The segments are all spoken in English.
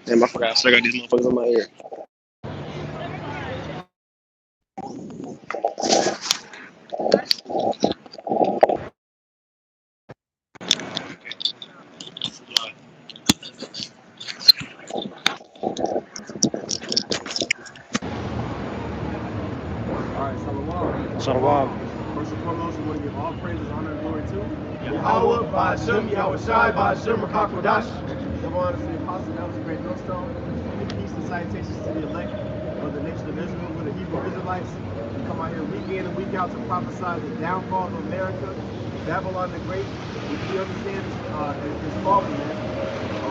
Damn, I forgot. I still got these motherfuckers in my ear. Alright, Shalom. Shalom. First and foremost, we want to give all praises, honor, and glory to Yahweh, Ba'ashem, Yahweh Shai, Ba'ashem, Rakakodash. Double honor to the apostle, that was a great millstone. And peace and salutations to the elect of the nation of Israel, with the Hebrew Israelites. We come out here week in and week out to prophesy the downfall of America, Babylon the Great, which we understand is falling, man.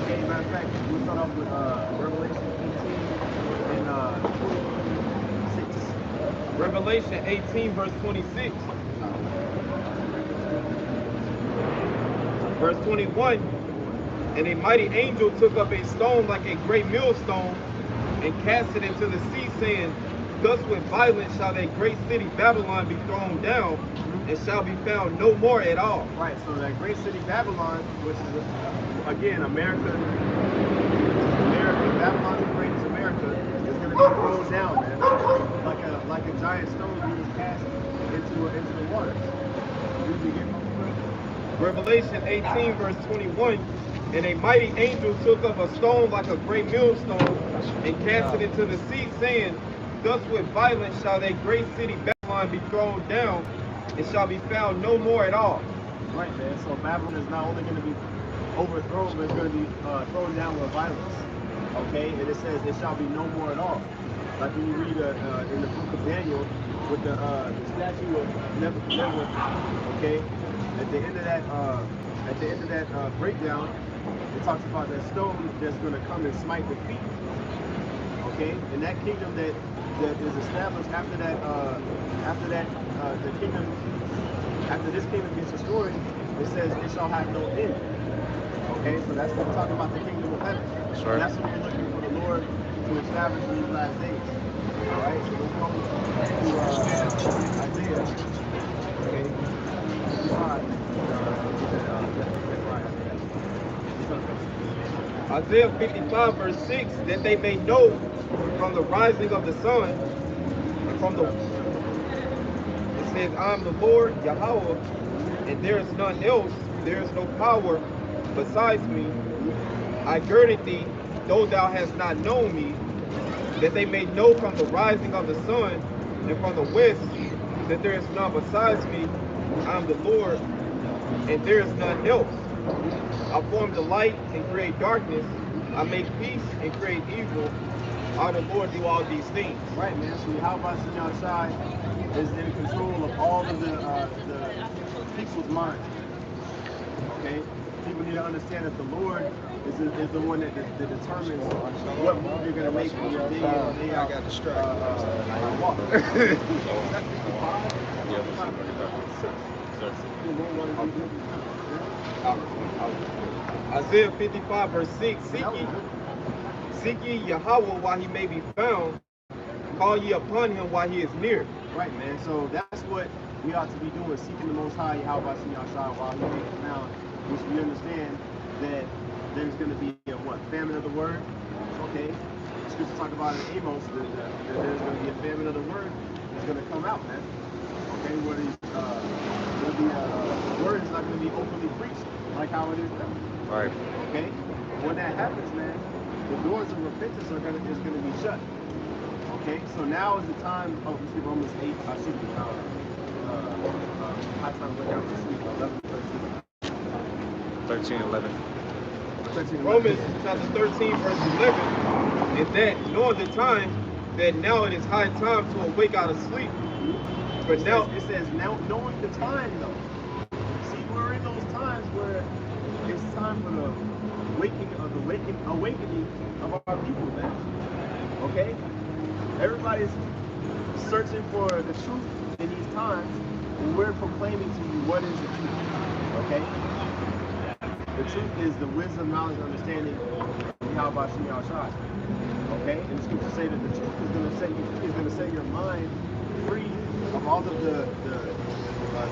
Okay, matter of fact, we'll start off with Revelation 18 and 6. Revelation 18, verse 26. Verse 21. And a mighty angel took up a stone like a great millstone and cast it into the sea, saying, Thus with violence shall that great city Babylon be thrown down, and shall be found no more at all. Right, so that great city Babylon, which is, again, America, Babylon the Great is America, is going to be thrown down, man, like a giant stone being cast into the waters. Revelation 18, verse 21. And a mighty angel took up a stone like a great millstone and cast it into the sea, saying, Thus with violence shall that great city Babylon be thrown down, and shall be found no more at all. Right, man. So Babylon is not only going to be overthrown, but it's going to be thrown down with violence. Okay, and it says it shall be no more at all. Like when you read in the book of Daniel with the statue of Nebuchadnezzar. Okay, at the end of that breakdown, it talks about that stone that's going to come and smite the feet. Okay, and that kingdom that is established after that the kingdom, after this kingdom gets destroyed, it says it shall have no end. Okay, so that's what we're talking about, the kingdom of heaven. Sure. And that's what we're looking for the Lord to establish in these last days. All right, so let's go to Isaiah. Okay, 55. Isaiah 55, verse 6, that they may know from the rising of the sun, from the, it says, I am the Lord, Yahweh, and there is none else, there is no power besides me. I girded thee, though thou hast not known me, that they may know from the rising of the sun and from the west, that there is none besides me. I am the Lord, and there is none else. I form the light and create darkness. I make peace and create evil. I, the Lord, do all these things. Right, man. So Yahweh Shai is in control of all of the people's minds. Okay? People need to understand that the Lord is the one that determines what move you're going to make in your day in and day out. I got distracted. Walk. Isaiah 55, verse 6, Seek ye Yahweh while he may be found, call ye upon him while he is near. Right, man. So that's what we ought to be doing, seeking the Most High Yahweh while he may be found, which we understand that there's going to be a famine of the word. Okay, the scriptures talk about in Amos that there's going to be a famine of the word that's going to come out, man. Okay, where the word is not going to be openly preached like how it is now. Right. Okay, when that happens, man, the doors of repentance is going to be shut. Okay, so now is the time. Oh, let's see, Romans 8. I should be high time to look out to sleep. 13, 11. Romans chapter 13, verse 11, and that knowing the time, that now it is high time to awake out of sleep. But now it says now knowing the time though. See, we're in those times where it's time for the awakening of our people, man. Okay? Everybody's searching for the truth in these times, and we're proclaiming to you what is the truth. Okay? The truth is the wisdom, knowledge, and understanding of Yahweh Shai. Okay? And the scriptures say that the truth is going to set you free, is going to set your mind free of all of the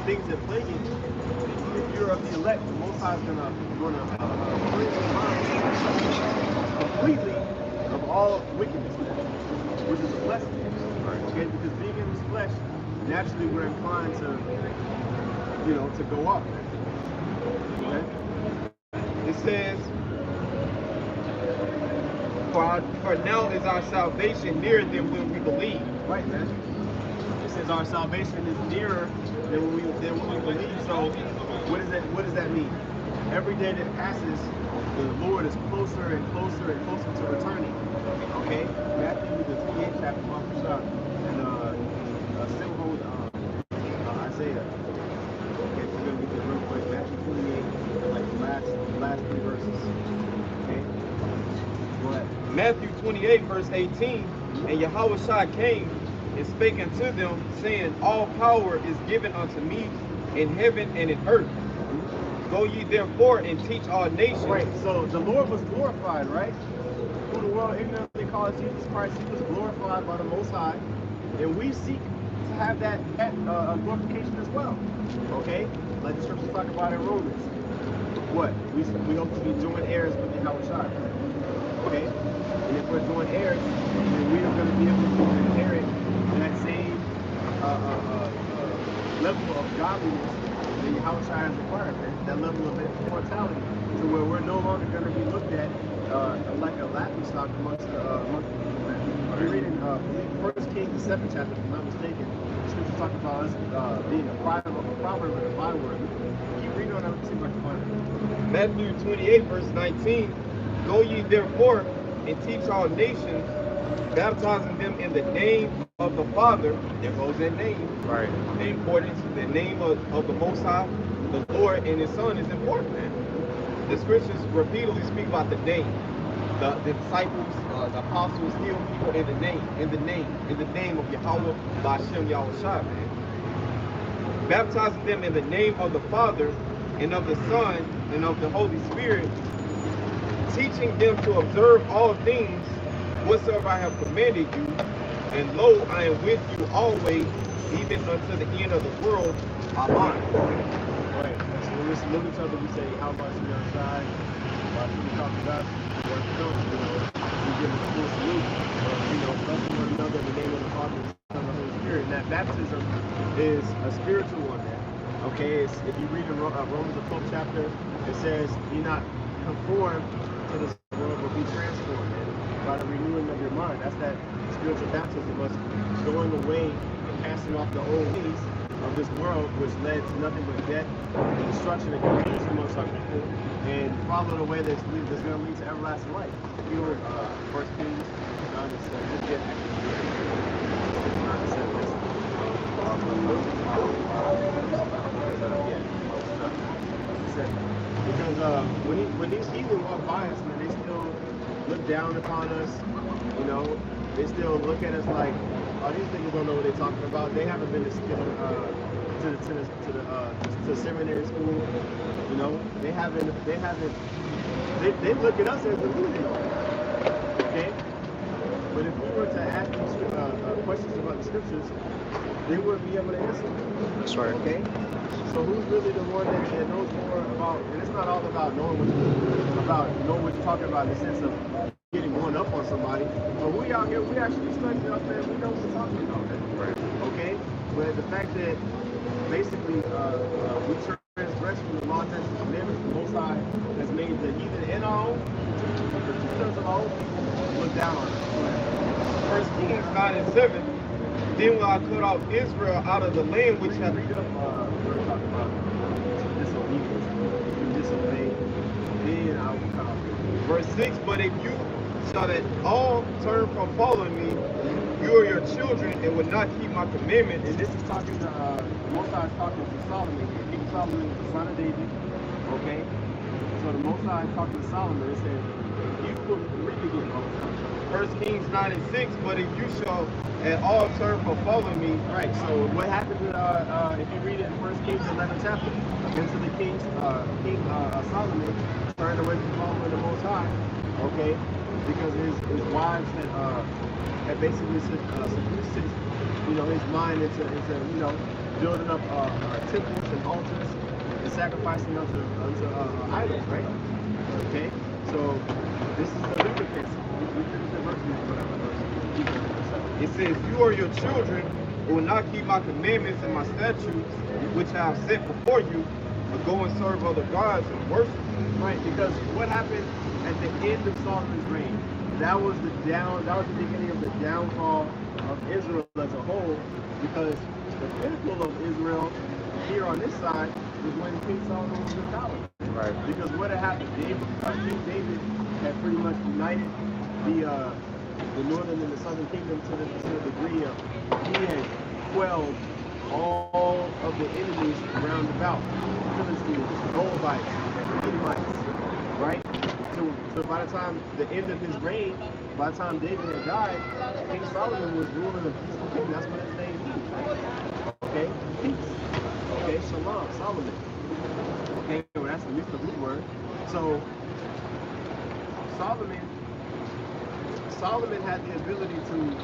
things that plague you. If you're of the elect, the Most High is going to free your mind completely all wickedness, which is a blessing. Okay, because being in this flesh, naturally we're inclined to, you know, to go up. Okay? It says, for now is our salvation nearer than when we believe. Right, man. It says our salvation is nearer than when we believe. So what does that mean? Every day that passes, the Lord is closer and closer and closer to returning. Okay? Matthew the 28th chapter, Mark Shah, and still hold Isaiah. Okay, we're gonna get to it real quick. Matthew 28, like the last 3 verses. Okay? Go ahead. Matthew 28, verse 18, and Yahushua came and spake unto them, saying, all power is given unto me in heaven and in earth. Go ye therefore and teach all nations. Right, so the Lord was glorified, right? Who the world ignorantly calls Jesus Christ, he was glorified by the Most High, and we seek to have that glorification as well. Okay, like the scriptures talk about in Romans. What we hope to be joint heirs with Yahushua. Okay, and if we're joint heirs, then we are going to be able to inherit that same level of godliness that Yahushua has acquired, that level of immortality, to where we're no longer going to be looked at like a laughing stock amongst people. We're reading, I believe, 1 Kings, the 7th chapter, if I'm not mistaken. Scripture talk about us being a proverb and a byword. Keep reading on that, see if I can find it. Matthew 28, verse 19, go ye therefore and teach all nations, baptizing them in the name of the Father. There goes that name. Right. The importance, the name of the Most High, the Lord and His Son is important, man. The scriptures repeatedly speak about the name. The disciples, the apostles heal people in the name of Yahweh, Ba'ashem Yahushua, man. Baptizing them in the name of the Father and of the Son and of the Holy Spirit, teaching them to observe all things whatsoever I have commanded you, and lo, I am with you always, even unto the end of the world. Amen. Right. So when we salute each other, we say, how much we outside? While we talk about work to come, you know, we give a full salute. You know, blessing one another in the name of the Father, the Son, and the Holy Spirit. And that baptism is a spiritual one, man. Okay, it's, if you read in Romans the 12th chapter, it says, be not conformed to this world, but be transformed, man, by the renewing of your mind. That's that spiritual baptism, us going away and casting off the old ways of this world, which led to nothing but death and destruction and confusion amongst our people, and follow the way that's going to lead to everlasting life. You know, 1 Kings 9 and 7. Just get because when these heathen walk by us, man, they still look down upon us. You know, they still look at us like, oh, these niggas don't know what they're talking about. They haven't been to seminary school. You know, they look at us as the losers. Okay, but if we were to ask these questions about the scriptures, they wouldn't be able to answer. That's right. Okay, so who's really the one that knows more about? And it's not all about knowing what you're talking about in the sense of getting one up on somebody. But we out here, we actually studying up there. We know what we're talking about, man. Right. Okay, but the fact that basically we transgress from the law, statutes, and commandments, the Most High has made the heathen and our own, the two-thirds of our own people, look down on us. 1 Kings 9 and 7, then will I cut off Israel out of the land which hath... We're talking about disobedience. If you disobey, then I will cut off. Verse 6, but if you shall at all turn from following me, you or your children, and will not keep my commandments. And this is talking to, Most High is talking to Solomon. King Solomon is the son of David. Okay? So the Most High is talking to Solomon and says, you will read again, Most High. 1 Kings 9 and 6, but if you shall at all turn from following me. Right, so what happened with, if you read it in 1 Kings 11th chapter, against the King Solomon turned away from following the Most High, okay, because his wives had basically seduced his, his mind into building up temples and altars and sacrificing unto idols, right? Okay, so this is the recompense. We finish the verse. says, you or your children will not keep my commandments and my statutes, which I have set before you, but go and serve other gods and worship them. Right, because what happened at the end of Solomon's reign, that was the beginning of the downfall of Israel as a whole, because the pinnacle of Israel here on this side was when King Solomon was in power. Right. Because what had happened, King David had pretty much united the northern and the southern kingdom to the degree of he had quelled all of the enemies round about, Philistines, Moabites, Edomites, right? So by the time the end of his reign, by the time David had died, King Solomon was ruling a peaceful kingdom. That's what his name means, right? Okay, peace. Okay, shalom, Solomon. Okay, well, that's the root word. So Solomon had the ability to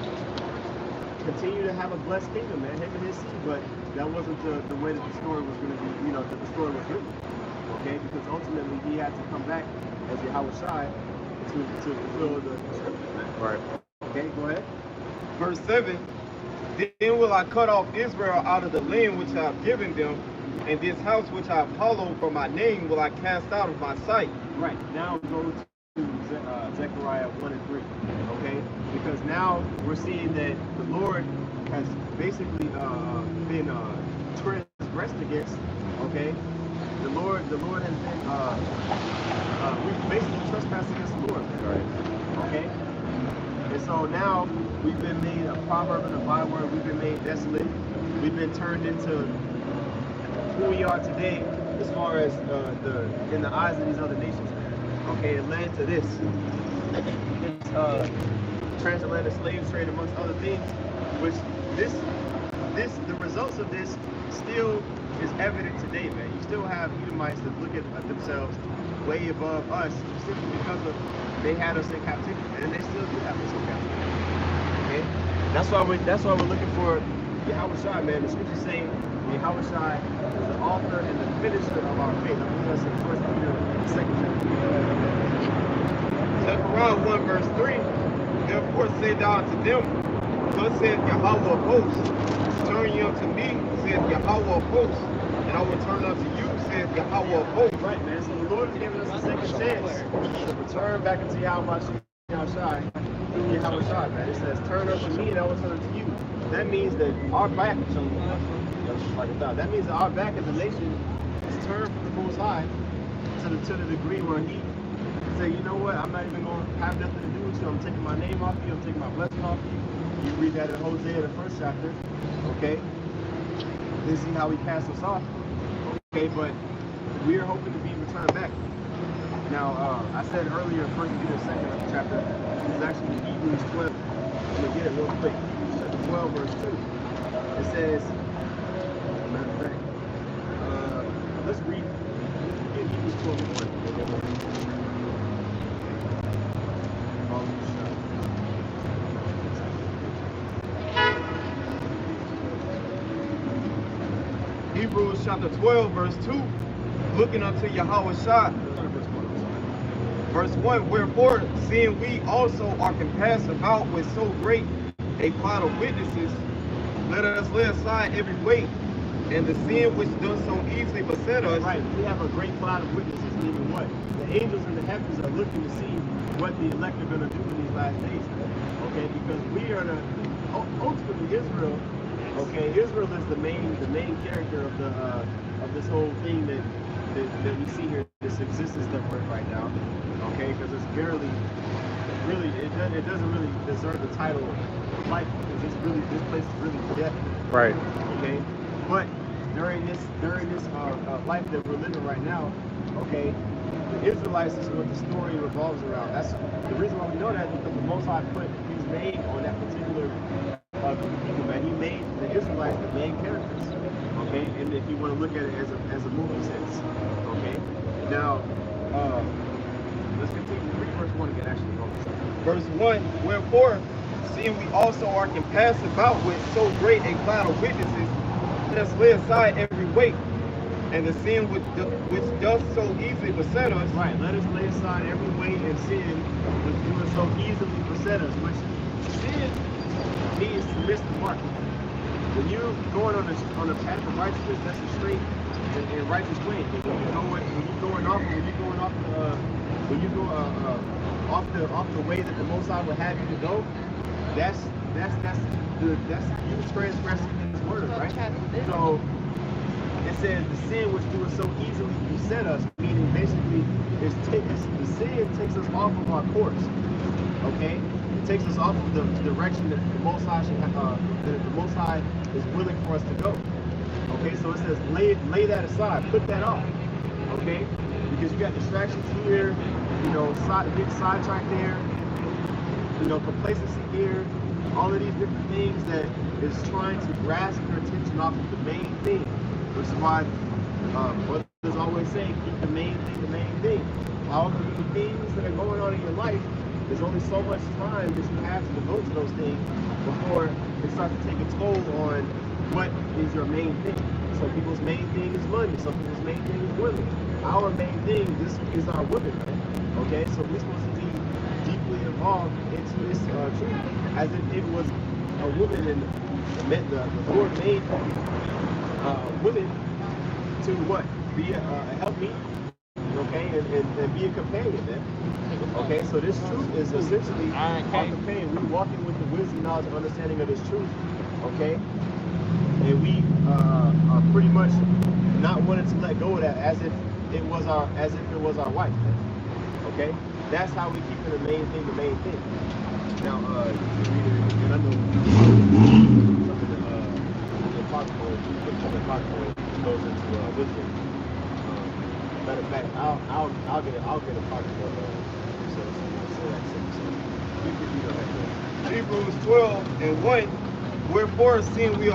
continue to have a blessed kingdom, man, him and his seed, but that wasn't the way that the story was going to be, that the story was written. Okay, because ultimately he had to come back as Yahweh Shai to fulfill the scripture. Right. Okay, go ahead. Verse 7, then will I cut off Israel out of the land which I have given them, and this house which I have hallowed for my name will I cast out of my sight. Right, now go to Zechariah 1 and 3, okay? Because now we're seeing that the Lord has basically been transgressed against, okay? The Lord has been, we've basically trespassed against the Lord, Right. okay? And so now we've been made a proverb and a byword, we've been made desolate, we've been turned into who we are today as far as in the eyes of these other nations. Okay, it led to this transatlantic slave trade amongst other things, which the results of this still is evident today, man. You still have Edomites that look at themselves way above us simply because of they had us in captivity, and they still do have us in captivity. Okay, that's why we're looking for Yahweh Shai, man. The scriptures say Yahweh Shai is the author and the finisher of our faith. I believe that's in 1 Peter 2nd chapter. Zechariah 1 verse 3, therefore say thou unto them, thus saith Yahweh of hosts, turn ye unto me, saith Yahweh of hosts, and I will turn unto you, saith Yahweh of hosts. Right, man. So the Lord is giving us a second chance to return back into Yahweh Shai, through Yahweh Shai, man. It says, turn unto me and I will turn unto you. That means that our back, that means that our back as a nation is turned from the Most High to the degree where He say, you know what, I'm not even going to have nothing to do with you. I'm taking my name off you. I'm taking my blessing off you. You read that in Hosea, the 1st chapter. Okay? This is how He cast us off. Okay, but we are hoping to be returned back. Now, I said earlier, 1 Peter 2nd chapter, this is actually Hebrews 12. I'm going to get it real quick. Chapter 12, verse 2. It says, matter of fact, let's read Hebrews 12, verse 1. Hebrews chapter 12 verse 2, looking unto Yahweh Shai. Verse 1, wherefore, seeing we also are compassed about with so great a cloud of witnesses, let us lay aside every weight and the sin which does so easily beset us. Right, we have a great cloud of witnesses, meaning what? The angels in the heavens are looking to see what the elect are going to do in these last days. Okay, because we are ultimately Israel. Okay, Israel is the main character of this whole thing that we see here, this existence that we're in right now. Okay, because it's really it doesn't really deserve the title of life, because this place is really death. Right. Okay, but during this life that we're living right now, okay, the Israelites is what the story revolves around. That's the reason why we know that, because the Most High put His name on that particular people, man. He made the Israelites the main characters. Okay, and if you want to look at it as a movie sense, okay. Now, let's continue to read verse 1 again. Actually, verse 1, wherefore, seeing we also are compassed about with so great a cloud of witnesses, let us lay aside every weight and the sin which does so easily beset us. Right, let us lay aside every weight and sin which does so easily beset us. Which means to miss the mark. When you're going on a path of righteousness, that's a straight and righteous way. When you're going off off the way that the Most High would have you to go, that's you transgressing His word, right? So it says the sin which doeth so easily beset us, meaning basically the sin takes us off of our course. Okay, it takes us off of the direction that the Most High that the Most High is willing for us to go. Okay, so it says lay that aside, put that off. Okay, because you got distractions here, getting sidetracked there, complacency here, all of these different things that is trying to grasp your attention off of the main thing, which is why brothers always say, keep the main thing the main thing. All of the things that are going on in your life, there's only so much time that you have to devote to those things before it starts to take a toll on what is your main thing. Some people's main thing is money. Some people's main thing is women. Our main thing is our women, right? Okay, so we're supposed to be deeply involved into this truth, as if it was a woman, and the Lord made women to what? Be a helpmeet, okay, and be a companion, man. Okay, so this truth is essentially our companion. We're walking with the wisdom, knowledge, and understanding of this truth, okay? And we are pretty much not wanting to let go of that as if it was our wife, man. Okay? That's how we keep the main thing the main thing. Now, and I know something the Apocryphal goes into wisdom. Matter of fact, I'll get a Apocryphal. Hebrews 12:1, wherefore seeing we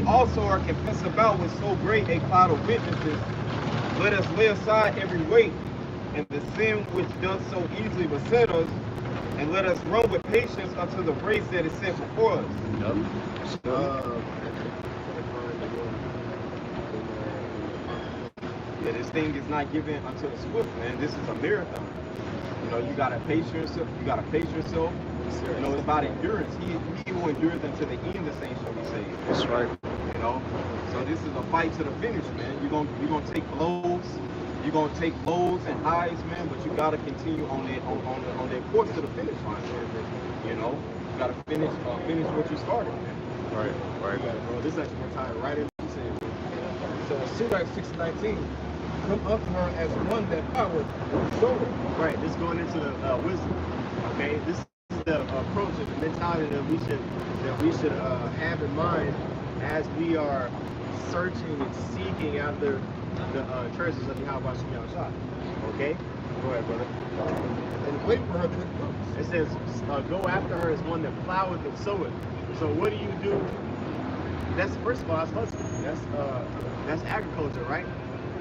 also are compassed about with so great a cloud of witnesses, let us lay aside every weight and the sin which doth so easily beset us, and let us run with patience unto the race that is set before us. Yeah, this thing is not given unto the swift, man. This is a marathon. You gotta pace yourself. It's about endurance. He who endures until the end, the saints shall be saved. That's right. So this is a fight to the finish, man. You're gonna take blows. You're gonna take lows and highs, man. But you gotta continue on that course to the finish line, man. You gotta finish what you started, man. Right. Yeah, bro. This actually will tie right into what you're saying. So Sirach 6:19. Come up to her as one that power soul. Right, this going into the wisdom. Okay, this is the approach and the mentality that we should have in mind as we are searching and seeking after the treasures of Yahweh Shem Shah. Okay, go ahead, brother. And wait for her to fruits. It says, go after her as one that ploweth and soweth. So what do? That's first of all, that's hustling. That's agriculture, right?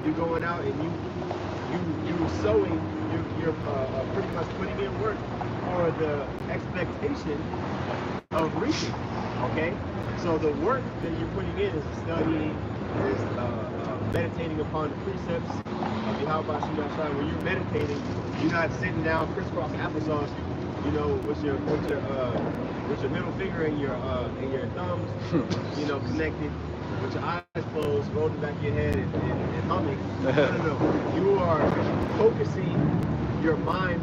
You're going out and you sowing, you're pretty much putting in work for the expectation of reaping. Okay, so the work that you're putting in is studying, is meditating upon the precepts of Yahweh Shem Shah. When you're meditating, you're not sitting down crisscross applesauce, with your middle finger and your thumbs, connected, with your eyes closed, rolled the back of your head and humming. No. You are focusing your mind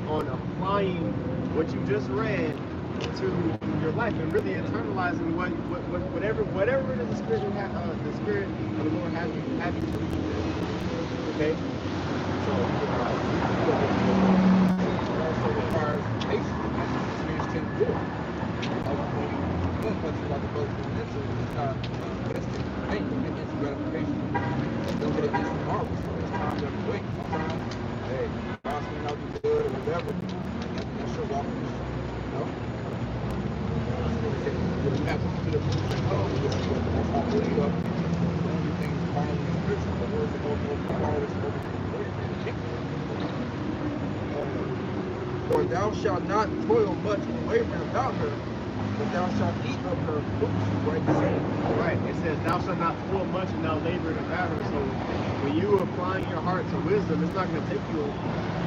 on applying what you just read to your life and really internalizing whatever it is the Spirit of the Lord has you to do. Okay? So it also requires patience and experience can do it. One country like the boat it's not investing in instant gratification. Don't get against the marbles. It's time to wait. Sometimes, hey, God's going to be good or whatever. That's your walk. You have to do the for thou shalt not toil much in laboring about her, but thou shalt eat of her fruits, right? Right. It says, thou shalt not toil much and thou laboring about her. So when you are applying your heart to wisdom, it's not going to take you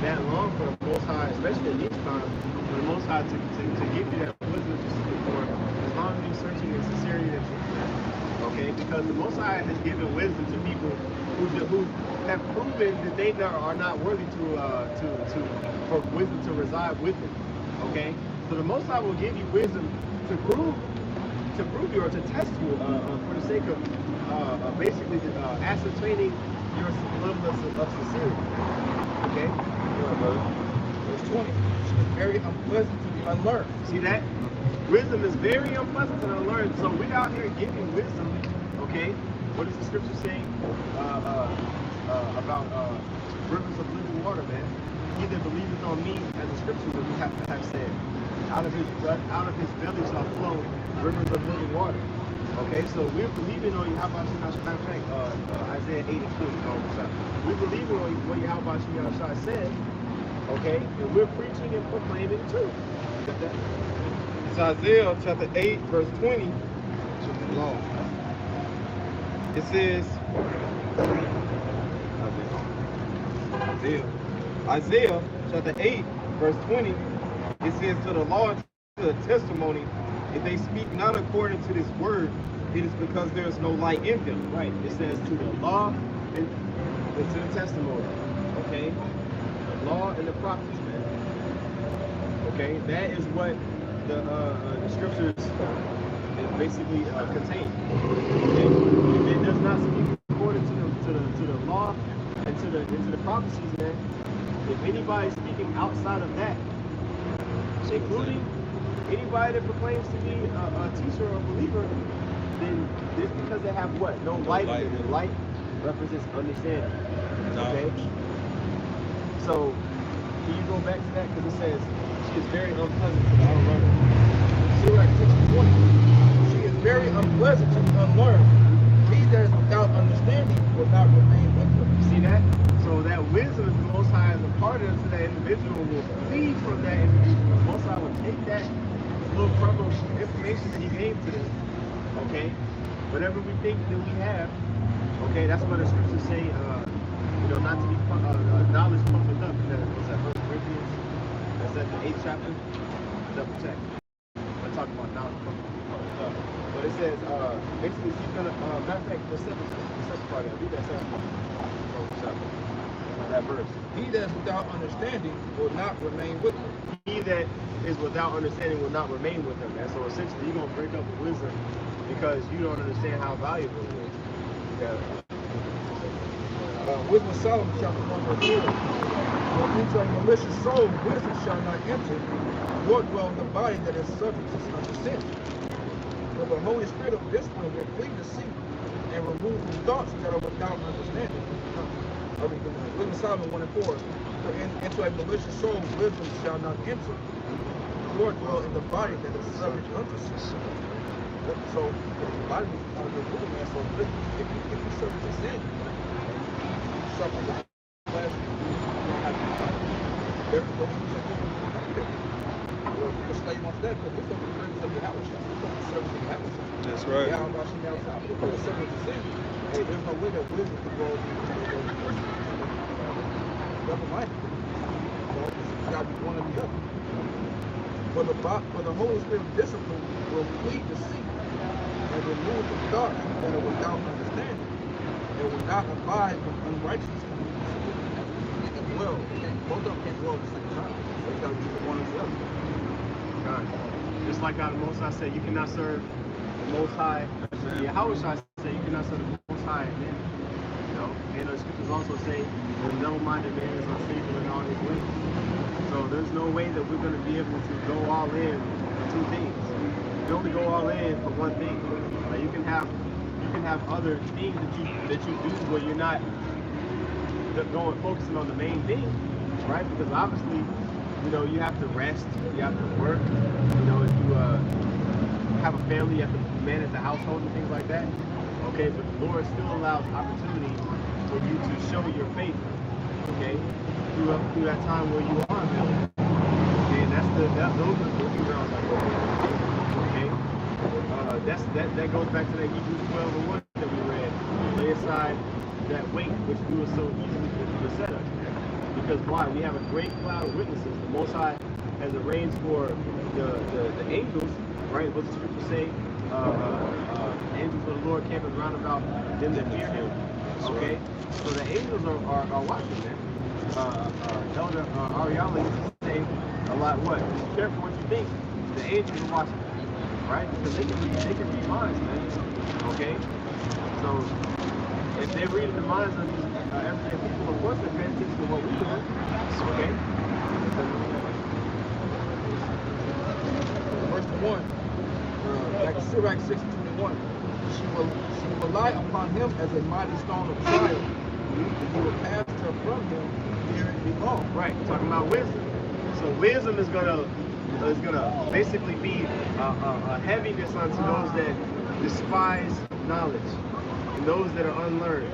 that long for the Most High, especially in these times, for the Most High to give you that wisdom to seek for. As long be searching in sincerity and truth. Okay, because the Most High has given wisdom to people who have proven that they are not worthy for wisdom to reside with them. Okay, so the Most High will give you wisdom to prove you or to test you for the sake of basically ascertaining your level of sincerity. Okay. Yeah, brother. Verse 20. She is very unpleasant to be unlearned. See that? Wisdom is very unpleasant to unlearn. So we're out here giving wisdom. Okay. What does the scripture say about rivers of living water, man? He that believeth on me, as the scripture would have said, out of his belly shall flow rivers of living water. Okay, so we're believing on Yahweh Isaiah 8 and 20. We're believing on what Yahweh said, okay, and we're preaching and proclaiming the truth. Got that? It's Isaiah chapter 8, verse 20. It says, Isaiah chapter 8, verse 20, it says, to the law and to the testimony, if they speak not according to this word, it is because there is no light in them. Right. It says to the law and to the testimony. Okay? The law and the prophets, man. Okay? That is what the scriptures basically contain. Okay? If it does not speak according to the law and to the prophecies, man, if anybody's speaking outside of that, including anybody that proclaims to be a teacher or a believer, then just because they have what? No light in it. And light represents understanding. Okay? So, can you go back to that? Because it says, she is very unpleasant to the unlearned. See what I teach you 20. She is very unpleasant to the unlearned. He that is without understanding will not remain with her. See that? So that wisdom that the Most High is imparted to that individual will flee from that individual. The Most High will take that little crumb of information that he gave to them, okay? Whatever we think that we have, okay, that's what the scriptures say, not to be knowledge puffed up. What's that, 1 Corinthians? That's at the 8th chapter. Double check. We're talking about knowledge puffed up. But it says, basically, he's gonna, matter of fact, the second part of it, read that second part. That verse. He that is without understanding will not remain with her. He that is without understanding will not remain with him. And so essentially, you're going to break up with wisdom because you don't understand how valuable it is. Wisdom of Solomon, chapter 1, verse 4. For into a malicious soul, wisdom shall not enter, nor dwell in the body that is subject to sin. For the Holy Spirit of discipline will flee deceit and remove the thoughts that are without understanding. Wisdom of Solomon 1 and 4. For into a malicious soul, wisdom shall not enter, nor dwell in the body that is subject unto sin. So, the body is out of the rule, man. So, if you subject to sin, suffer the flesh, you don't have to fight. Therefore, you're a slave unto that, because we're supposed to be service of the house. We're supposed to serve the house. That's right. Yeah, I'm watching the outside. We're supposed to serve to sin. Hey, there's no way that wisdom could go double-minded. It's got to be one or the other. For the Holy Spirit of discipline will flee deceit and remove the thoughts that are without understanding, and will not abide from unrighteousness. And well, both of them can't dwell at the same time. So you got to be one or the other. God. Just like God, the Most High said, you cannot serve the Most High. Yahweh said, you cannot serve the Most High and man. And the scriptures also say, the double-minded man is unstable in all his ways. So there's no way that we're going to be able to go all in for two things. You only go all in for one thing. You can have other things that you do where you're not focusing on the main thing, right? Because obviously, you have to rest, you have to work. If you have a family, you have to manage the household and things like that. Okay, but the Lord still allows opportunity for you to show your faith. Okay, through that time where you are available. Okay, and those are the proving grounds I go with. Okay, that goes back to that Hebrews 12 and 1 that we read. Lay aside that weight which we were so easily beset us. Because why? We have a great cloud of witnesses. The Most High as it reigns for the angels, right? What the scripture say, angels of the Lord campeth round about them that fear him. Okay? So the angels are watching, man. Elder Ariala used to say a lot, what? Be careful what you think. The angels are watching, right? Because they can read minds, man. Okay? So if they're reading the minds of these everyday people, of course they're paying attention to what we do. Okay? Verse 1, like Sirach 6:21, she will rely upon him as a mighty stone of trial. He will cast her from him, here it be gone. Right, talking about wisdom. So wisdom is gonna basically be a heaviness unto those that despise knowledge and those that are unlearned.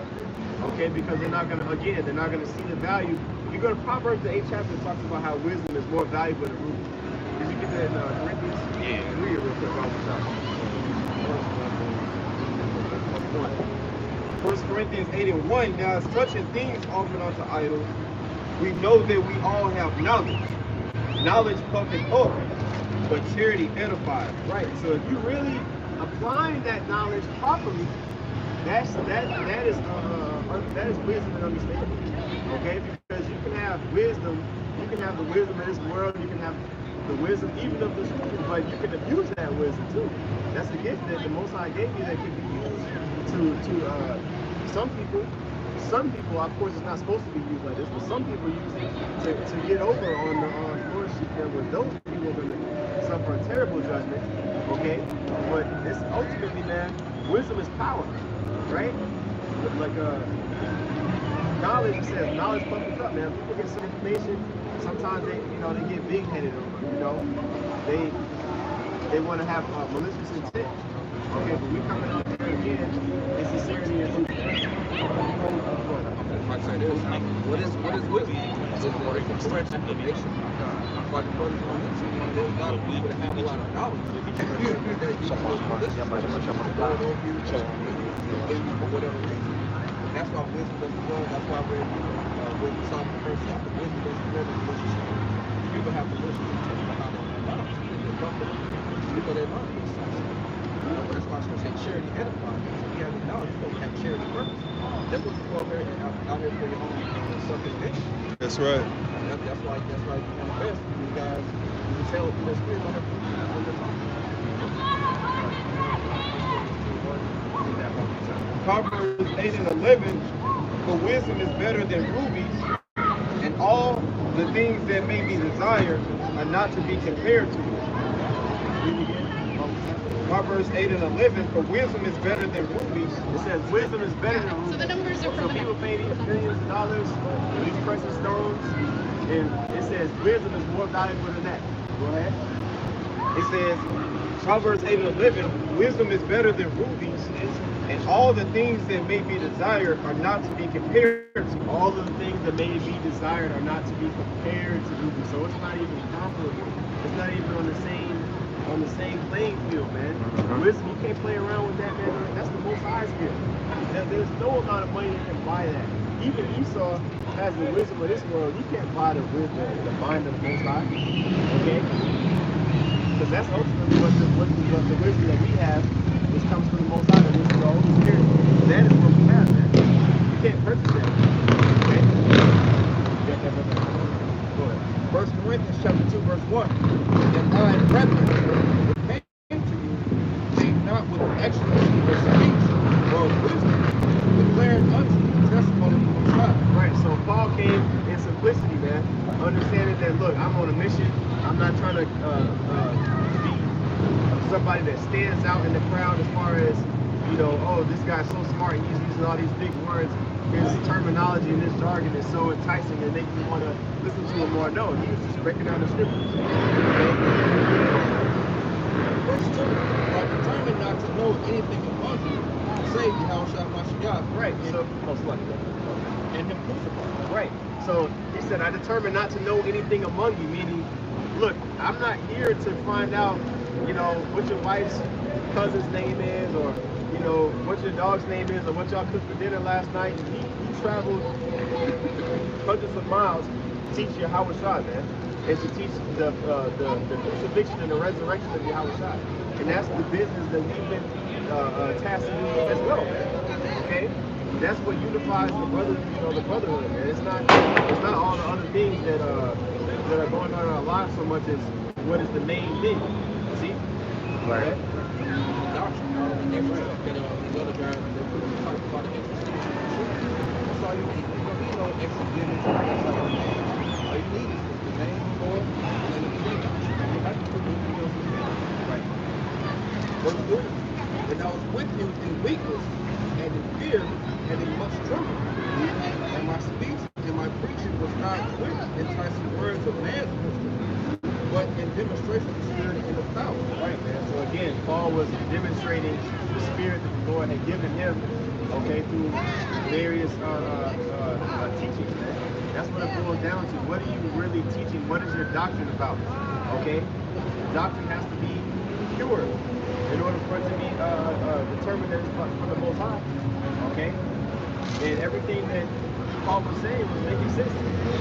Okay, because they're not gonna see the value. You go to Proverbs, the 8th chapter, it talks about how wisdom is more valuable than rubies. Did you get that in Corinthians? Yeah. Read it real quick. First Corinthians 8:1, now as touching things offered unto idols, we know that we all have knowledge. Knowledge puffeth up, but charity edifies. Right. So if you really applying that knowledge properly, that is wisdom and understanding. Okay, because you can have wisdom, you can have the wisdom of this world, you can have the wisdom even of the scriptures, but you can abuse that wisdom too. That's the gift that the Most High gave you that can be used to some people. Some people, of course, it's not supposed to be used like this, but some people use it to get over on the Lord's sheep. And with those people are going to suffer a terrible judgment. Okay, but it's ultimately, man, wisdom is power, right? Like knowledge, it says knowledge puffeth up, man. People get some information. Sometimes they get big-headed, they want to have malicious intent. Okay, but we coming out here again in sincerity and truth. I say this, what is wisdom? It's a correct information. But the brothers on YouTube, there's a lot of people that have a lot of knowledge. For whatever reason. That's why wisdom doesn't grow. That's why we're Psalm the first chapter. Wisdom doesn't grow in relationship. People have to listen to how they learn. People they learn. That's why I was going to say charity edifies. So we have the knowledge, but we have charity purpose. That's what you go out here for your own self-education. That's right. That's why you manifest. You guys, you tell the spirit on the Proverbs 8:11, for wisdom is better than rubies, and all the things that may be desired are not to be compared to it. Proverbs 8:11, for wisdom is better than rubies. It says wisdom is better than rubies. So the numbers are So people pay these millions of dollars for these precious stones, and it says wisdom is more valuable than that. Go ahead. It says, Proverbs 8:11, wisdom is better than rubies, and all the things that may be desired are not to be compared to. All of the things that may be desired are not to be compared to rubies. So it's not even comparable. It's not even on the same playing field, man. Wisdom, you can't play around with that, man. That's the Most High's gift. There's no amount of money that can buy that. Even Esau has the wisdom of this world. You can't buy the wisdom, the mind of the Most High. Okay? Because that's ultimately what the wisdom that we have, which comes from the Most High, which is the Holy Spirit. That is what we have, man. You can't purchase that. Okay? Go ahead. 1 Corinthians chapter 2, verse 1. And I, brethren, came to you, speak not with excellency of speech or of wisdom, declaring unto you the testimony of God. Right, so Paul came in simplicity, man. Understanding that, look, I'm on a mission. I'm not trying to be somebody that stands out in the crowd as far as, oh, this guy's so smart, he's using all these big words. His terminology and his jargon is so enticing and make you want to listen to him more. No, he was just breaking down the scriptures. Verse 2, are determined not to know anything among you, save Yahushua Mashiach. Right, so most likely. And him crucified. Right. So he said, I determined not to know anything among you, meaning, look, I'm not here to find out, what your wife's cousin's name is, or what your dog's name is, or what y'all cooked for dinner last night. He traveled hundreds of miles to teach you how it's shot, man. is to teach the crucifixion and the resurrection of Yahweh Shai. And that's the business that we've been tasked to do as well, man. Okay? That's what unifies the the brotherhood, man. It's not all the other things that are going on in our lives so much as what is the main thing. See? Right. Okay? That's all you need. You know, extra dinners, that's all you need. All you need is the name of the Lord and the belief. You have to put anything else in there. Right. Verse 3. And I was with you in weakness and in fear and in much trouble. And my speech and my preaching was not with enticing words of man's wisdom, but in demonstration of the Spirit and of power. Right, man. So again, Paul was demonstrating the spirit that the Lord had given him, okay, through various teachings, man. That's what it boils down to. What are you really teaching? What is your doctrine about? Okay? The doctrine has to be pure in order for it to be determined that it's from the Most High. Okay? And everything that Paul was saying was making sense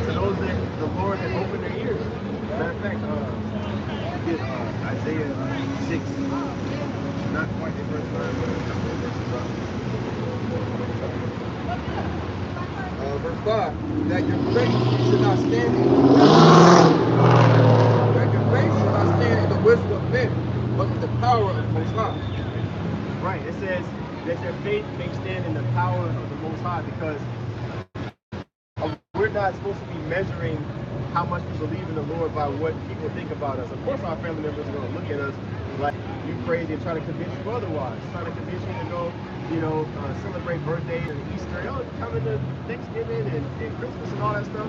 to those that the Lord had opened their ears. Matter of fact, get Isaiah 6, not quite the first time, but that's what this is about. Verse 5, that your faith should not stand in the wisdom of men, but in the power of the Most High. Right, it says that your faith may stand in the power of the Most High, because we're not supposed to be measuring how much we believe in the Lord by what people think about us. Of course, our family members are going to look at us like you crazy and try to convince you otherwise, trying to convince you to go, celebrate birthdays and Easter, coming to Thanksgiving and Christmas and all that stuff.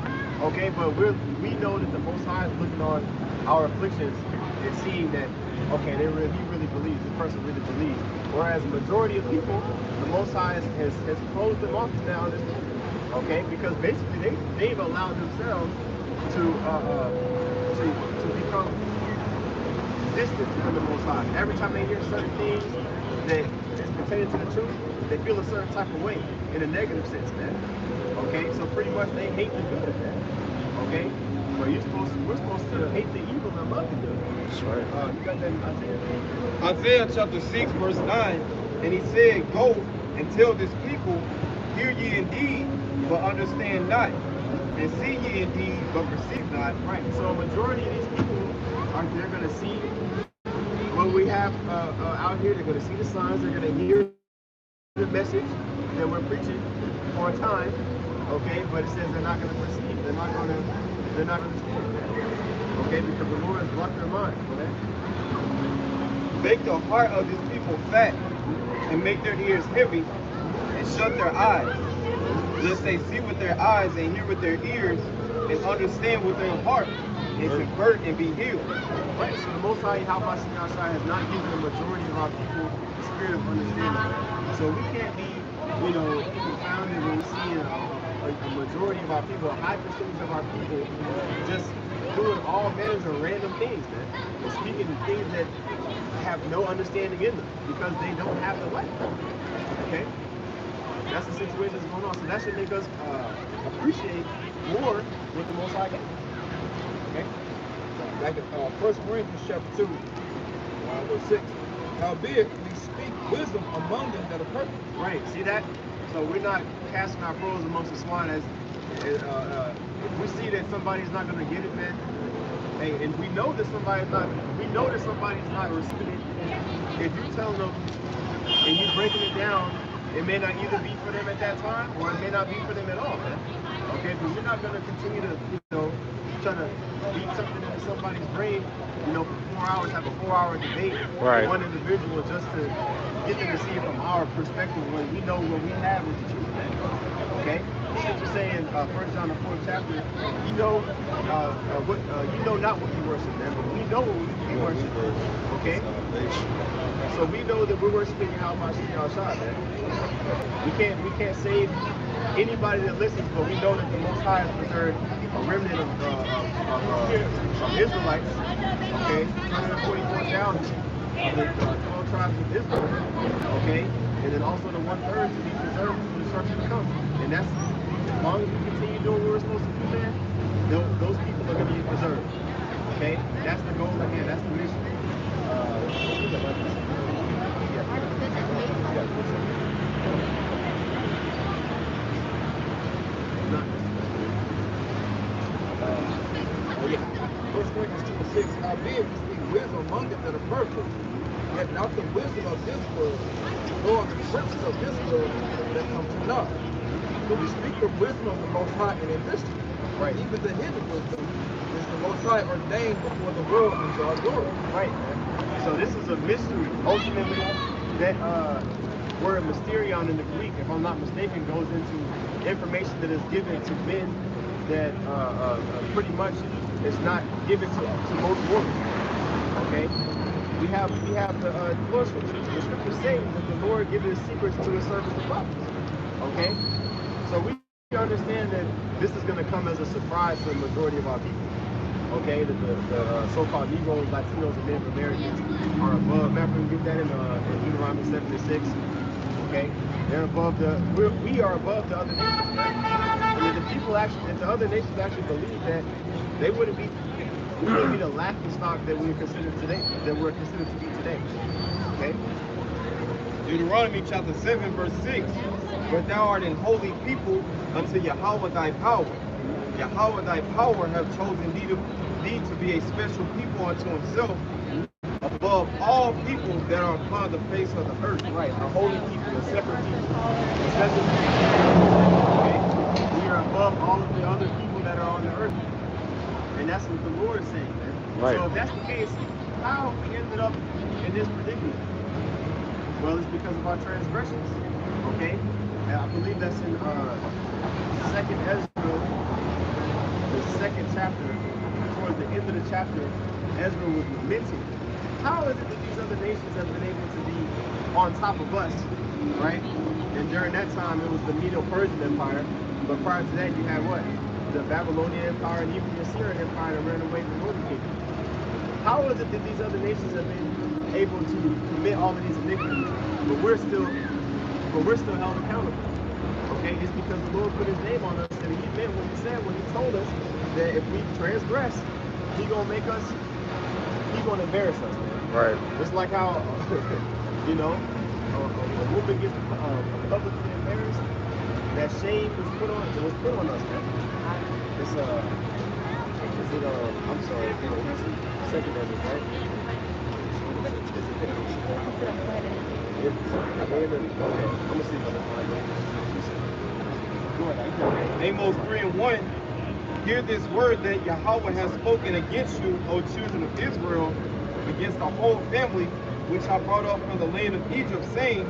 Okay, but we know that the Most High is looking on our afflictions and seeing that, okay, he really believes, this person really believes. Whereas the majority of people, the Most High has closed them off now, okay, because basically they've allowed themselves to become distant from the Most High. Every time they hear certain things that is pertaining to the truth, they feel a certain type of way in a negative sense, man. Okay, so pretty much they hate the good, man. Okay, but we're supposed to hate the evil and love the good. That's right. You got that in Isaiah? Isaiah chapter 6, verse 9, and he said, go and tell this people, hear ye indeed, but understand not, and see ye indeed, but perceive not. Right. So a majority of these people they're going to see what we have out here. They're going to see the signs. They're going to hear the message that we're preaching for a time. Okay, but it says they're not going to perceive. They're not going to understand. Okay, because the Lord has blocked their minds. Make the heart of these people fat, and make their ears heavy, and shut their eyes, lest they see with their eyes and hear with their ears, and understand with their heart, and convert and be healed. Right. So the Most High Yahweh Shai has not given the majority of our people the spirit of understanding. So we can't be, confounded when we see a majority of our people, a high percentage of our people, just doing all manners of random things, man, and speaking things that have no understanding in them because they don't have the light. Okay. That's the situation that's going on. So that should make us appreciate more what the Most High got. Okay? Like in 1 Corinthians chapter 2, verse 6. Howbeit we speak wisdom among them that are perfect. Right. See that? So we're not casting our pearls amongst the swine as if we see that somebody's not going to get it, man. Hey, and we know that somebody's not receiving it. If you tell them and you're breaking it down, it may not either be for them at that time or it may not be for them at all, man. Okay, but we're not going to continue to, try to beat something into somebody's brain, for 4 hours, have a 4-hour debate with one individual just to get them to see it from our perspective when we know what we have is the truth, man. Okay? The scripture saying, 1 John the 4th chapter, you know not what you worship, man, but we know what we worship. Okay? So we know that we're worshiping Yahweh Shai, man. We can't save anybody that listens, but we know that the Most High has preserved a remnant of Israelites, okay, 144,000 of the 12 tribes of Israel, okay, and then also the 1/3 to be preserved for the destruction to come. And that's, as long as we continue doing what we're supposed to do, man, those people are going to be preserved. Okay, that's the goal at hand. That's the mission. First Corinthians 2:6, howbeit we speak wisdom among them that are perfect, yet not the wisdom of this world, nor the princes of this world that come to naught. But we speak the wisdom of the Most High in a mystery. Right. Even the hidden wisdom is the Most High ordained before the world unto our glory. Right. So this is a mystery. Ultimately, that word mysterion in the Greek, if I'm not mistaken, goes into information that is given to men that pretty much is not given to most mortals. Okay. We have the Lord, the scripture says that the Lord gives his secrets to his servants the prophets. Okay. So we understand that this is going to come as a surprise to the majority of our people. Okay, that the so-called Negroes, Latinos, and Native Americans are above. Remember, we get that in Deuteronomy 76. Okay, they're above we are above the other nations. Man. I mean, the people actually, if the other nations actually believe that, we wouldn't be the laughing stock that we're considered today, that we're considered to be today. Okay. Deuteronomy chapter 7, verse 6. But thou art an holy people unto Yahweh thy power. Yahweh thy power have chosen thee to be a special people unto himself, above all people that are upon the face of the earth. Right, a holy people, a separate people. A special people. Okay? We are above all of the other people that are on the earth. And that's what the Lord is saying, man. Right. So if that's the case, how have we ended up in this predicament? Well, it's because of our transgressions. Okay? And I believe that's in 2nd Ezra, the 2nd chapter. Towards the end of the chapter, Ezra was lamenting. How is it that these other nations have been able to be on top of us, right? And during that time, it was the Medo-Persian Empire. But prior to that, you had what? The Babylonian Empire and even the Assyrian Empire that ran away from the Northern Kingdom. How is it that these other nations have been able to commit all of these iniquities, but we're still held accountable? Okay, it's because the Lord put his name on us, and he meant what he said when he told us that if we transgress, he's gonna embarrass us, man. Right. It's like how you know, a woman gets publicly embarrassed, that shame was put on us, man. It's I'm sorry, secondary, right? I'm gonna see if I can find it. Amos 3:1. Hear this word that Yahweh has spoken against you, O children of Israel, against the whole family which I brought up from the land of Egypt, saying,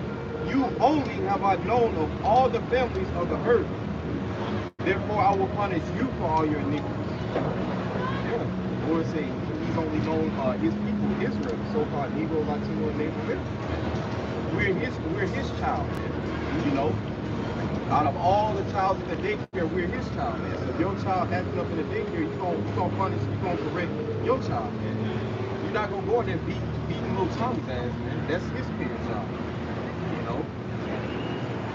you only have I known of all the families of the earth. Therefore I will punish you for all your iniquities. Yeah. The Lord saying he's only known his people, Israel, so-called Negro, Latino, and Native American. We're his child, you know. Out of all the child in the daycare, we're his child, man. So if your child acting up in the daycare, you're gonna punish, you're gonna correct your child, man. You're not gonna go in there beating little Tommy's ass, man. That's his parents' job, you know.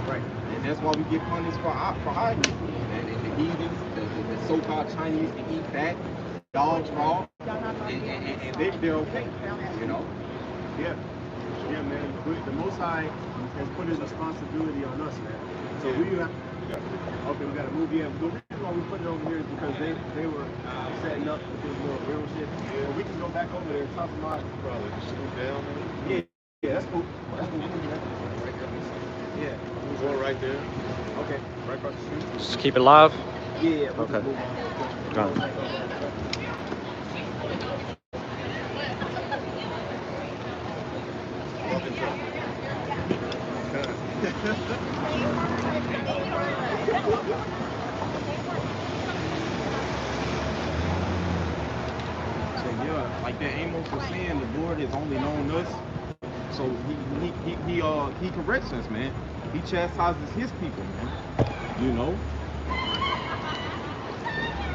Right. And that's why we get punished for our people, man. And the heathens, the so-called Chinese can eat fat, dogs raw, and they're okay, you know. Yeah. Yeah, man. The Most High has put his responsibility on us, man. So we have. Okay, we got to move. Yeah, the reason why we put it over here is because they were setting up to do more real shit. Yeah. But we can go back over there and talk about probably just move down, man. Yeah, that's cool. That's cool. Right there. Yeah. Door right there. Okay, right across the street. Just keep it live. Yeah. Okay. Got it. So yeah, like that Amos was saying, the Lord has only known us. So he corrects us, man. He chastises his people, man. You know?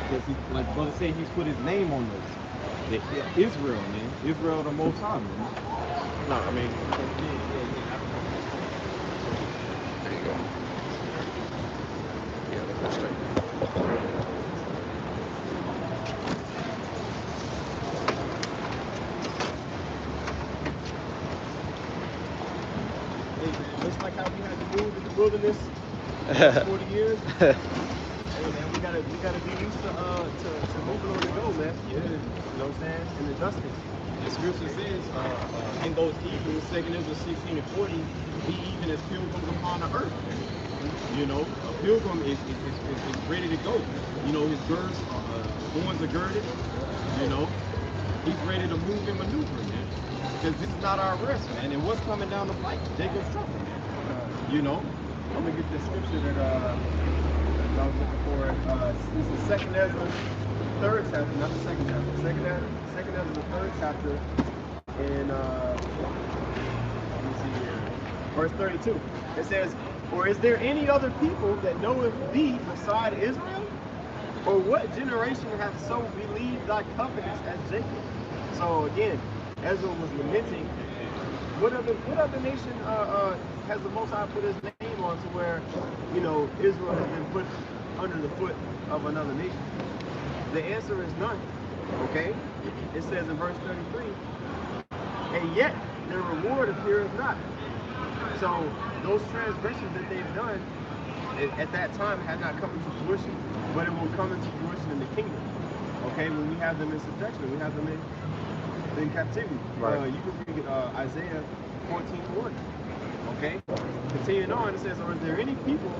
Because like brother said, he's put his name on us. Israel, man. Israel the Most High, man. No, I mean, There you go. Yeah, that's straight. Just like how we had to move in the wilderness for 40 years. Hey man, we gotta be used to moving on the go, man. Yeah. You know what I'm saying? And adjusting. The scripture says, in those evenings, 2 Ezra 16 and 40, be even as pilgrims upon the earth. You know, a pilgrim is ready to go. You know, his girths, horns are girded. You know, he's ready to move and maneuver, man. Because this is not our rest, man. And what's coming down the pipe? Jacob's trouble, man. You know, I'm gonna get the scripture that I was looking for. This is 2 Ezra, 3rd chapter, not the 2nd chapter. 2 Ezra, the 3rd chapter, and let me see here, verse 32. It says, "Or is there any other people that knoweth thee beside Israel? Or what generation hath so believed thy covenants as Jacob?" So again, Ezra was lamenting. What other nation has the Most High put his name on to where, you know, Israel has been put under the foot of another nation? The answer is none. Okay? It says in verse 33, "And yet their reward appeareth not." So those transgressions that they've done at that time had not come into fruition, but it will come into fruition in the kingdom. Okay, when we have them in subjection, we have them in captivity. Right. You can read Isaiah 14:1. Okay, continuing on, it says, "Or is there any people,"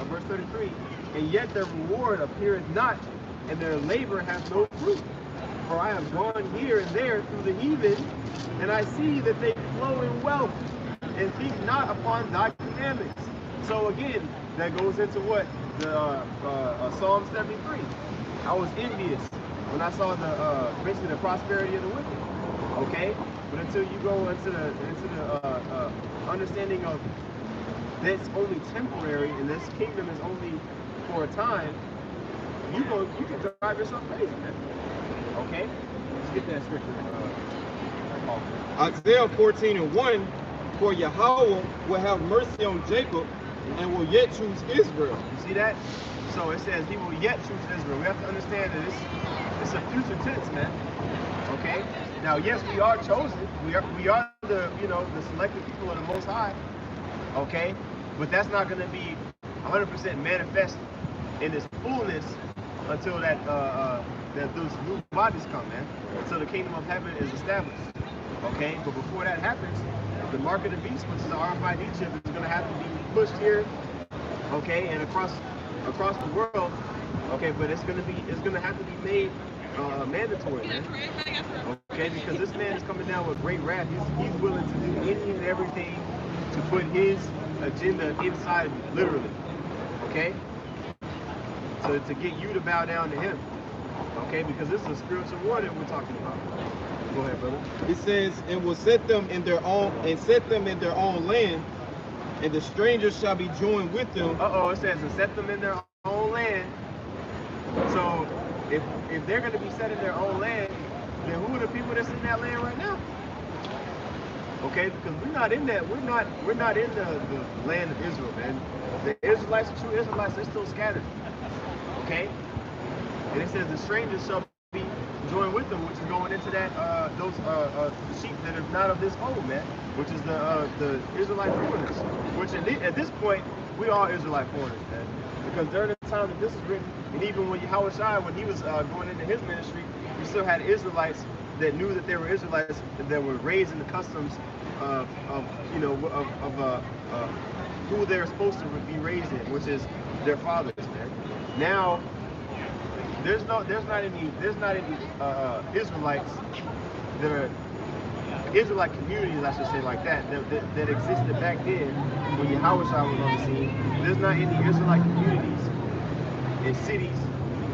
verse 33, "and yet their reward appeareth not, and their labor hath no fruit. For I have gone here and there through the heathen, and I see that they flow in wealth, and think not upon thy commandments." So again, that goes into what? The Psalm 73. I was envious when I saw basically the prosperity of the wicked. Okay? But until you go into the understanding of that's only temporary and this kingdom is only for a time, you can drive yourself crazy, man. Okay? Let's get that scripture. Isaiah 14:1, "For Yahweh will have mercy on Jacob and will yet choose Israel." You see that? So it says he will yet choose Israel. We have to understand that it's a future tense, man. Okay? Now, yes, we are chosen. We are the the selected people of the Most High. Okay? But that's not going to be 100% manifest in its fullness until that those new bodies come, man. Until the kingdom of heaven is established. Okay? But before that happens, the mark of the beast, which is the RFID chip, is going to have to be pushed here, okay, and across the world, okay. But it's going to have to be made mandatory, man. Okay, because this man is coming down with great wrath. He's willing to do any and everything to put his agenda inside of you, literally. Okay, so to get you to bow down to him. Okay, because this is a spiritual war that we're talking about. Go ahead, brother. It says, "And will set them in their own land, and the strangers shall be joined with them." It says, "And set them in their own land." So if they're going to be set in their own land, then who are the people that's in that land right now? Okay, because we're not in that. We're not in the land of Israel, man. The Israelites, the true Israelites, they're still scattered. Okay, and it says the strangers shall be joined with them, which is going into that those sheep that are not of this fold, man, which is the Israelite foreigners. Which at this point we are Israelite foreigners, man, because during the time that this is written, and even when Yahushua, when he was going into his ministry, you still had Israelites that knew that they were Israelites that were raised in the customs of who they're supposed to be raised in, which is their fathers, man. Now there's not any Israelites that are Israelite communities, I should say, like that existed back then when Yahushua was on the scene. There's not any Israelite communities in cities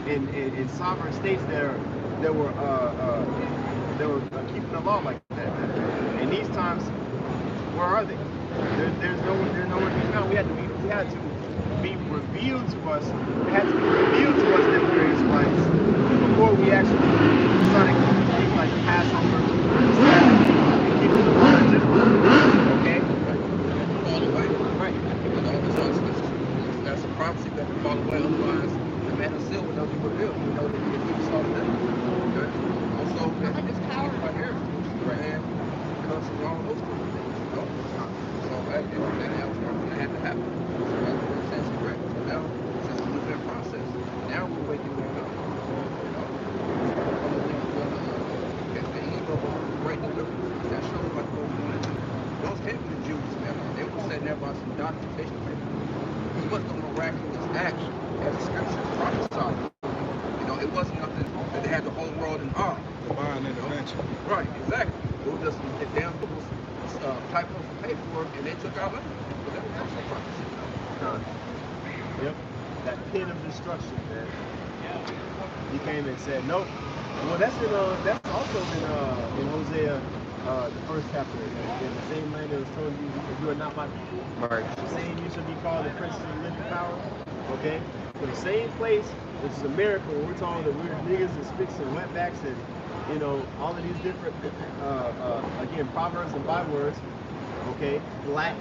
in sovereign states that were keeping the law like that. In these times, where are they? There's nowhere to be found. We had to be revealed to us. It had to be revealed to us that we're Israelites before we actually started keeping things like Passover, Sabbath, and keeping the law in general. Okay? Fall away. Right. That's a prophecy that will fall away. Otherwise, the man of sin will not be revealed. We know that the people saw that. Okay? Also, this power right here, right hand, comes from all those people. So right? And that was something that had to happen. So that's what it says, correct? So now, since we're looking at process, now we're waking them up. You know, at the end of great deliverance, that shows like what we're going to do. Those can't be the Jews, man. They were sitting there by some documentation paper. It wasn't no miraculous act as the scriptures prophesied. You know, it wasn't nothing that they had the whole world in awe. Divine intervention. Right, exactly. It was just a damn little type of paperwork, and they took our land. But that was also prophecy. Yep. That pin of destruction, man. He came and said, nope. Well, that's also in Hosea, the first chapter. In the same land that was told you, you are not my people. Right. Saying you shall be called the prince of the living power. Okay? So the same place, which is a miracle, we're told that we're niggas and spicks and wetbacks and, you know, all of these different, again, proverbs and bywords. Okay? Black,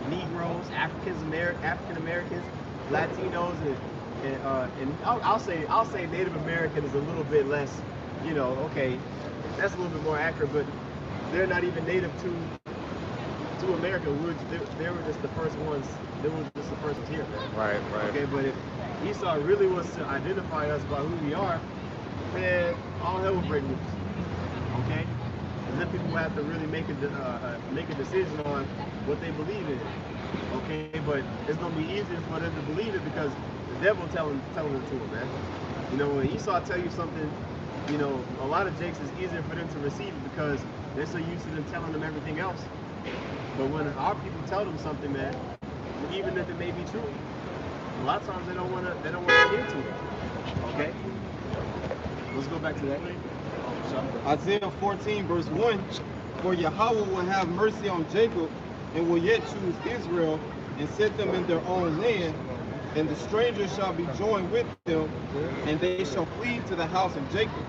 Negroes, African Americans, Latinos, and I'll say Native American is a little bit less, you know, okay, that's a little bit more accurate, but they're not even native to America. They were just the first ones. They were just the first ones here. Right. Okay, but if Esau really wants to identify us by who we are, man, all hell will break loose. Okay, and then people have to really make a decision on what they believe in. Okay, but it's gonna be easier for them to believe it because the devil telling it to them, man. You know, when Esau tell you something, you know, a lot of jakes is easier for them to receive it because they're so used to them telling them everything else. But when our people tell them something, man, even if it may be true, a lot of times they don't want to adhere to it. Okay, let's go back to that. Isaiah 14 verse 1, for Yahweh will have mercy on Jacob and will yet choose Israel and set them in their own land, and the strangers shall be joined with them, and they shall flee to the house of Jacob.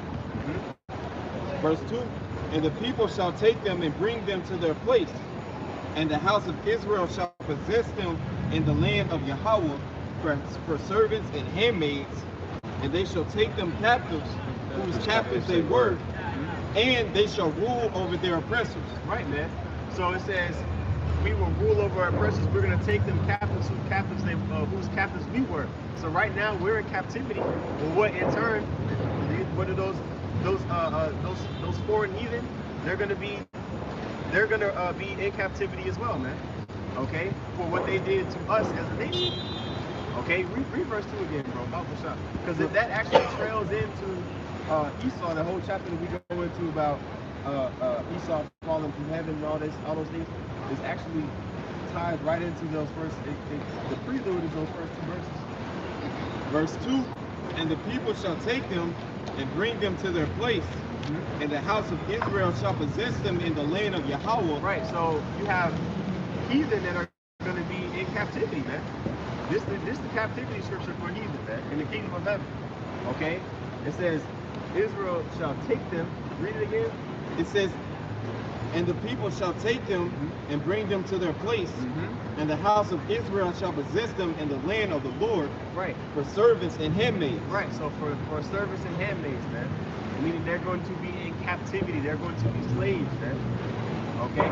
Verse 2, and the people shall take them and bring them to their place, and the house of Israel shall possess them in the land of Yahweh for servants and handmaids, and they shall take them captives, whose captives they were, and they shall rule over their oppressors. Right, man. So it says, we will rule over our oppressors. We're going to take them captives, whose captives we were. So right now we're in captivity. Well, what in turn? What are those foreign heathen? They're going to be in captivity as well, man. Okay, for what they did to us as a nation. Okay, read verse 2 again, bro. Because if that actually trails into Esau, the whole chapter that we go into about Esau falling from heaven and all those things, is actually tied right into those first. The prelude is those first 2 verses. Verse 2, and the people shall take them and bring them to their place, and the house of Israel shall possess them in the land of Yahweh. Right. So you have heathen that are going to be in captivity, man. This the captivity scripture for heathen, man, in the kingdom of heaven. Okay. It says Israel shall take them. Read it again. It says, and the people shall take them and bring them to their place, and the house of Israel shall possess them in the land of the Lord, right, for servants and handmaids. Right, so for servants and handmaids, man. Meaning they're going to be in captivity, they're going to be slaves, man. Okay?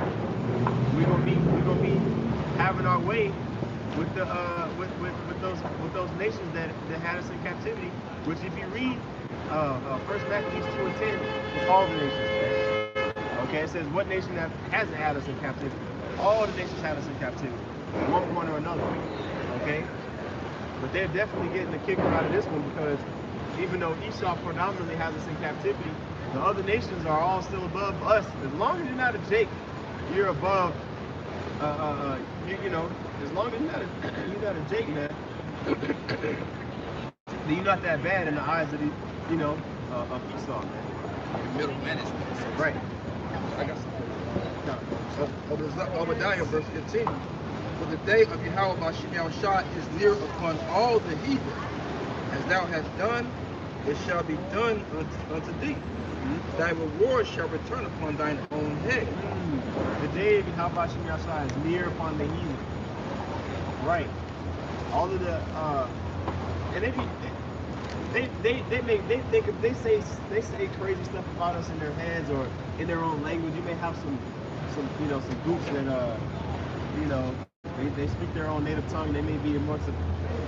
We're gonna be having our way with the with those nations that had us in captivity, which if you read First Maccabees 2 and 10, it's all the nations, man. Okay, it says what nation hasn't had us in captivity? All the nations had us in captivity, at one point or another. Okay, but they're definitely getting a kicker out of this one because even though Esau predominantly has us in captivity, the other nations are all still above us. As long as you're not a Jake, you're above. You know, as long as you're not a Jake, man, then you're not that bad in the eyes of the, you know, of Esau, man. Middle management. Right. I got something. Obadiah, verse 15. For the day of Yahweh Bashim Shah is near upon all the heathen. As thou hast done, it shall be done unto thee. Thy reward shall return upon thine own head. The day of Yahweh Bashim Shah is near upon the heathen. Right. All of the and they say crazy stuff about us in their heads or in their own language. You may have some gooks that you know, they speak their own native tongue. They may be amongst,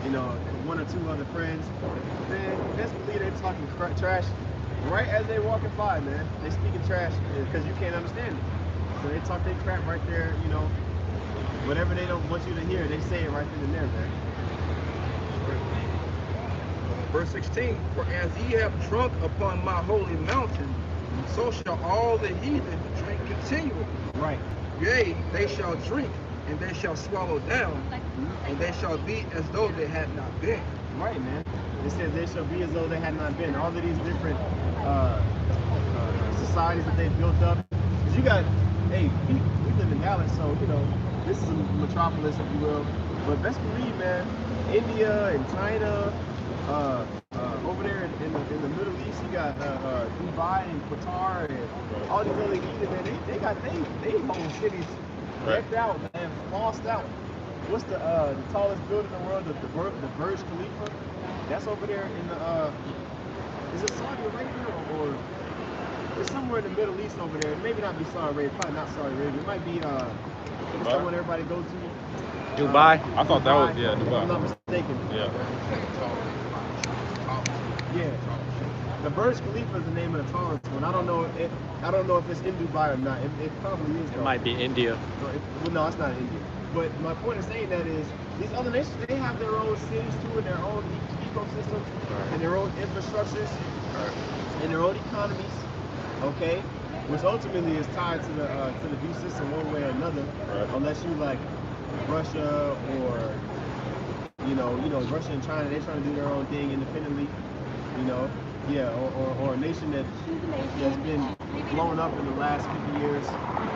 you know, one or two other friends. Man, best believe they're talking trash right as they're walking by, man. They speaking trash because you can't understand it. So they talk their crap right there, you know. Whatever they don't want you to hear, they say it right then and there, man. Verse 16, for as ye have drunk upon my holy mountain, so shall all the heathen drink continually. Right. Yea, they shall drink, and they shall swallow down, and they shall be as though they had not been. Right, man. It says they shall be as though they had not been. All of these different societies that they built up. Because you got, hey, we live in Dallas, so, you know, this is a metropolis, if you will. But best believe, man, India and China, over there in the Middle East, you got Dubai and Qatar and all these other heathen, man. They got they whole cities decked out and flossed out. What's the tallest building in the world? The Burj Khalifa. That's over there in the is it Saudi Arabia or it's somewhere in the Middle East over there? Maybe not be Saudi Arabia. Probably not Saudi Arabia. It might be what's that one everybody go to? Dubai. I thought that was If I'm Dubai. not mistaken. Yeah. Yeah. The Burj Khalifa is the name of the tallest one. I don't know if it's in Dubai or not. It probably is. It might be India. Well, no, it's not India. But my point of saying that is these other nations, they have their own cities too, and their own ecosystems, and their own infrastructures, and their own economies. Okay, which ultimately is tied to the beast system one way or another, unless you like Russia or you know Russia and China, they're trying to do their own thing independently. You know, yeah, or a nation that's been blown up in the last 50 years.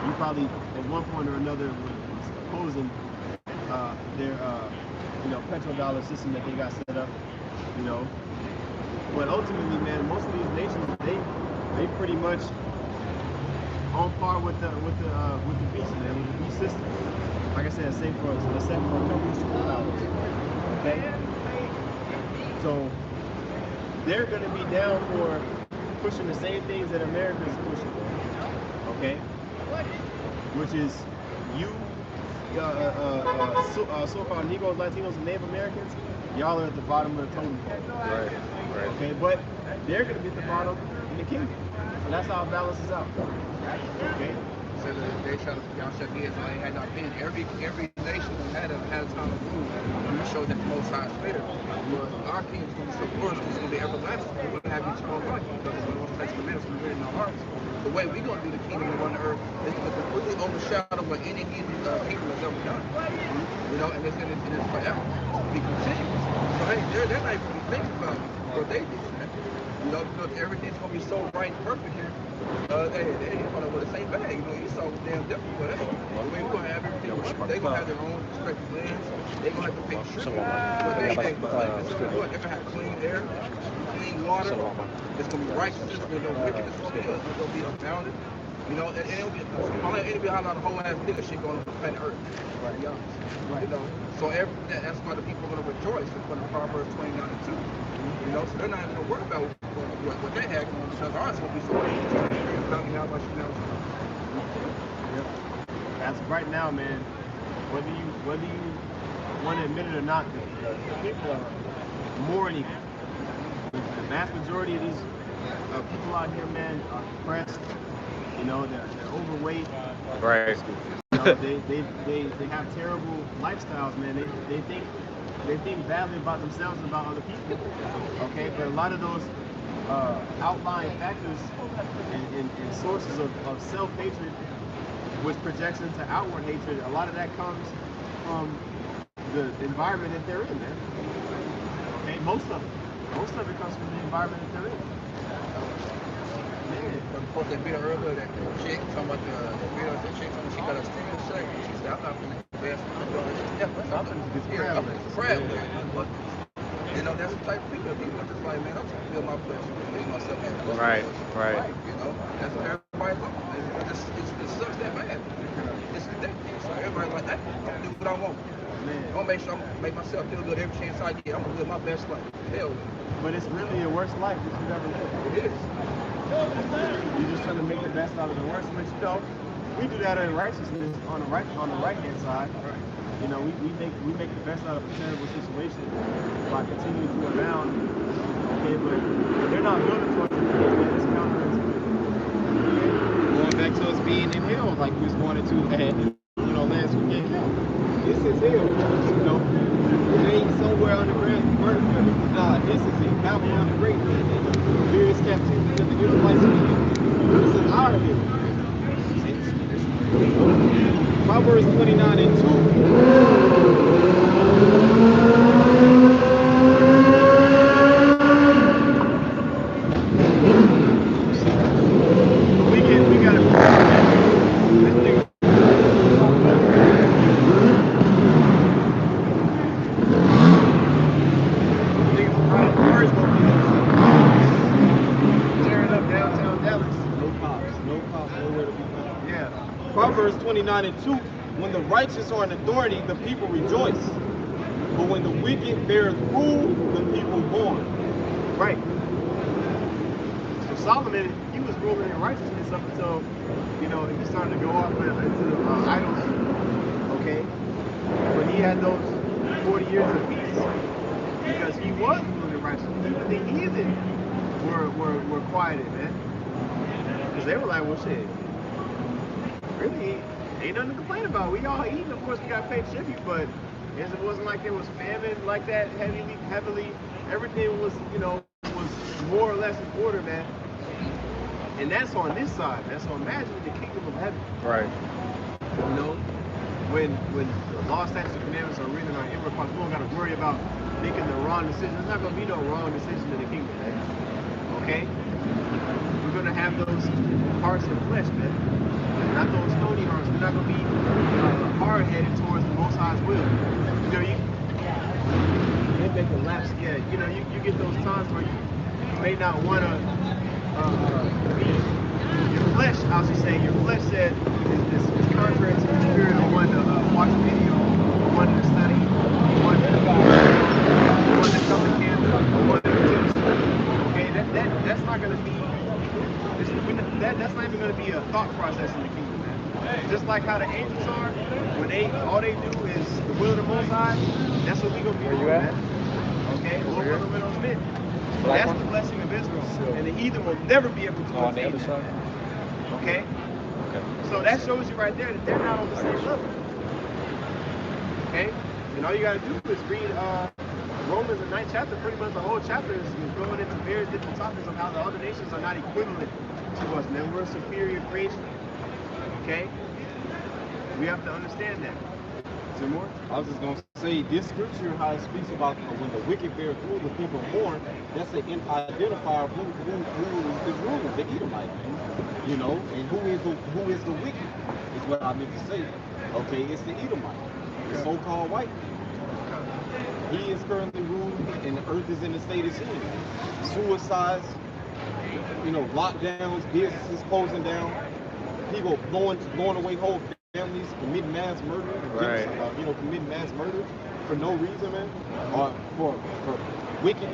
You probably at one point or another was opposing their petrodollar system that they got set up. You know, but ultimately, man, most of these nations they pretty much on par with the beast, man, with the beast system. Like I said, same for a couple of superpowers. Okay, so they're going to be down for pushing the same things that America is pushing. Okay, which is you, so-called Negroes, Latinos, and Native Americans. Y'all are at the bottom of the totem pole. Right. Okay, but they're going to be at the bottom in the kingdom. So that's how it balances out. Okay. So y'all shall be as though they had not been. Every nation had a time of rule. It shows that the Most High is fair. Our king is going to be so glorious, it's going to be everlasting. We're going to have eternal life because it's going to take the minutes to in our hearts. The way we're going to do the kingdom and run the earth is to completely overshadow what any kingdom has ever done. You know, and it's forever. It'll be continuous. So hey, they're not even thinking about what they did. You know, because everything's gonna be so right and perfect here. They gonna with the same bag. You know, Esau was damn different for that. I mean, we're gonna have everything. They gonna have their own respective lands. They gonna have to pay tribute. But they ain't gonna have clean air, clean water. It's gonna be righteousness. There's no wickedness on it. It's gonna be unbounded. You know, and it'll be a lot of whole ass nigga shit going on the planet Earth. To be honest. You know, so that's why the people are gonna rejoice for the Proverbs 29:2. You know, so they're not even gonna worry about what they had going on because ours is gonna be so easy. How much you know? Yep. That's right now, man. Whether you want to admit it or not, the people are more than equal. The vast majority of these people out here, man, are depressed. You know, they're overweight. Right. You know, they have terrible lifestyles, man. They think badly about themselves and about other people. Okay, but a lot of those outlying factors and sources of self-hatred, which projects into outward hatred, a lot of that comes from the environment that they're in, man. Okay, most of it comes from the environment that they're in. Man. Of course, that video earlier, that chick talking about the video, that chick talking, she got a stimulus check. She said, I'm not going to invest. I'm going to crap. You know, that's the type of people are just like, man, I'm trying to build my flesh and make myself happy. Right. You know, that's what everybody's on. It sucks that bad. It's ridiculous. So everybody's like, I'm going to do what I want. I'm going to make sure I make myself feel good every chance I get. I'm going to live my best life. Hell yeah. But it's really the worst life that you've ever lived. It is. You're just trying to make the best out of the worst, but you know, we do that in righteousness on the right hand side. You know, we make the best out of a terrible situation by continuing to abound. Okay, but they're not building towards it because it's counterintuitive. Going back to us being in hell, like we was going into last weekend. This is hell. You know, it ain't somewhere underground. Nah, this is in Babylon the Great. Various captivities of the Israelites. This is our hell. Proverbs 29 and 2. We gotta tearing up downtown Dallas. No cops, nowhere to be found. Yeah. Proverbs 29 and 2. When the righteous are in authority, the people rejoice. But when the wicked beareth rule, the people mourn. Right. So Solomon, he was ruling in righteousness up until, he started to go off into idols. Okay? But he had those 40 years of peace because he was ruling in righteousness. Even the heathen were quieted, man. Because they were like, well, shit, really, ain't nothing to complain about. We all eating. Of course, we got paid tribute, but it wasn't like there was famine like that heavily. Everything was, was more or less in order, man. And that's on this side, man. So imagine the kingdom of heaven. Right. When the law, statutes, and commandments are written in our inward parts, we don't got to worry about making the wrong decision. There's not going to be no wrong decision in the kingdom, man. Okay? We're going to have those hearts of flesh, man. Not those stony hearts. We're not going to be hard-headed towards the Most High's will. They make a lapse. Yeah, you get those times where you may not want to be. Your flesh, I should say, your flesh said is contrary to the spirit of one to watch a video, one to study, one to come to camp, one to attend school. Okay, that's not going to be. That's not even going to be a thought process in the kingdom, man. Just like how the angels are, when all they do is the will of the Most High, that's what we gonna be doing, man. Okay, Lord, brother, with those men. So that's the blessing of Israel, and the heathen will never be able to On the attain other that. side? Okay, Okay. so that shows you right there that they're not on the same level. Okay, and all you gotta do is read Romans, the 9th chapter. Pretty much the whole chapter is going into various different topics of how the other nations are not equivalent to us, man. We're a superior creation. Okay? We have to understand that. Is there more? I was just going to say, this scripture, how it speaks about when the wicked bear rule, the people mourn, that's an identifier of who is ruling, the Edomite. And who is the wicked, is what I meant to say. Okay, it's the Edomite, the so-called white man. He is currently ruling, and the earth is in the state it's in. Suicides, lockdowns, businesses closing down, people blowing away whole families, committing mass murder, Right. Committing mass murder for no reason, man, or for wicked,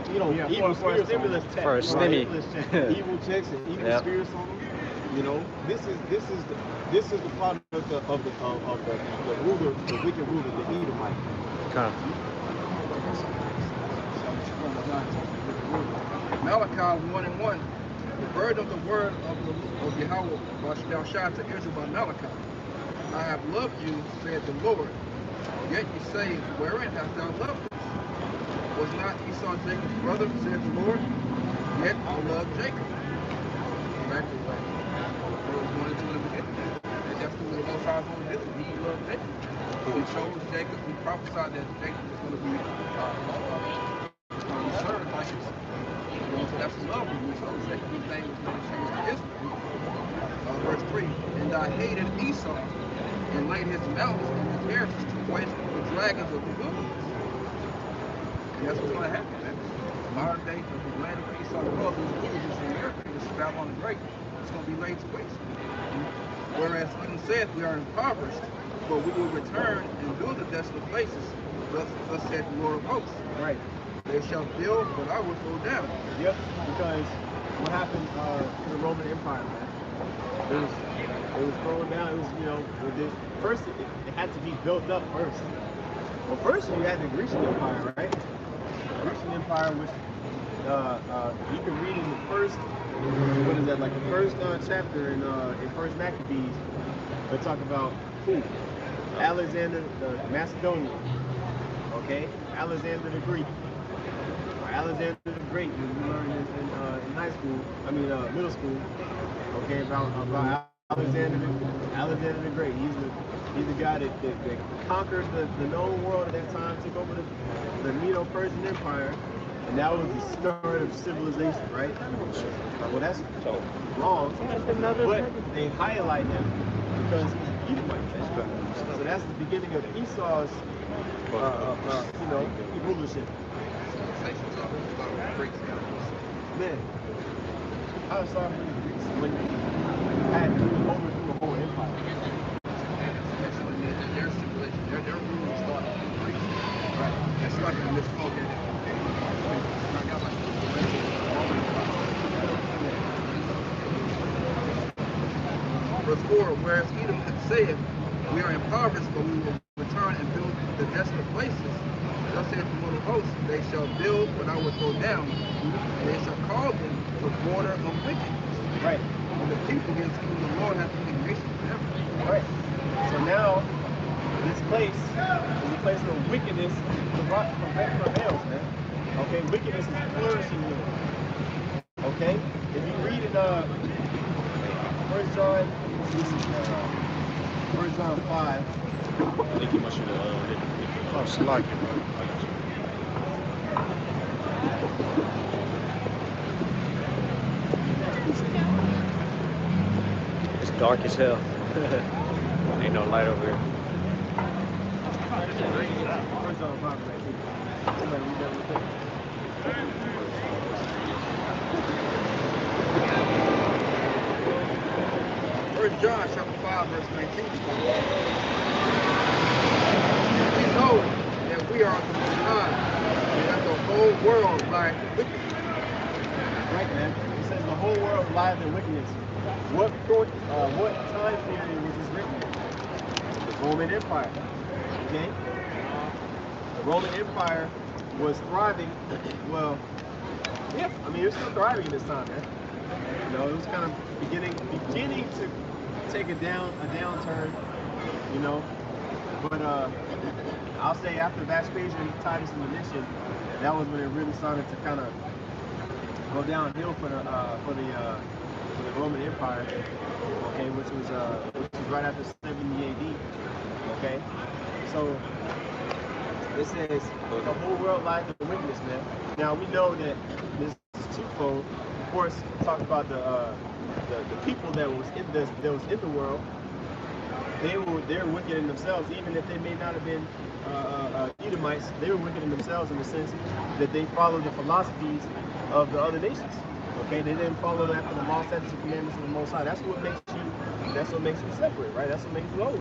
evil for a spirits stimulus on them. check. For a stimmy. Stimulus check. Evil checks and evil Yep. spirits on them. This is the product of the ruler, the wicked ruler, the Edomite. Okay. Malachi 1:1. The burden of the word of Yahweh Bashal to Israel by Malachi. I have loved you, said the Lord. Yet you say, wherein hast thou loved us? Was not Esau Jacob's brother, said the Lord? Yet I love Jacob. Back to verse 1 and 2 in the beginning. And that's who the Most High is going to do. He loved Jacob. He chose Jacob. He prophesied that Jacob was going to be served like his. So that's his love for me. So Jacob, his name is going to change to Israel. Verse 3. And I hated Esau and laid his mountains and his heritage to waste the dragons of the wilderness. And that's what's going to happen, man. Modern day, the land of Esau, the world, is America, is Babylon the Great. It's going to be laid to waste. Whereas Edom said, we are impoverished, but we will return and build the desolate places. Thus said the Lord of hosts. Right. They shall build, but I will throw down. Yep. Because what happened in the Roman Empire, man? There was It was thrown down. It was, you know, first it had to be built up first. Well, first you had the Grecian Empire, right? The Grecian Empire, which you can read in the first, what is that, like the first chapter in First Maccabees. They talk about who? Alexander the Macedonian. Okay, Alexander the Greek. Or Alexander the Great. We learned in high school. I mean middle school. Okay, about Alexander the Great. He's the guy that conquered the known world at that time, took over the Medo-Persian Empire, and that was the start of civilization, right? Well, that's wrong, but they highlight him because he's Edomite. So that's the beginning of Esau's, rulership. Man, I was sorry for the Greeks when you had overthrew a whole empire. Their civilization, their rule started in Greece. Right. That started in this focus. Verse 4, whereas Edom saith, we are impoverished, but we will return and build the desolate places. Thus saith the Lord of hosts, they shall build what I will throw down, and they shall call them the border of wickedness. Right. And the people against whom the Lord hath indignation forever. Right. So now, this place is a place of wickedness prevails, man. Okay, wickedness is flourishing here. Okay? If you read in 1 John, this is 1 John 5. I think you must have oh, slack it, bro. I got you. It's dark as hell. Ain't no light over here. 1 John 5, 19. Somebody read that real quick. First John chapter 5, verse 19. We know that we are the Most High, and that the whole world lies in wickedness. Right, man. It says the whole world lies in wickedness. What time period was this written in? The Roman Empire. Okay? The Roman Empire was thriving. Well, yeah, I mean, it was still thriving at this time, man. You know, it was kind of beginning to take a downturn, you know. But I'll say after Vespasian, Titus, and Domitian, that was when it really started to kind of go downhill for the Roman Empire. Okay, which was right after 70 AD. Okay, so it says the whole world lies in wickedness, man. Now we know that this is twofold. Of course, it talks about the people that was in the world. They're wicked in themselves, even if they may not have been Edomites. They were wicked in themselves in the sense that they followed the philosophies of the other nations. Okay, they didn't follow after the law, statutes, and commandments of the Most High. That's what makes you separate, right? That's what makes you holy.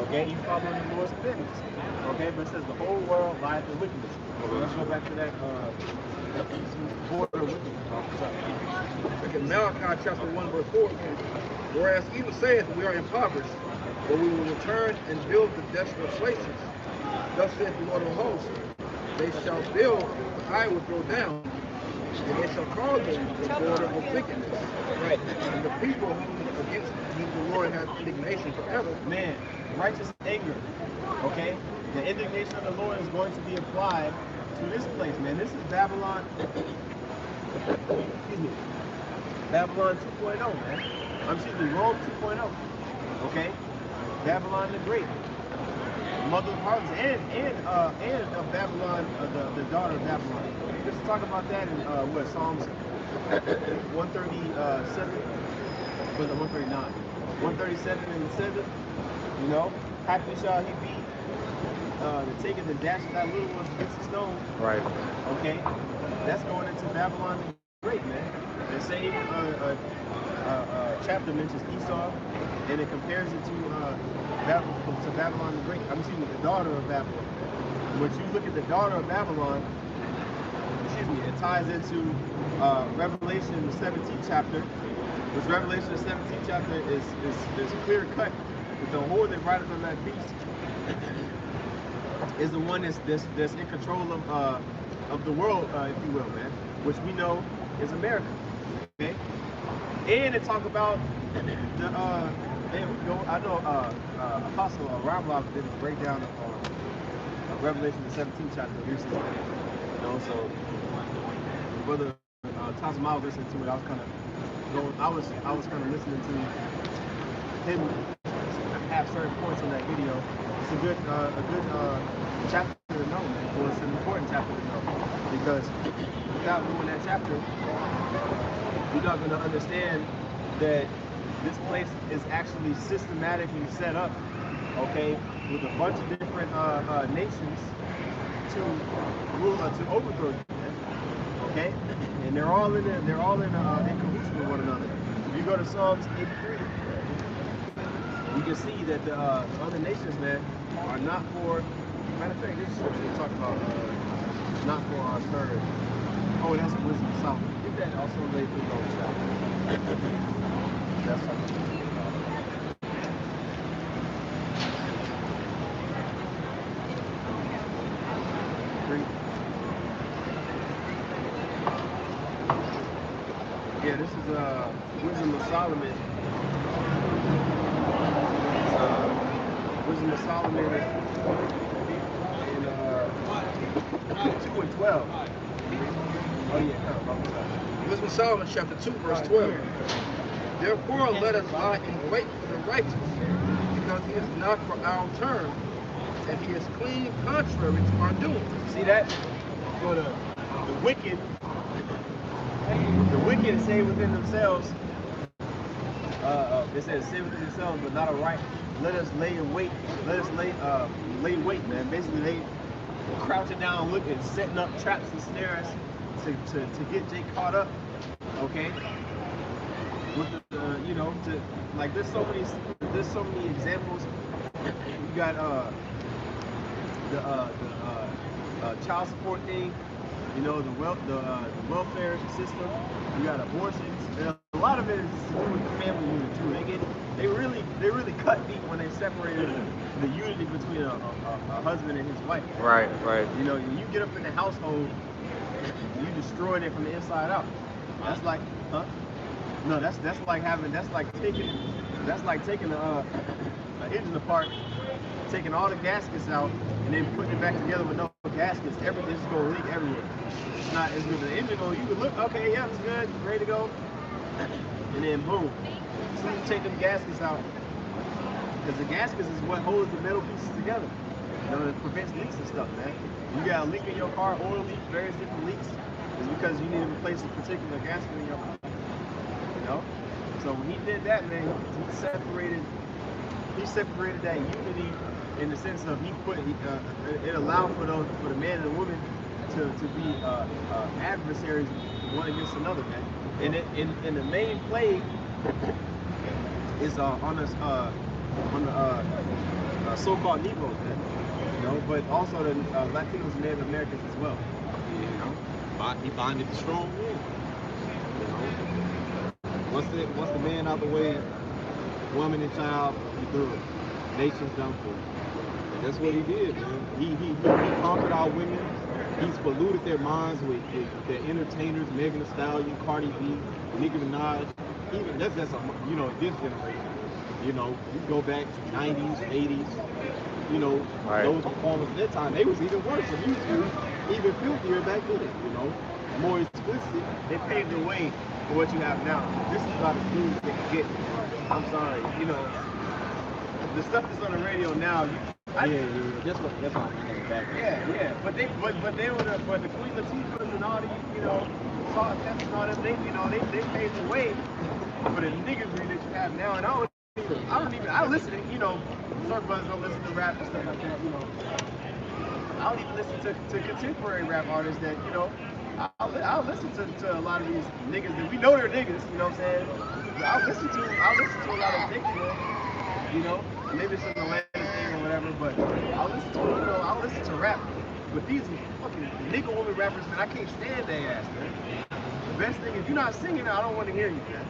Okay, you follow the Lord's commandments. Okay, but it says the whole world lies in wickedness. So let's go back to that border of wickedness. Look at Malachi chapter 1, verse 4 again. Whereas Edom saith, we are impoverished, but we will return and build the desolate places. Thus saith the Lord of hosts, they shall build what I will throw down, and they shall call them the border of wickedness. Right. And the people against whom the Lord hath indignation forever. Man, righteous anger. Okay? The indignation of the Lord is going to be applied to this place, man. This is Babylon. Excuse me. Babylon 2.0, man. Excuse me, Rome 2.0. Okay? Babylon the Great. Mother of harlots, and of Babylon, the daughter of Babylon. Let's talk about that in Psalms 137, was it 139? 137 and 7. You know, happy shall he be to take it and dash that little ones against the stone. Right. Okay, that's going into Babylon the Great, man. The same chapter mentions Esau, and it compares it to Babylon the Great. Excuse me, the daughter of Babylon. When you look at the daughter of Babylon, excuse me, it ties into Revelation, the 17th chapter, Which Revelation the 17th chapter is clear cut. That the whore that rideth on that beast is the one that's in control of the world, if you will, man. Which we know is America. Okay. And it talk about the man, we go. I know Apostle Ramlock did a breakdown of Revelation the 17th chapter recently. You know, so brother Tasma, I was listening to it. I was kind of going. I was kind of listening to him have certain points in that video. It's a good chapter to know, man. Well, it's an important chapter to know because without knowing that chapter, you're not going to understand that this place is actually systematically set up, okay, with a bunch of different nations to rule to overthrow you, okay, and they're all in cahoots with one another. If you go to Psalms 83, you can see that the other nations, man, are not for. Matter of fact, this is what we talk about. Not for our third. Oh, that's Wisdom of Solomon. Get that also later in the chapter. That's something. Yeah, this is Wisdom of Solomon. Wisdom of Solomon in 2 and 12. Oh yeah, Wisdom of Solomon chapter 2 verse 12. Therefore let us lie in wait for the righteous, because he is not for our turn, and he is clean contrary to our doing. see that? For the wicked say within themselves. It says say within themselves, but not a right. Let us lay in wait. Let us lay wait, man. Basically, they crouching down, looking, setting up traps and snares to get Jake caught up. Okay. With the, you know, to like there's so many examples. You got the child support thing. You know, the welfare system. You got abortions. And a lot of it is to do with the family unit too. They really cut deep when they separated the unity between a husband and his wife. Right. You know, you get up in the household, you destroying it from the inside out. That's like, huh? No, that's like taking an engine apart, taking all the gaskets out, and then putting it back together with no gaskets. Everything's gonna leak everywhere. It's not as good as the engine. You can look, okay, yeah, it's good, ready to go, and then boom. As soon as you take them gaskets out, because the gaskets is what holds the metal pieces together. You know, it prevents leaks and stuff, man. You got a leak in your car, oil leak, various different leaks. It's because you need to replace a particular gasket in your car. You know? So when he did that, man, he separated that unity in the sense of it allowed for the man and the woman to be adversaries one against another, man. And the main plague is on the so-called Negroes, man. You know, but also the Latinos and Native Americans as well. You know, He bonded the strong man. You know, once the man out the way, woman and child, he threw it. Nation's done for. And that's what he did, man. He conquered our women. He's polluted their minds with their entertainers, Megan Thee Stallion, Cardi B, Nicki Minaj. Even that's this generation. You know, you go back to 90s, 80s. You know, those performers at that time, they was even worse. The music was even filthier back then. You know, more explicit. they paved the way for what you have now. This is about as good as they can get. I'm sorry, you know, the stuff that's on the radio now. That's what I'm saying back then. Yeah, but the Queen Latifahs and all the, you know, Salt and Pepper and all them, they paved the way for the niggery that you have now. And I listen to, you know, certain brothers don't listen to rap and stuff like that, you know. I don't even listen to contemporary rap artists that, you know, I'll listen to a lot of these niggas that we know they're niggas, you know what I'm saying? I'll listen to a lot of niggas, man, you know. Maybe it's an Atlanta thing or whatever, but I'll listen to rap. But these fucking nigga woman rappers, man, I can't stand their ass, man. best thing, if you're not singing, I don't want to hear you, man.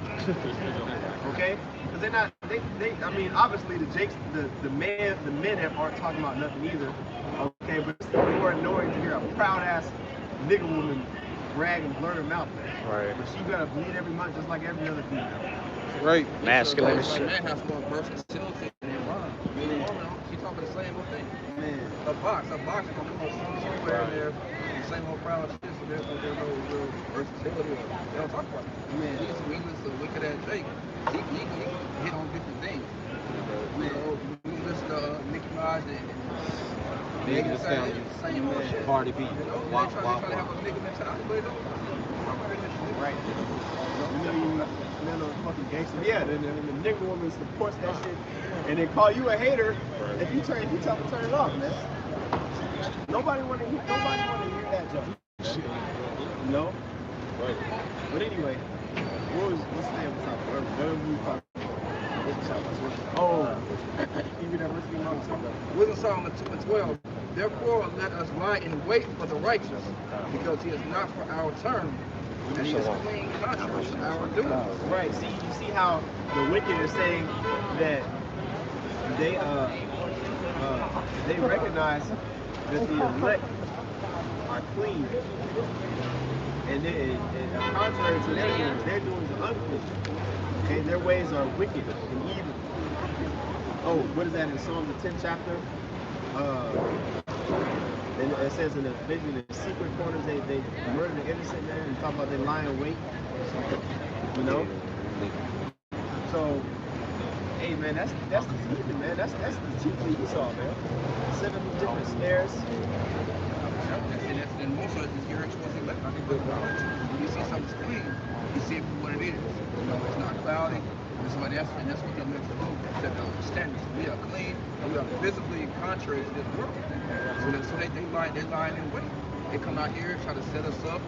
Okay? Because they're not, I mean, obviously the men aren't talking about nothing either. Okay, but it's still more annoying to hear a proud ass nigga woman brag and blurt her mouth, man. Right. But she gotta bleed every month just like every other female. Right. Masculine as Like, shit. man has more versatility than a woman. I mean, the woman, she talking about the same old thing. Man. A box gonna come on somewhere in there, the same old proud shit, so there's no real versatility. They don't talk about it. Man. We listen to wicked ass Jake. He can hit on different things. You know, we listen to Nicki Minaj and Megan Thee Stallion, same old shit. Cardi B, You know, they Wop, try Wop, to have Wop. a nigga mentality, but they don't. Right. You know, you man, those fucking gangsters. Yeah, and the nigga woman supports that shit, and they call you a hater if you tell them to turn it off, man. Nobody want to hear that joke. You know. Right. But anyway, what's the name of the topic? Whatever we talking about. Oh, you read that verse we talking about? Wisdom Solomon 2:12. Therefore, let us lie in wait for the righteous, because he is not for our turn, and he is clean contrary to our doings. Right. See, you see how the wicked are saying that they recognize that the elect are clean, and contrary to their doings are unclean. Okay, their ways are wicked and evil. Oh, what is that in Psalm the 10th chapter? And it says basically in the secret corners they murder the innocent man and talk about they lie in wait. You know? So, hey man, that's the teaching, man. That's the teaching Esau, man. 7 different snares. And most of it is geared towards the elect. I think when you see something's clean, you see it for what it is. You know, it's not cloudy. That's what the elect do. That the standards. We are clean and we are visibly contrary to this world. So they lying in wait. They come out here, try to set us up.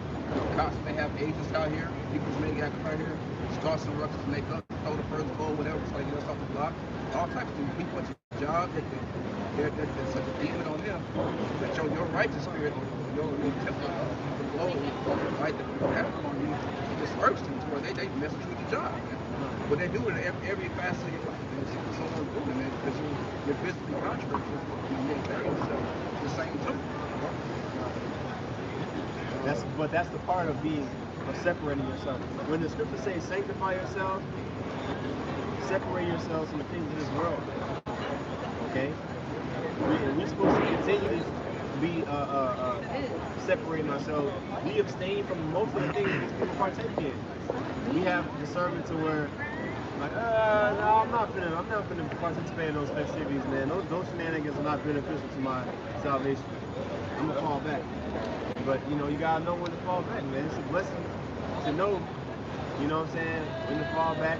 Cops may have agents out here. People may get out here, start some ruckus, make up, throw the first ball, whatever, try to get us off the block. All types of things. People at your job, there's such a demon on them that your righteous spirit, your temper, the blow, right, that people have on you, it just irks them to where they mess with you at the job. But they do it in every facet of your life. Someone's doing it, man, because you're physically contrary to your military. So the same too. That's the part of separating yourself. When the scriptures say sanctify yourselves, separate yourselves from the things of this world. Okay? We're supposed to continue to be separating ourselves. We abstain from most of the things these people partake in. We have discernment to where, like, no, I'm not gonna participate in those festivities, man. Those shenanigans are not beneficial to my salvation. I'm gonna fall back. But you know, you gotta know when to fall back, man. It's a blessing to know, you know what I'm saying, when to fall back.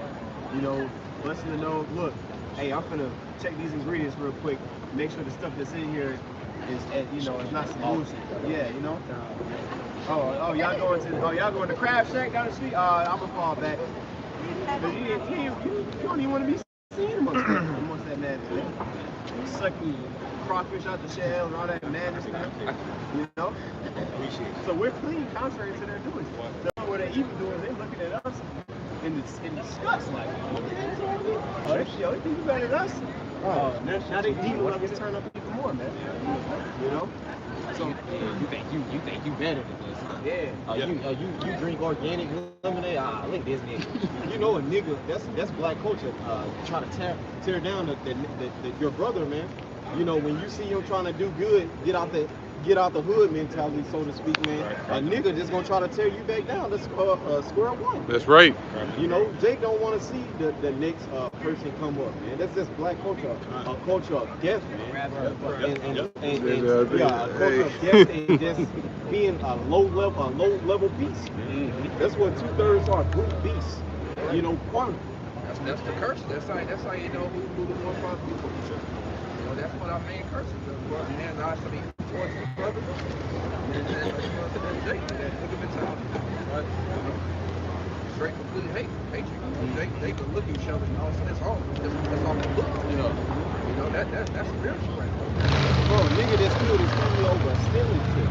You know, blessing to know, look, hey, I'm gonna check these ingredients real quick, make sure the stuff that's in here is you know, it's not solution. Yeah, you know. Oh, y'all going to Crab Shack down the street? I'm gonna fall back. Cause you don't even want to be seen amongst that madness, man. Sucking crawfish out the shell and all that madness stuff, you know. So we're clean, contrary to their doings. So what they're even doing, they're looking at us in disgust, like, oh, they think better than us. Now they evil levels turn up even more, man. You know. So you think you better than this? yeah. You drink organic lemonade? Look at this nigga. You know a nigga, that's black culture. Try to tear down your brother, man. You know, when you see him trying to do good, get out the hood mentality, so to speak, man. A nigga just gonna try to tear you back down. That's square one. That's right. You know, Jake don't want to see the next person come up, man. That's just black culture, a culture of death, man. A culture of death and just being a low level beast. That's what 2/3 are, brute beasts. You know, quantity. That's the curse. That's how you know who the more fun people. You know, that's what our main curse is. A man's eyes to be towards his brother, and then Jake, that nigga mentality. Right? Straight completely hatred. You know, they could look at each other and all of a sudden it's all. That's all they look. You know, that's spiritual right there. Bro, nigga that's killed his family over a stealing shit.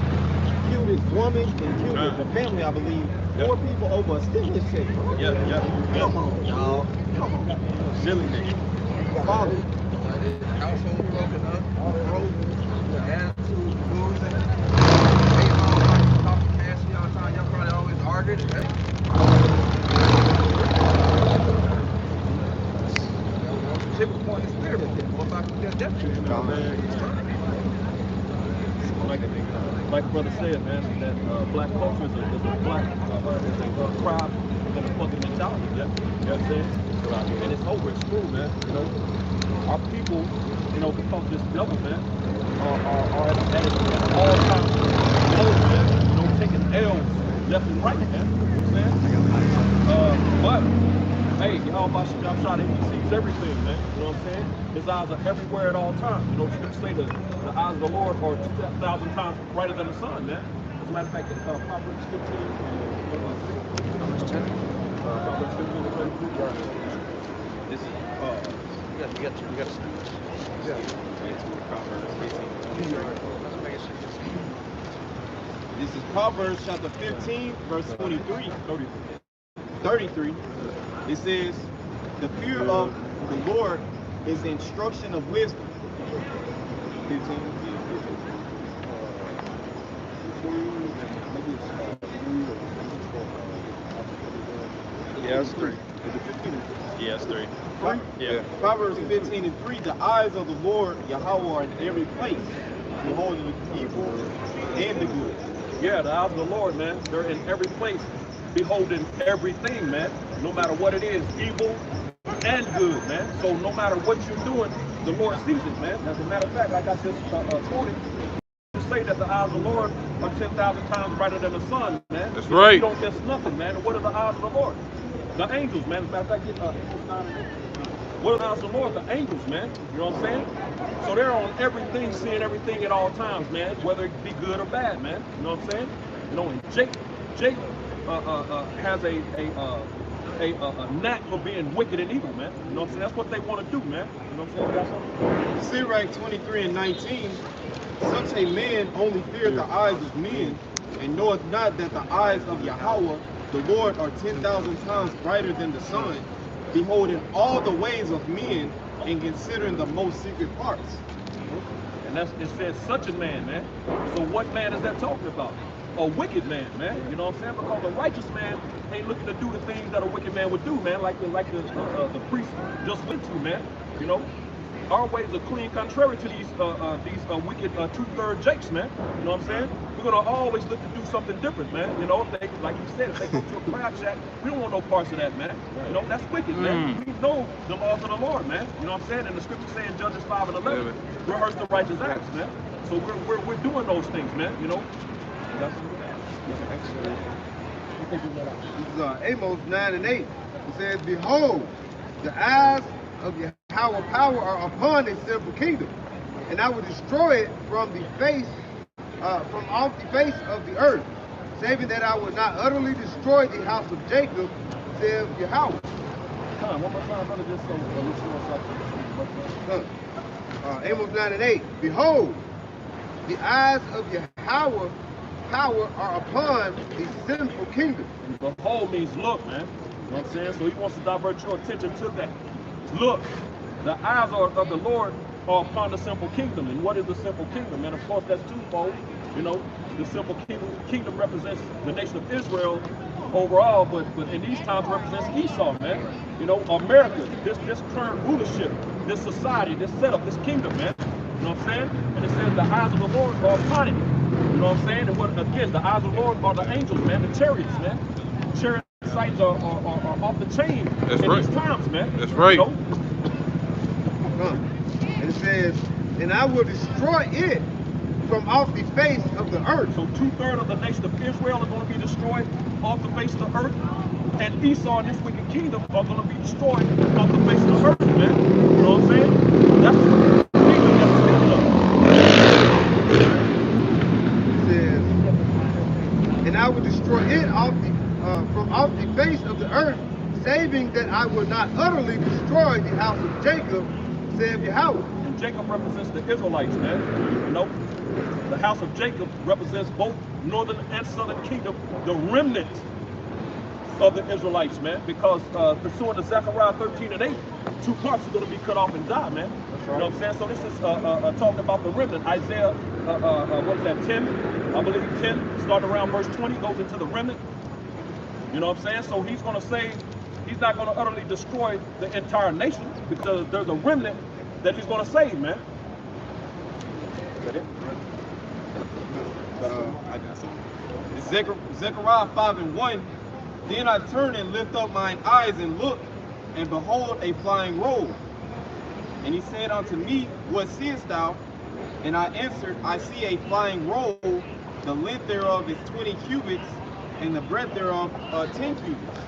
Killed his woman and killed the family, I believe, 4 people over a stimulus check. Yeah. Come on, y'all. Come on. Silliness. Father. Household broken up, broke, attitude, losing. Hey, talking nasty all the time. Y'all probably always arguing. Hey. Typical point experiment then. Once I put that depth to it, Like the brother said, man, that black culture is a black crowd and a fucking mentality. Yeah, you know what I'm saying? And it's over. It's true, man. You know, our people, you know, because this devil, man, are at all times low, man. You know, taking L's left and right, man. You know what I'm saying? But hey, Yahweh Shem Shad, he sees everything, man. You know what I'm saying? His eyes are everywhere at all times. You know, scriptures say the eyes of the Lord are 2,000 times brighter than the sun, man. As a matter of fact, Proverbs 15 Proverbs 10. Proverbs 15 and 33. This is you got to Proverbs 15. This is Proverbs chapter 15, verse 23. 33. It says, the fear of the Lord is the instruction of wisdom. 15. Yeah, it's 3. Yeah, it's 3. Yeah. Proverbs 15 and 3, the eyes of the Lord Yahweh are in every place, beholding the evil and the good. Yeah, the eyes of the Lord, man, they're in every place, beholding everything, man. No matter what it is, evil and good, man. So no matter what you're doing, the Lord sees it, man. As a matter of fact, like I just quoted, you say that the eyes of the Lord are 10,000 times brighter than the sun, man. That's right. You don't miss nothing, man. And what are the eyes of the Lord? The angels, man. As a matter of fact, what are the eyes of the Lord? The angels, man. You know what I'm saying? So they're on everything, seeing everything at all times, man. Whether it be good or bad, man. You know what I'm saying? You know, and Jacob has a knack for being wicked and evil, man. You know what I'm saying? That's what they want to do, man. You know what I'm saying? Got something? Sirach 23 and 19, such a man only feareth the eyes of men, and knoweth not that the eyes of Yahweh, the Lord, are 10,000 times brighter than the sun, beholding all the ways of men, and considering the most secret parts. And that's, it says such a man, man. So what man is that talking about? A wicked man, man. You know what I'm saying? Because a righteous man ain't looking to do the things that a wicked man would do, man. Like the priest just went to, man. You know, our ways are clean, contrary to these wicked 2/3 jakes, man. You know what I'm saying? We're gonna always look to do something different, man. You know, if they, like you said, if they go to a crowd shack, we don't want no parts of that, man. You know, that's wicked, man. We know the laws of the Lord, man. You know what I'm saying? And the scripture saying Judges 5 and 11, rehearse the righteous acts, man. So we're doing those things, man. You know. This is Amos 9 and 8. It says, behold, the eyes of Yahweh power are upon a sinful kingdom, and I will destroy it from the face, from off the face of the earth, saving that I will not utterly destroy the house of Jacob, says Yahweh. One more time, brother, just so Amos 9 and 8. Behold, the eyes of Yahweh power are upon the sinful kingdom. Behold means look, man. You know what I'm saying? So he wants to divert your attention to that. Look, the eyes of the Lord are upon the simple kingdom. And what is the simple kingdom? And of course, that's twofold. You know, the simple kingdom represents the nation of Israel overall, but in these times represents Esau, man. You know, America, this current rulership, this society, this setup, this kingdom, man. You know what I'm saying? And it says the eyes of the Lord are upon it. You know what I'm saying? And what, again, the eyes of the Lord are the angels, man, the chariots, man. Chariot sights are off the chain in these times, man. That's right. You know? And it says, and I will destroy it from off the face of the earth. So 2/3 of the nation of Israel are going to be destroyed off the face of the earth. And Esau and this wicked kingdom are going to be destroyed off the face of the earth, man. You know what I'm saying? That's the kingdom that's speaking of. And I will destroy it off the, from off the face of the earth, saving that I will not utterly destroy the house of Jacob, said Yahweh. And Jacob represents the Israelites, man. You know, the house of Jacob represents both northern and southern kingdom, the remnant of the Israelites, man, because pursuant to Zechariah 13:8, 2 parts are going to be cut off and die, man. You know what I'm saying? So this is talking about the remnant. Isaiah, what is that, 10? I believe 10, starting around verse 20, goes into the remnant. You know what I'm saying? So he's going to say, he's not going to utterly destroy the entire nation because there's a remnant that he's going to save, man. Is that it? I got something. Zechariah 5:1. Then I turned and lift up mine eyes and looked, and behold, a flying robe. And he said unto me, What seest thou? And I answered, I see a flying robe. The length thereof is 20 cubits, and the breadth thereof 10 cubits.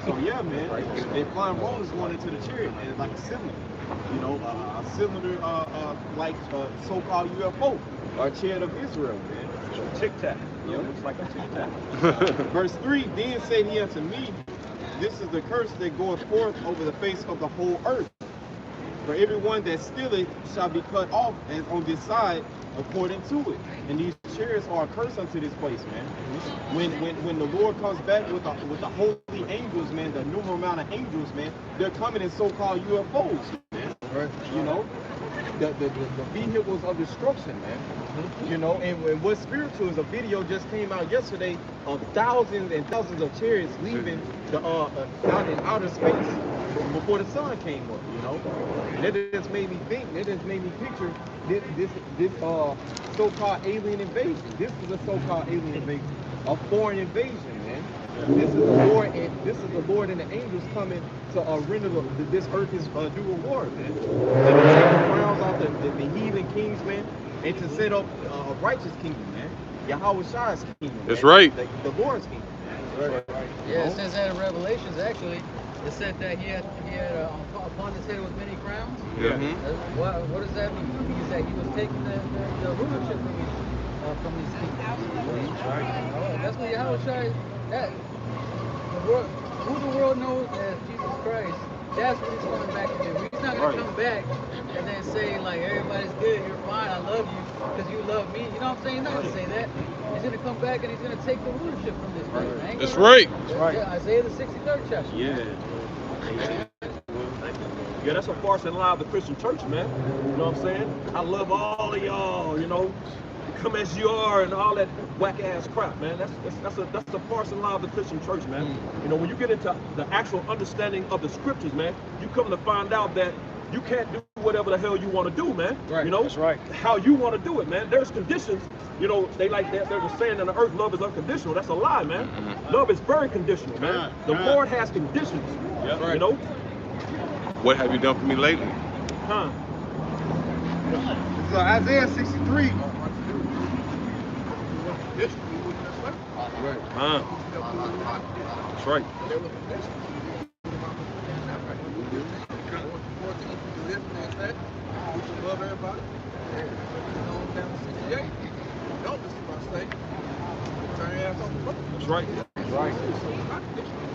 So yeah, man, a flying robe is going into the chariot, man. It's like a cylinder, you know, a cylinder like so-called UFO, or chariot of Israel, man. Tic Tac. Yeah. Looks like a Tic Tac. Verse 3, then said he unto me, This is the curse that goeth forth over the face of the whole earth. For everyone that stealeth shall be cut off as on this side according to it. And these chariots are a curse unto this place, man. When the Lord comes back with the holy angels, man, the numerous amount of angels, man, they're coming in so-called UFOs, man. Right. You know, the vehicles of destruction, man. You know, and what's spiritual is a video just came out yesterday of thousands and thousands of chariots leaving the out in outer space before the sun came up. You know, and that just made me think. That just made me picture this so-called alien invasion. This is a so-called alien invasion, a foreign invasion, man. This is the Lord and the angels coming to render this earth is due reward, man. To take the crowns off the heathen kings, man, and to set up a righteous kingdom, man. Yahweh Shai's kingdom. That's man. right. The Lord's kingdom. Right. Yeah, it says that in Revelations, actually. It said that he had upon his head was many crowns. Yeah. What does that mean? It means that he was taking the rulership from these kings. That's what Yahweh Shai, who the world knows as Jesus Christ, that's what he's coming back to do. He's not going to come back and then say, like, everybody's good, you're fine, I love you, because you love me. You know what I'm saying? He's not going to say that. He's going to come back and he's going to take the rulership from this place. That's right. Yeah, Isaiah the 63rd chapter. Yeah. Yeah, that's a farce and lie of the Christian church, man. You know what I'm saying? I love all of y'all, you know. Come as you are and all that whack ass crap, man. That's a farce and lie of the Christian church, man. You know, when you get into the actual understanding of the scriptures, man, you come to find out that you can't do whatever the hell you want to do, man. Right. You know, That's right. How you want to do it, man. There's conditions. You know, there's a saying in the earth, love is unconditional. That's a lie, man. Love is very conditional, man. The Lord has conditions. You know. What have you done for me lately? Huh? So Isaiah 63. Right. That's right. Love everybody. On down to 68. Don't listen to my say. Turn your ass on the road. That's right. Right.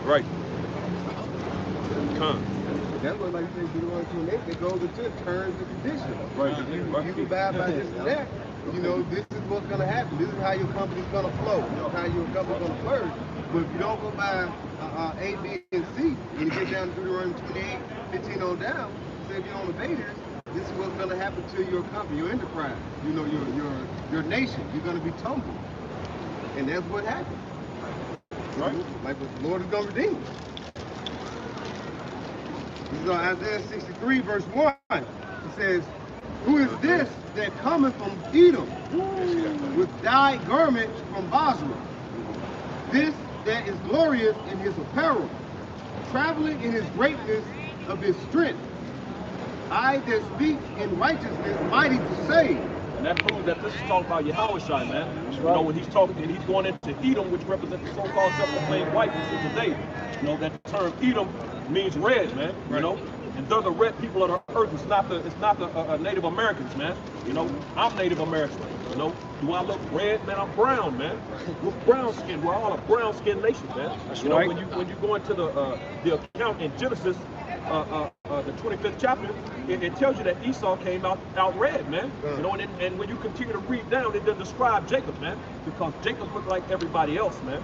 Right. Huh? That's what, like you say, Deuteronomy 28, it goes into terms and conditions. Right. You abide by this and that. You know, this is what's going to happen. This is how your company's going to flow. This is how your company's going to flourish. But if you don't go by A, B, and C, when you get down to Deuteronomy 28, 15 on down, say if you don't obey this, this is what's going to happen to your company, your enterprise, you know, your nation. You're going to be tumbled. And that's what happened. Right? Like the Lord is going to redeem you. This is Isaiah 63, verse 1. It says, Who is this that cometh from Edom with dyed garments from Basra? This that is glorious in his apparel, traveling in his greatness of his strength. I that speak in righteousness, mighty to save. And that proves that this is talking about Yahweh Shai, man. You know, when he's talking, and he's going into Edom, which represents the so-called self-proclaimed whiteness of today. You know, that term Edom means red, man. You know, and they're the red people of the earth. It's not the Native Americans, man. You know, I'm Native American. You know, do I look red, man? I'm brown, man. We're brown skinned. We're all a brown skinned nation, man. You know, when you go into the account in Genesis, the 25th chapter, it tells you that Esau came out red, man. You know, and when you continue to read down, it doesn't describe Jacob, man, because Jacob looked like everybody else, man.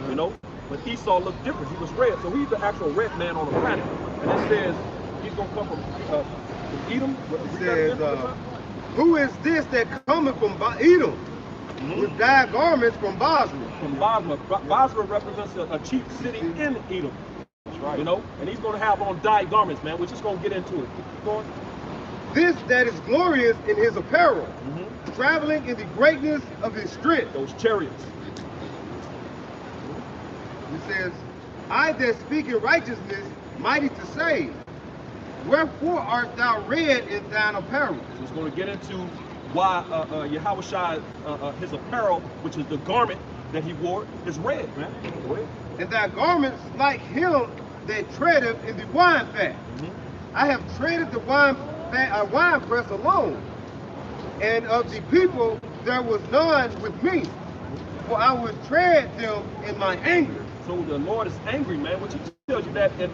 You know, But Esau looked different. He was red, so he's the actual red man on the planet. And it says he's gonna come from Edom. It says, who is this that cometh from Edom with dyed garments from Bosra? From Bosra. Bosra represents a chief city in Edom. That's right. You know, and he's gonna have on dyed garments, man. We're just gonna get into it. Keep going. This that is glorious in his apparel, traveling in the greatness of his strength. Those chariots. It says, I that speak in righteousness, mighty to save. Wherefore art thou red in thine apparel? So it's going to get into why Yahushua, his apparel, which is the garment that he wore, is red, man. Go ahead. And thy garments like him that treadeth in the wine fat. I have treaded the wine press alone, and of the people there was none with me, for I would tread them in my anger. So the Lord is angry, man, which he tells you that in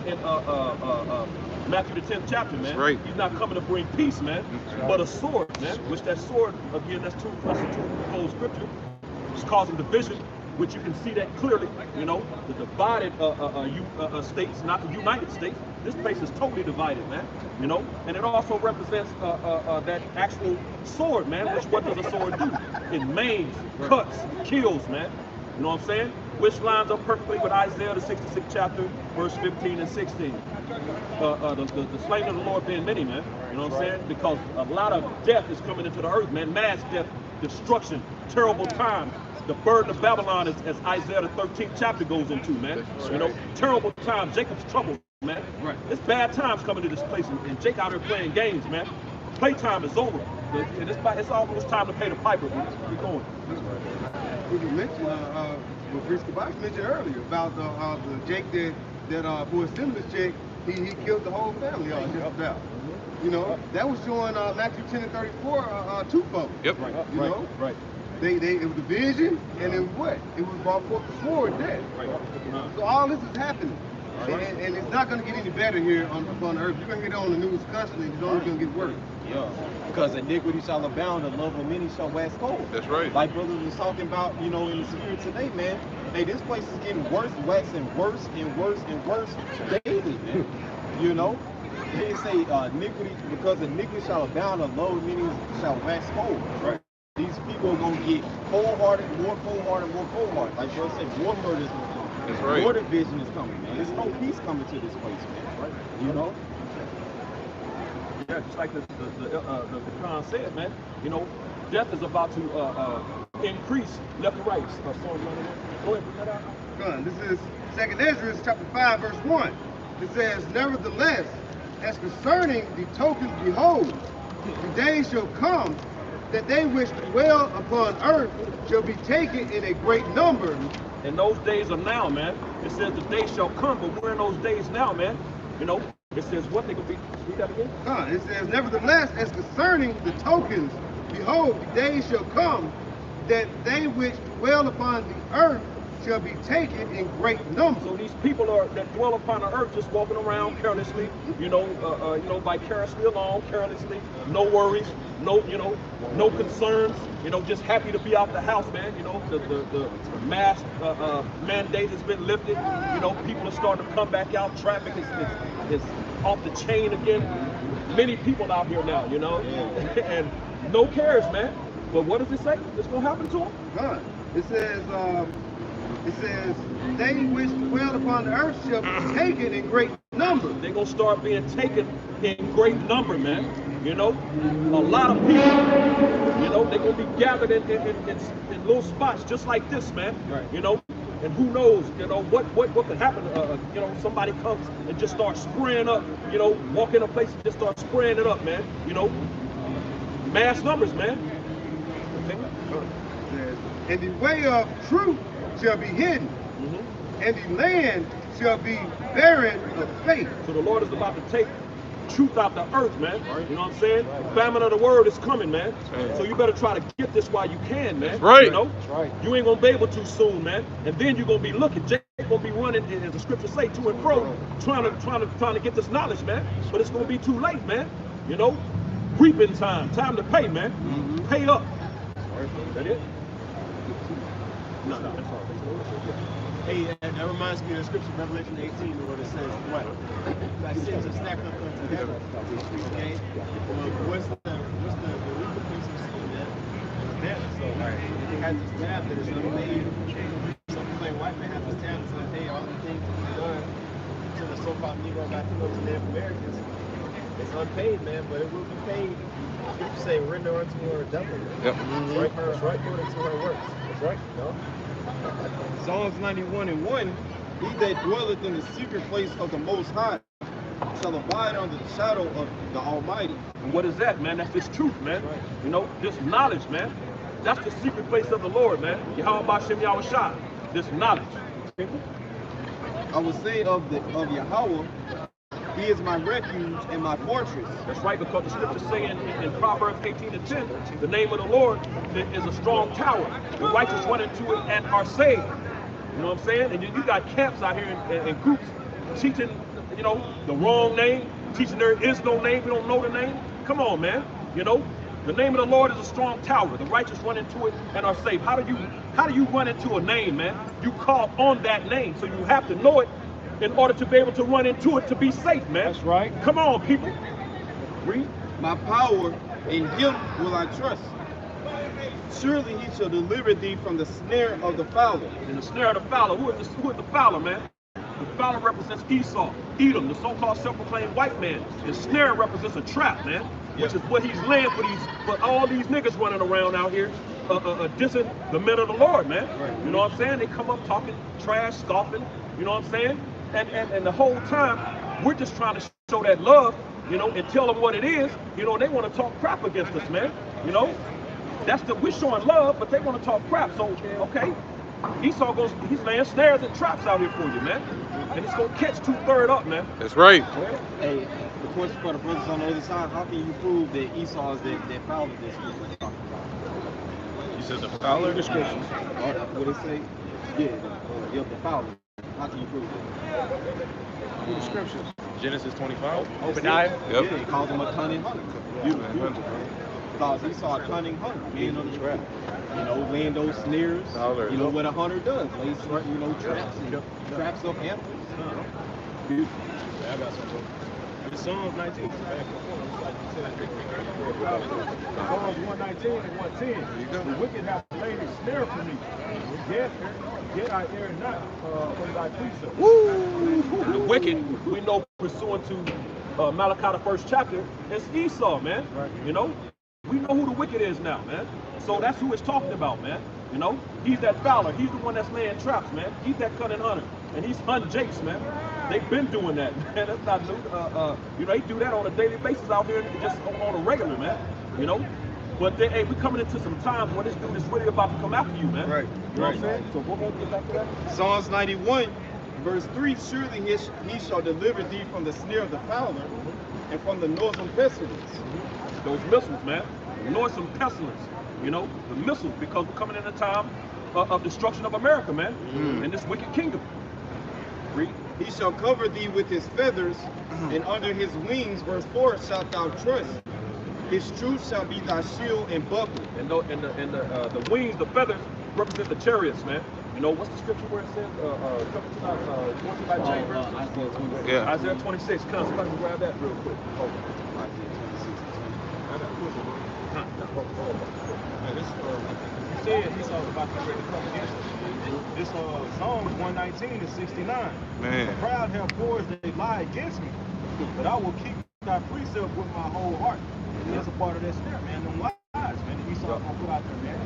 Matthew the 10th chapter, man. That's right. He's not coming to bring peace, man, but a sword, man. Which that sword, again, that's two whole scripture. It's causing division, which you can see that clearly. You know, the divided states, not the United States. This place is totally divided, man. You know, and it also represents that actual sword, man. Which what does a sword do? It maims, cuts, kills, man. You know what I'm saying? Which lines up perfectly with Isaiah the 66th chapter, verse 15 and 16. The slain of the Lord being many, man. You know what I'm saying? Because a lot of death is coming into the earth, man. Mass death, destruction, terrible times. The burden of Babylon, as Isaiah the 13th chapter goes into, man. You know, terrible times, Jacob's trouble, man. Right. It's bad times coming to this place, and Jake out here playing games, man. Playtime is over. And it's almost time to pay the piper. Keep going. You mentioned what Chris Kabach mentioned earlier about the Jake that for a stimulus check, he killed the whole family just about. You know, that was showing Matthew 10 and 34 two folks. Yep. Right. You know? Right. It was division, and it was what? It was brought forth the sword there. Right. So all this is happening. And it's not going to get any better here upon earth. You're going to get on the news constantly, it's only going to get worse. Yeah, because iniquity shall abound, the love of many shall wax cold. That's right. Like brother was talking about, you know, in the spirit today, man. Hey, this place is getting worse, waxing worse and worse and worse daily, man. You know? They say iniquity, because iniquity shall abound, the love of many shall wax cold. Right. These people are going to get cold-hearted, more cold-hearted, more cold-hearted. Like brother said, more murders will come. That's right. More division is coming, man. There's no peace coming to this place, man. Right? You know? Yeah, just like the Quran said, man. You know, death is about to increase left and right. Go ahead, bring that out. This is 2nd Ezra chapter 5, verse 1. It says, nevertheless, as concerning the tokens, behold, the days shall come that they which dwell upon earth shall be taken in a great number. And those days are now, man. It says the days shall come, but we're in those days now, man. You know, it says what they gonna be. Read that again. It says, nevertheless, as concerning the tokens, behold, the days shall come that they which dwell upon the earth shall be taken in great numbers. So these people that dwell upon the earth just walking around carelessly, vicariously along, carelessly, no worries, no concerns, just happy to be out the house, man. The mask mandate has been lifted. People are starting to come back out. Traffic is off the chain again. Many people out here now, and no cares, man. But what does it say? It's gonna happen to them? God. It says, they which dwell upon the earth shall be taken in great number. They're going to start being taken in great number, man. A lot of people, they're going to be gathered in little spots just like this, man. Right. And who knows, what could happen. Somebody comes and just starts spraying up, walk in a place and just start spraying it up, man. Mass numbers, man. And the way of truth shall be hidden, and the land shall be barren of faith. So the Lord is about to take truth out the earth, man. Right. You know what I'm saying? Right. The famine of the word is coming, man. Right. So you better try to get this while you can, man. That's right. That's right. You ain't gonna be able to soon, man. And then you're gonna be looking. Jake gonna be running, as the scriptures say, to and fro, trying to get this knowledge, man. But it's gonna be too late, man. Reaping time to pay, man. Pay up. Is that it? No, that's all. Hey, that reminds me of the scripture, Revelation 18, where it says, what? Thy sins are stacked up unto heaven. Okay? Well, what's the recompense of sin, man? Death. So, they had this tab that is unpaid. Some plain white man has this tab that's unpaid. All the things that he's done to the so-called Negro, Latinos, and Native Americans, it's unpaid, man, but it will be paid. Scripture say, render unto her double. Yep. Right, according to her works. That's right. No? Psalms 91:1, he that dwelleth in the secret place of the Most High shall abide under the shadow of the Almighty. And what is that, man? That's this truth, man. You know, this knowledge, man. That's the secret place of the Lord, man. Yahweh Bashem Yahweh Shah. This knowledge. I will say of Yahweh, he is my refuge and my fortress. That's right, because the scriptures say in Proverbs 18:10, the name of the Lord is a strong tower. The righteous run into it and are saved. You know what I'm saying? And you got camps out here in groups teaching, you know, the wrong name, teaching there is no name, we don't know the name. Come on, man. You know, the name of the Lord is a strong tower. The righteous run into it and are saved. How do you run into a name, man? You call on that name, so you have to know it in order to be able to run into it to be safe, man. That's right. Come on, people. Read. My power, in him will I trust. Surely he shall deliver thee from the snare of the fowler. And the snare of the fowler. Who is the fowler, man? The fowler represents Esau, Edom, the so-called self-proclaimed white man. The snare represents a trap, man, which is what he's laying for all these niggas running around out here, dissing the men of the Lord, man. You know what I'm saying? They come up talking trash, scoffing. You know what I'm saying? And the whole time, we're just trying to show that love, you know, and tell them what it is. You know, they want to talk crap against us, man. You know, we're showing love, but they want to talk crap. So, okay, Esau he's laying snares and traps out here for you, man. And it's going to catch 2/3 up, man. That's right. Hey, the question for the brothers on the other side, how can you prove that Esau is that fowler that scripture is talking about? You said the fowler? Descriptions. What they say? Yeah, the fowler. How can you prove it? Through the scriptures. Genesis 25. Obadiah. Yep. Yeah, he calls him a cunning hunter. Beautiful. Because Esau a cunning hunter, being on the trap. You know, laying those snares. You know what a hunter does. Lays, you know, traps and traps up animals. Beautiful. Yeah, I got something. It's Psalms 19. Psalms 119 and 110. The wicked have laid a snare for me. Yet I err not from thy precepts. The wicked, we know, pursuant to Malachi, the 1st chapter, is Esau, man. Right. You know, we know who the wicked is now, man. So that's who it's talking about, man. You know, he's that fowler. He's the one that's laying traps, man. He's that cunning hunter. And he's hunting jakes, man. They've been doing that, man. That's not new. You know, they do that on a daily basis out here, just on a regular, man. You know? But hey, we're coming into some times where this dude is really about to come after you, man. Right. You know what I'm saying? So we're going to get back to that. Psalms 91, verse 3, surely he shall deliver thee from the snare of the fowler and from the noisome pestilence. Those missiles, man. Noisome pestilence. You know, the missiles, because we're coming in a time of destruction of America, man. And this wicked kingdom. Read. He shall cover thee with his feathers, and under his wings, verse 4, shalt thou trust. His truth shall be thy shield and buckler. And the wings, the feathers, represent the chariots, man. You know, what's the scripture where it says, going to that chamber? Yeah. Isaiah 26. Come, somebody grab that real quick. Oh. He said Esau was about to ready to come against us. This Psalms 119 and 69. Man. The proud have boys that lie against me, but I will keep thy precept with my whole heart. And that's a part of that snare, man. Them lies, man. Esau gonna put out there, man.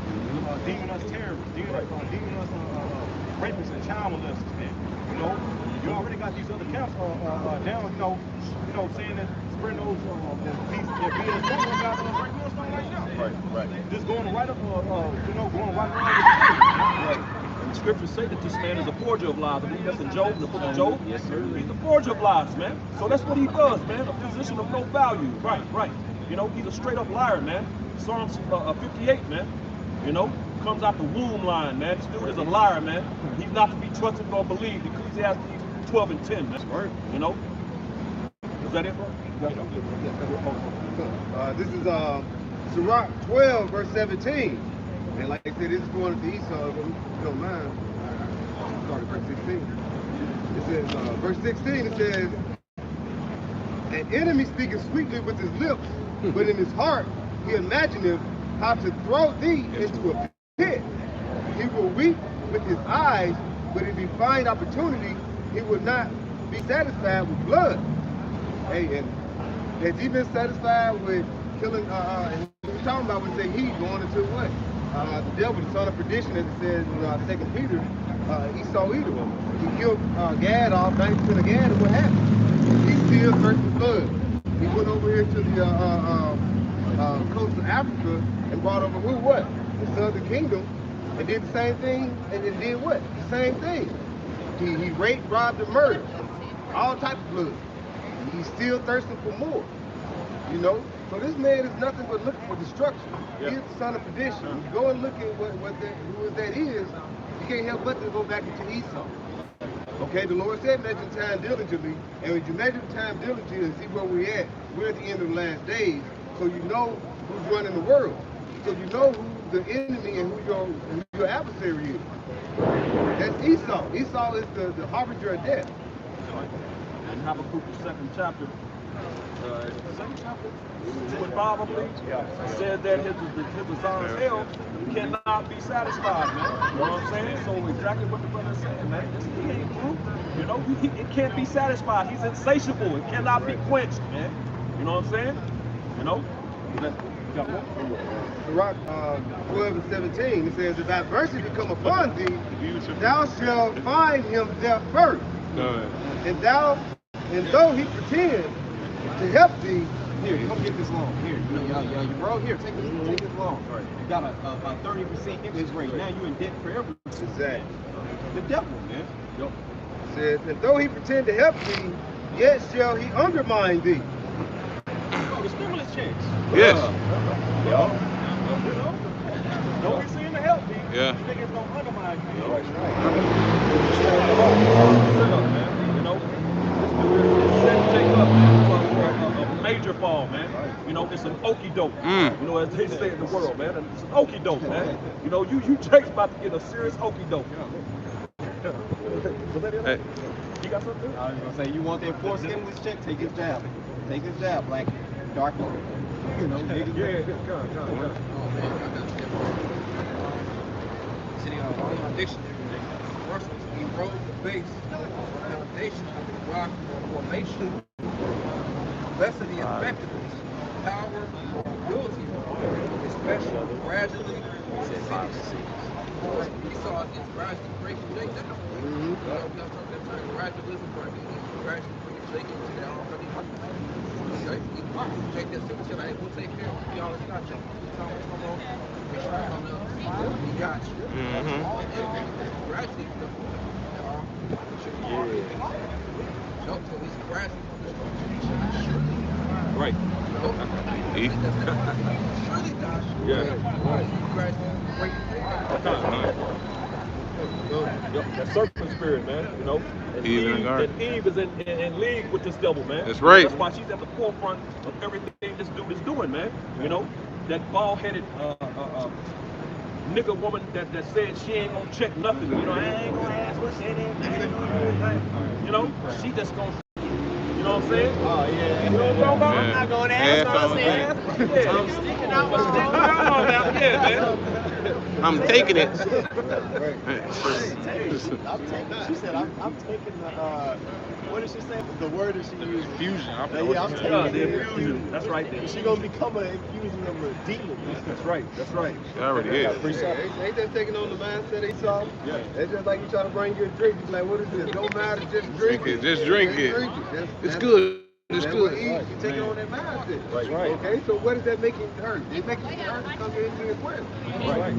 Demon us terrorists, demon us rapists and child molesters, man. You know, you already got these other camps down, you know, saying that spreading those BS got right millstone right now. Right. Just going right up, going right around with the And the scriptures say that this man is a forger of lies. I believe that's in Job, the book of Job. Yes, sir. He's a forger of lies, man. So that's what he does, man. A physician of no value. Right. You know, he's a straight up liar, man. Psalms 58, man. You know, comes out the womb line, man. This dude is a liar, man. He's not to be trusted nor believed. Ecclesiastes 12 and 10, man. Word. You know? Is that it, bro? This is Sirach 12, verse 17. And like I said, this is going to Esau, if you don't mind. start at verse 16. It says, verse 16, it says, an enemy speaketh sweetly with his lips, but in his heart he imagineth how to throw thee into a pit. He will weep with his eyes, but if he find opportunity, he will not be satisfied with blood. Hey, and has he been satisfied with killing, and we're talking about when they he going into what? The devil, the son of perdition, as it says in 2 Peter, Esau Edom. He killed Gad off, 90% of Gad, and what happened? He still thirsty for blood. He went over here to the coast of Africa and brought over who, what? The southern kingdom, and did the same thing, and then did what? The same thing. He raped, robbed, and murdered. All types of blood. He's still thirsting for more. You know? So this man is nothing but looking for destruction. He is the son of perdition. You go and look at who that is, you can't help but to go back into Esau. Okay, the Lord said measure time diligently, and when you measure time diligently and see where we're at the end of the last days, so you know who's running the world. So you know who the enemy and who your adversary is. That's Esau. Esau is the harbinger of death. And Habakkuk, the second chapter, second chapter, 2 and 5, I believe, said that his desire is hell cannot be satisfied, man. You know what I'm saying? So exactly what the brother is saying, man. He ain't through. You know, it can't be satisfied. He's insatiable. It cannot be quenched, man. You know what I'm saying? You know? You got one? Sirach 12 and 17, it says, if adversity come upon thee, thou shalt find him there first. And though he pretend to help thee, here, come get this loan. Here, you bro, here, take this loan. Right. You got a 30% interest rate. Now you're in debt forever. Exactly. The devil, man. Yep. It says, and though he pretend to help thee, yet shall he undermine thee. The stimulus checks. Yes. You know? Don't be seeing the help me. Yeah. You think it's gonna undermine you. Right. You know? Set Jacob up for a major fall, man. You know, it's an okie doke. You know, as they say in the world, man. It's an okie doke, man. You know, you Jake's about to get a serious okie doke. Hey. You got something? I was gonna say, you want that fourth stimulus check? Take his jab. Take his jab, black, dark, you know, nigga. Yeah, come. Oh man, I got you. Sitting on the dictionary. First, he wrote the base, foundation of the rock formation, complexity and effectiveness, power, ability, especially gradually. Esau is gradually breaking Jacob down. We got to talk that time gradualism, gradually bringing Jacob to their own okay? Take that simple shit, I ain't gonna take care of it. Y'all, it's not y'all. Come on. Make sure I come up. We got you. Gradually, so he's gradually Right. surely God. Gradually breaking Yep, that serpent spirit, man, you know. And Eve is in league with this devil, man. That's right. That's why she's at the forefront of everything this dude is doing, man. You know, that bald-headed nigga woman that said she ain't gonna check nothing. You know, I ain't gonna ask what's in it. You know, she just gonna. You know what I'm saying? Oh, yeah. You know what I'm talking about? Yeah. I'm not gonna ask what's in it. I'm sticking out my stick. Yeah, man. I'm taking it. She said, I'm taking the, what did she say? The word that she used. Infusion. I'm taking the infusion. That's right. She's going to become an infusion of a demon. That's right. That's right. She already is. Ain't that taking on the mindset they saw? Yeah. It's just like you try to bring you a drink. You're like, what is this? Don't matter, just drink it. Just drink it. It's good. It's That's good. what you take on that mindset. Right. Right. Okay, so what does that make it hurt? It makes it hurt to come into his well. Right.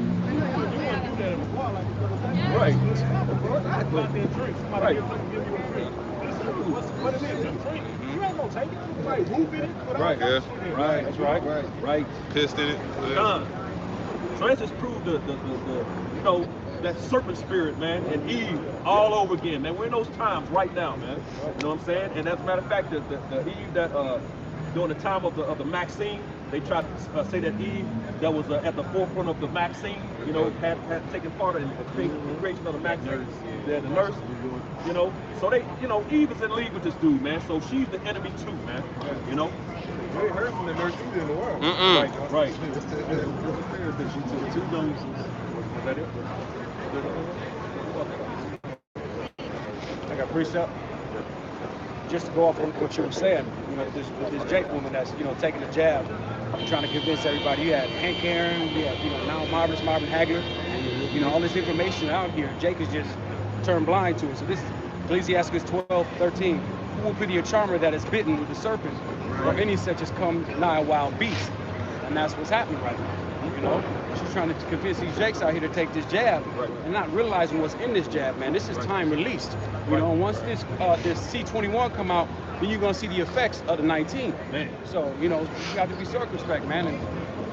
Right. Right. What it is, a drink. You ain't gonna take it. Right. Whoop it. Right. Yeah. Right. That's right. Right. Pissed in it. So that's just proved the you know, that serpent spirit, man, and Eve all over again, man. We're in those times right now, man. You know what I'm saying? And as a matter of fact, the Eve that during the time of the Maxine, they tried to say that Eve, that was at the forefront of the vaccine, you know, had taken part in the creation of the vaccine, the nurse, you know. So they, you know, Eve is in league with this dude, man. So she's the enemy too, man. You know. We ain't heard from the nurse either in the world. Right. It's the she took 2 doses. Was that it? I got precept. Just to go off on what you were saying, you know, with this Jake woman that's, you know, taking a jab, trying to convince everybody. You had Hank Aaron, you had, you know, now Marvin Hagler, you know, all this information out here. Jake is just turned blind to it. So this is Ecclesiastes 12:13. Who will pity a charmer that is bitten with a serpent, or any such as come nigh a wild beast? And that's what's happening right now. You know, she's trying to convince these Jakes out here to take this jab, and not realizing what's in this jab, man. This is time released. You know, and once this C21 come out, then you're gonna see the effects of the 19. Man. So, you know, you have to be circumspect, man, and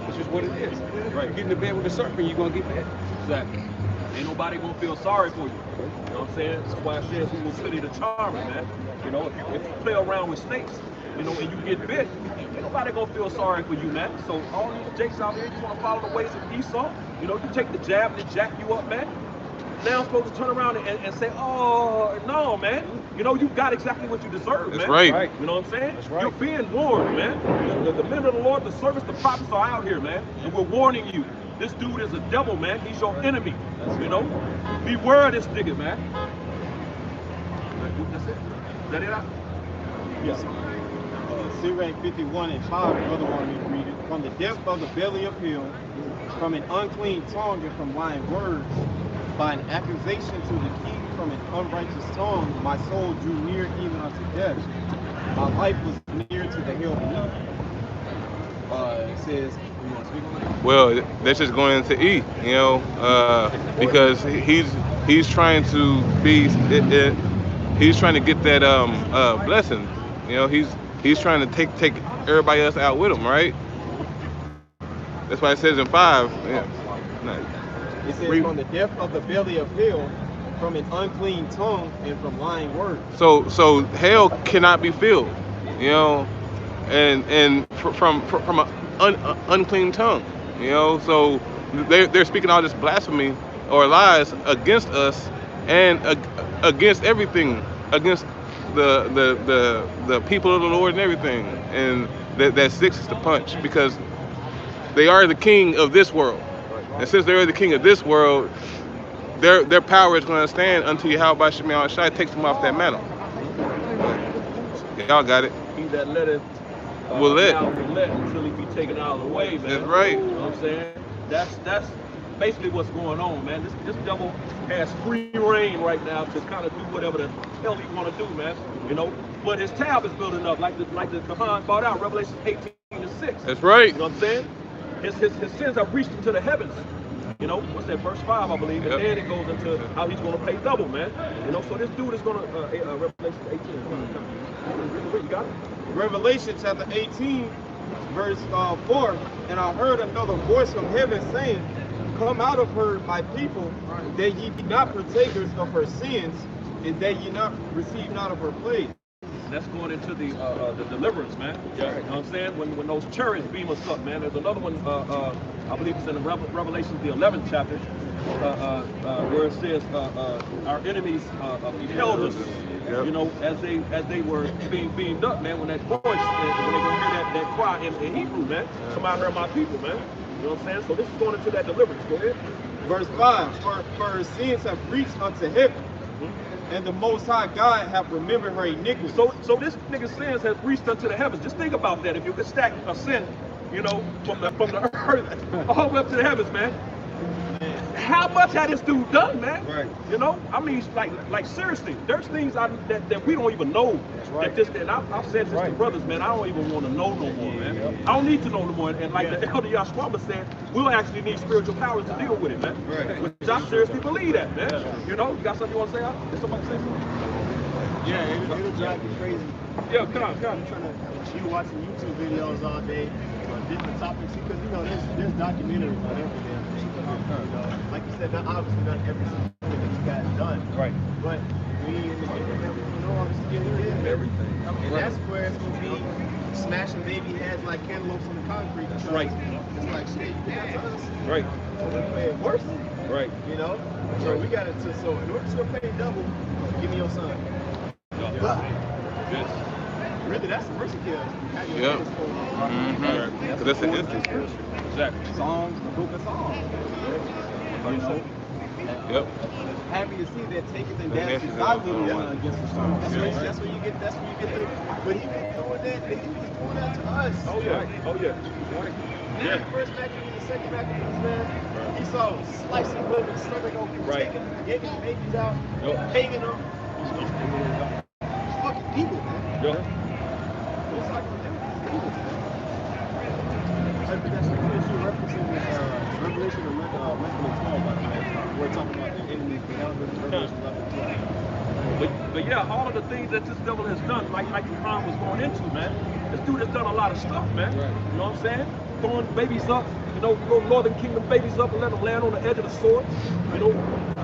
it's just what it is. Right. You get in the bed with a serpent, you're gonna get bit. Exactly. Ain't nobody gonna feel sorry for you. You know what I'm saying? That's why it says who will pity the charmer, man. You know, if you play around with snakes, you know, and you get bit, ain't nobody gonna feel sorry for you, man. So all these Jakes out here, you wanna follow the ways of Esau, you know, you take the jab and it jack you up, man. Now I'm supposed to turn around and say, oh, no, man. You know, you got exactly what you deserve, man. That's right. You know what I'm saying? That's right. You're being warned, man. The men of the Lord, the servants, the prophets are out here, man. And we're warning you. This dude is a devil, man. He's your enemy. You know? Beware of this nigga, man. That's it. Is that it? Yes. Sirach 51:5, brother wanted me to read it. From the depth of the belly of hell, from an unclean tongue and from lying words, by an accusation to the king from an unrighteous tongue, my soul drew near even unto death. My life was near to the hell beneath. It says, you want to speak on that? Well, that's just going into E, you know, because he's trying to be, he's trying to get that blessing, you know, he's trying to take everybody else out with him, right? That's why it says in 5. Yeah. Nice. It says from the depth of the belly of hell, from an unclean tongue and from lying words. So hell cannot be filled, you know, and from an unclean tongue, you know. So they're speaking all this blasphemy or lies against us and against everything, against the people of the Lord and everything. And that sticks us to punch because they are the king of this world. And since they're the king of this world, their power is going to stand until Yahweh Shemel Shai takes them off that mantle. Y'all got it. He that letteth will let until he be taken out of the way, man. That's right. You know what I'm saying? That's basically what's going on, man. This devil has free reign right now to kind of do whatever the hell he want to do, man. You know, but his tab is building up, like the Quran brought out, Revelation 18:6. That's right. You know what I'm saying? His sins have reached into the heavens. You know, what's that, verse 5, I believe, and then it goes into how he's going to pay double, man. You know, so this dude is going to, Revelation 18. You got it? Revelation chapter 18, verse 4, and I heard another voice from heaven saying, come out of her, my people, that ye be not partakers of her sins, and that ye not receive not of her plague. That's going into the deliverance, man. Yeah. You know what I'm saying? When those chariots beam us up, man. There's another one, I believe it's in the Revelation, the 11th chapter, where it says our enemies beheld us, you know, as they were being beamed up, man. When that voice, when they gonna hear that cry in Hebrew, man, come out here, my people, man. You know what I'm saying? So this is going into that deliverance. Go ahead. Verse 5, for her sins have reached unto heaven, and the Most High God have remembered her iniquity. So this nigga's sins have reached unto the heavens. Just think about that. If you could stack a sin, you know, from the earth all the way up to the heavens, man. How much had this dude done, man? Right. You know, I mean, like seriously, there's things that we don't even know. That's right. And I've said this to brothers, man. I don't even want to know no more, man. I don't need to know no more. And like the elder Yashwama said, we'll actually need spiritual powers to deal with it, man. Right. Which I seriously believe that, man. Yeah. You know, you got something you want to say? Did somebody say something? Yeah, it'll drive you crazy. Yeah, come on. You watching YouTube videos all day on different topics because you know there's documentaries on everything. Like you said, obviously not every single thing that you got done. Right. But we in the internet, we know how to get in everything. And that's where it's gonna be smashing baby heads like cantaloupes on the concrete. That's right. It's like shit. That's us. Right. So we play it worse. Right. You know. So we got it. So in order to pay double, give me your son. Yes. Really, that's the mercy kill. Yeah. Because that's an instance. Exactly. Songs, the book of Songs. You know. Yep. Happy to see that taketh and Yeah, dashes yeah, not little yeah. one against the storm. That's where you get. That's where you get the. But he been doing that. He was doing that to us. Oh yeah. Oh yeah. Yeah. The first match and the second match, man. He saw slicing women's stomach open, taking, getting the babies out, hanging them. Fucking people, man. Yep. It's like demons, man. That's the issue referencing Revelation 11 and 12, by the way. We're talking about the enemies beyond the Revelation 11 and 12. But yeah, all of the things that this devil has done, like Ron was going into, man. This dude has done a lot of stuff, man. Right. You know what I'm saying? Throwing babies up, you know, little Northern Kingdom babies up and let them land on the edge of the sword. You know,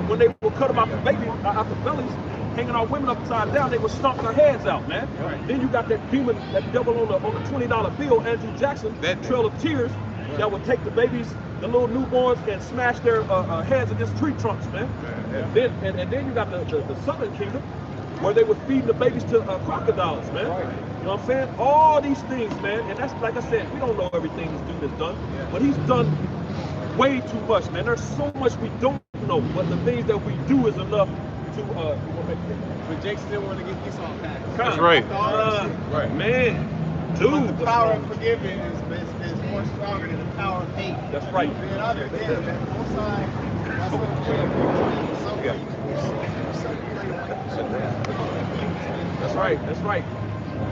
when they would cut them out the baby, out the bellies, hanging our women upside down, they would stomp their heads out, man. Right. Then you got that demon, that devil on the $20 bill, Andrew Jackson, That Trail of Tears, that would take the babies, the little newborns, and smash their heads against tree trunks, man. And then you got the Southern Kingdom, where they were feeding the babies to crocodiles, man. Right. You know what I'm saying? All these things, man. And that's, like I said, we don't know everything this dude has done, but he's done way too much, man. There's so much we don't know, but the things that we do is enough to, But Jake still wanted to get Esau back. That's right. Right. Man, dude. The power of forgiving is more stronger than the power of hate. That's right. Man, I've been there, man. Both sides. That's That's right. That's right.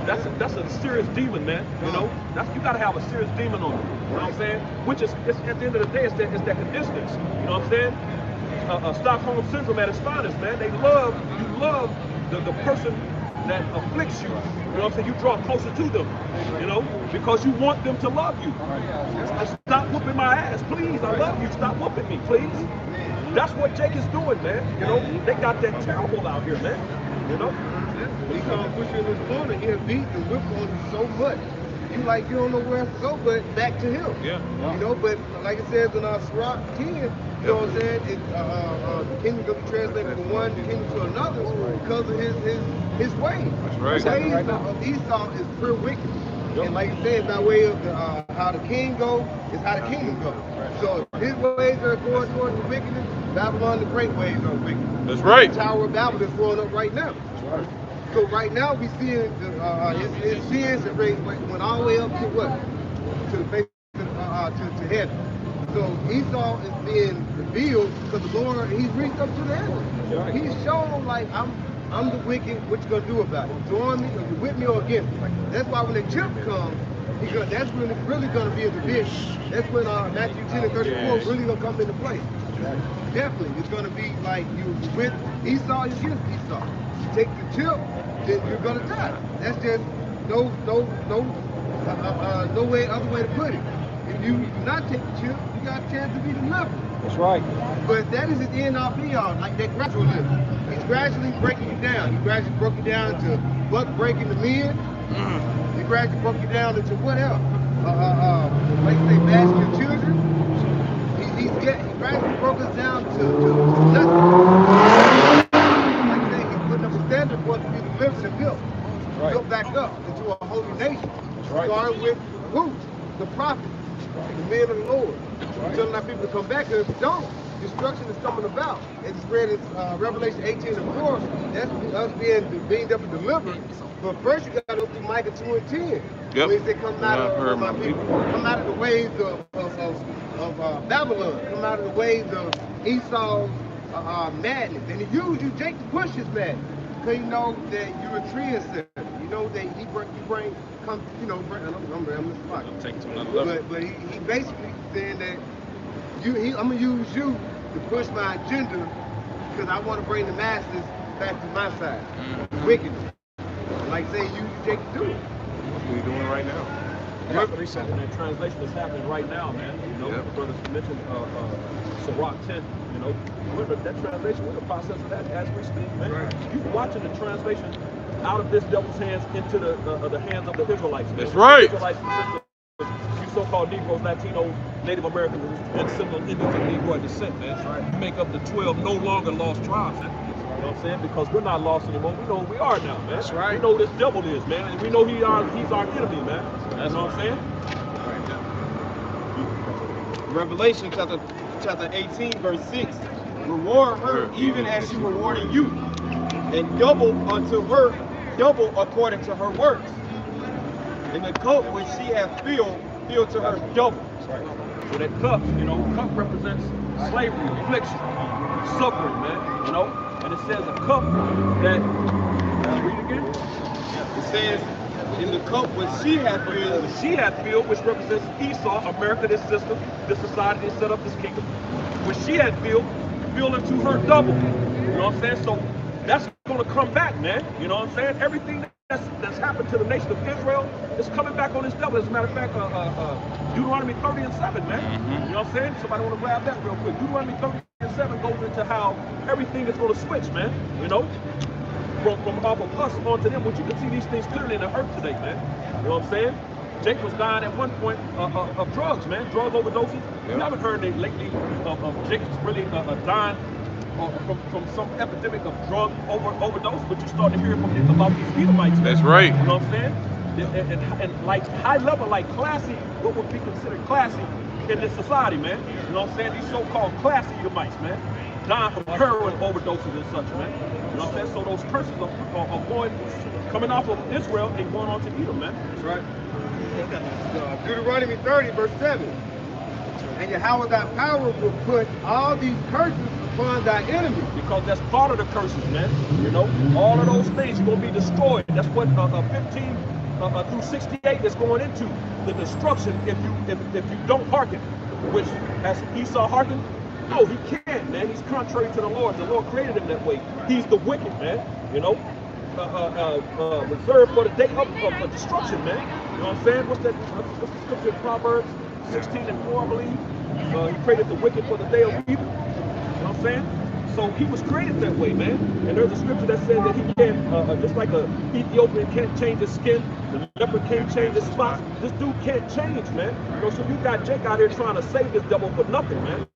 That's a serious demon, man. You know, you gotta have a serious demon on you. You know what I'm saying? Which is, it's, at the end of the day, it's that distance. You know what I'm saying? Stockholm syndrome at its finest, man. You love the person that afflicts you. You know what I'm saying? You draw closer to them, you know, because you want them to love you. Stop whooping my ass, please. I love you. Stop whooping me, please. That's what Jake is doing, man. You know, they got that terrible out here, man. You know? He come push you in his corner, he'll beat and whip on you so much. You like, you don't know where else to go, but back to him. Yeah. You know, but like it says in our Sirach 10, you know what I'm saying? The kingdom will be translated from one kingdom to another because of his ways. That's right. The ways of Esau is pure wickedness. And like you said, by way of how the king go is how the kingdom go. So his ways are going towards the wickedness. Babylon, the great ways are wicked. That's right. The Tower of Babel is blowing up right now. So right now we seeing his sins and raised went all the way up to what? To the face to heaven. So Esau is being revealed because the Lord, he's reached up to the heaven. He's shown like I'm the wicked, what you gonna do about it? Join me, or you with me or against me? That's why when the chip comes, that's when it's really gonna be a division. That's when Matthew 10 and 34 really gonna come into play. Definitely, it's gonna be like you with Esau, you against Esau. You take the chip, then you're gonna die. That's just no other way to put it. If you do not take the chip, you got a chance to be delivered. That's right. But that is his end all be all, like that gradualism. He's gradually breaking you down. He gradually broke you down to buck breaking the men. He gradually broke you down into what else? Like they bashing your children. He gradually broke us down to nothing. Like I say, he's putting up a standard for us to be delivered and built. Right. Built back up into a holy nation. Right. Starting with who? The prophets, the men of the Lord. Telling our people to come back, because if you don't, destruction is coming about. It's read in Revelation 18 and 4. That's us being up and delivered. But first you got to go through Micah 2 and 10. Yep. Where he said, come out of my people. Come out of the ways of Babylon. Come out of the ways of Esau's madness. And he used you, Jake, to push his madness. Because you know that you're a trendsetter. You know that I'm Take it to another level. but he basically saying that I'm gonna use you to push my agenda because I want to bring the masses back to my side. Wickedness. Like say you Jake do it. What are we doing right now? And that translation is happening right now, man. You know, the brothers mentioned Sirach 10. You know, that translation, we're in the process of that as we speak, man. You watching the translation out of this devil's hands into the hands of the Israelites. That's right. Israelites consist of you so-called Negroes, Latinos, Native Americans, and Seminole Indians of Negroid descent, man. That's right. You make up the 12 no longer lost tribes, man. You know what I'm saying? Because we're not lost anymore. We know who we are now, man. That's right. We know who this devil is, man. And we know he's our enemy, man. That's what I'm saying? Revelation chapter 18, verse 6. Reward her even as she rewarded you, and double unto her, double according to her works. And the cup which she hath filled to her double. Right. So that cup, you know, cup represents slavery, affliction, suffering, man. You know, and it says a cup that. Read again. It says, in the cup which she hath filled, which represents Esau, America, this system, this society that set up this kingdom, which she had filled into her double. You know what I'm saying? So that's going to come back, man. You know what I'm saying? Everything that's happened to the nation of Israel is coming back on this devil. As a matter of fact, Deuteronomy 30 and 7, man. You know what I'm saying? Somebody want to grab that real quick. Deuteronomy 30 and 7 goes into how everything is going to switch, man. You know? From off of us onto them, but you can see these things clearly in the earth today, man. You know what I'm saying? Jake was dying at one point of drugs, man, drug overdoses. You haven't heard lately of Jake really dying from some epidemic of drug overdose, but you start to hear from these about these Edomites. That's right. You know what I'm saying? And like high level, like classy, what would be considered classy in this society, man. You know what I'm saying? These so-called classy Edomites, man, dying from heroin overdoses and such, man. You know what I'm saying? So those curses are coming off of Israel and going on to Edom, man. That's right. Deuteronomy 30, verse 7. And Yahweh thy power will put all these curses upon thy enemies. Because that's part of the curses, man. You know, all of those things you're going to be destroyed. That's what 15 through 68 is going into. The destruction if you don't hearken. Which, as Esau hearkened, no, he can't, man. He's contrary to the Lord. The Lord created him that way. He's the wicked, man. You know, reserved for the day of destruction, man. You know what I'm saying? What's the scripture in Proverbs 16 and 4, I believe? He created the wicked for the day of evil. You know what I'm saying? So he was created that way, man. And there's a scripture that says that he can't, just like an Ethiopian can't change his skin, the leopard can't change his spots. This dude can't change, man. You know, so you got Jake out here trying to save this devil for nothing, man.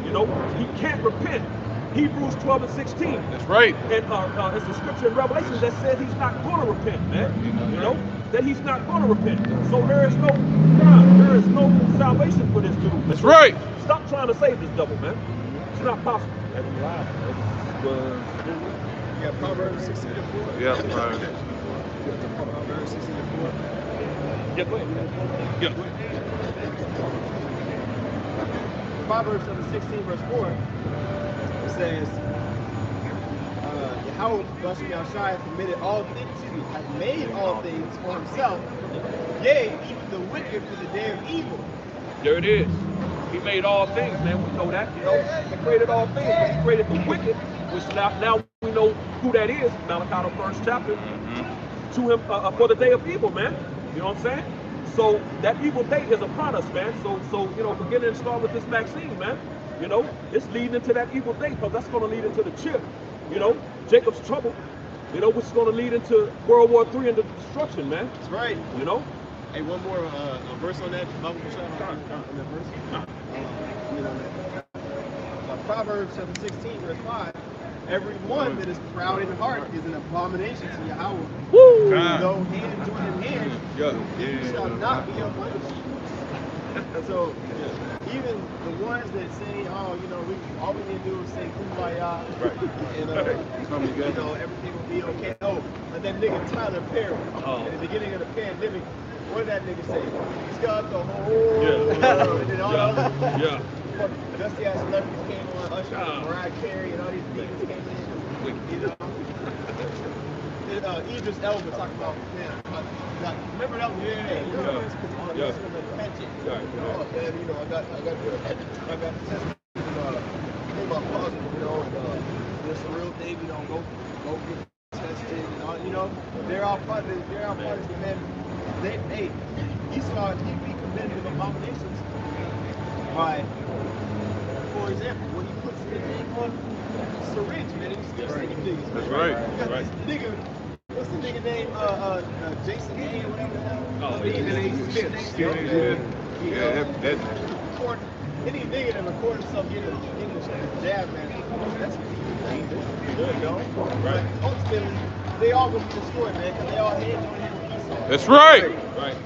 You know, he can't repent. Hebrews 12 and 16. That's right. And it's a scripture in Revelation that says he's not going to repent, man. You know, that he's not going to repent. So there is no God, there is no salvation for this dude. That's right. Stop trying to save this devil, man. It's not possible. Yeah, Proverbs 16 and 4. Yeah, right. Proverbs 16 and 4. Yeah, go ahead. Yeah. Proverbs 16, verse 4, it says, Yahweh Yahshua hath committed all things, hath made all things for himself, yea, even the wicked for the day of evil. There it is. He made all things, man. We know that, you know. He created all things, but he created the wicked, which now we know who that is, Malachi, the first chapter, to him for the day of evil, man. You know what I'm saying? So that evil day is upon us, man. So you know, beginning and start with this vaccine, man. You know, it's leading into that evil day, because that's going to lead into the chip. You know, Jacob's trouble. You know, which is going to lead into World War III and the destruction, man. That's right. You know. Hey, one more verse on that. On that verse. Proverbs 16, verse 5. Everyone that is proud in heart is an abomination to Yahweh. Woo! Though hand join in hand, you shall not be punished. So even the ones that say, oh, you know, all we need to do is say kumbaya, and you know, everything will be okay. Oh, and that nigga Tyler Perry at the beginning of the pandemic, what did that nigga say? He's got the whole world, and then all the dusty ass celebrities came on, Usher, Mariah Carey, and all these demons came in. You know, Idris Elba talking about, man, remember that one? And you know, I got the test, came out positive, you know, and it's a real thing, you know, go get tested, and all, you know, they're all punishment, man. Hey, Esau, he committed abominations by, for example, when he puts the thing on syringe, man, he's still sticking niggas. That's right. You got this nigga What's the nigga name? Jason A. or whatever the hell? Oh, Stephen A. Smith. Yeah, that Any nigga that recorded himself getting a jab, man, that's good, yo. Right. But ultimately, they all gonna be destroyed, man, because they all hand join hand with Esau. That's right. Right.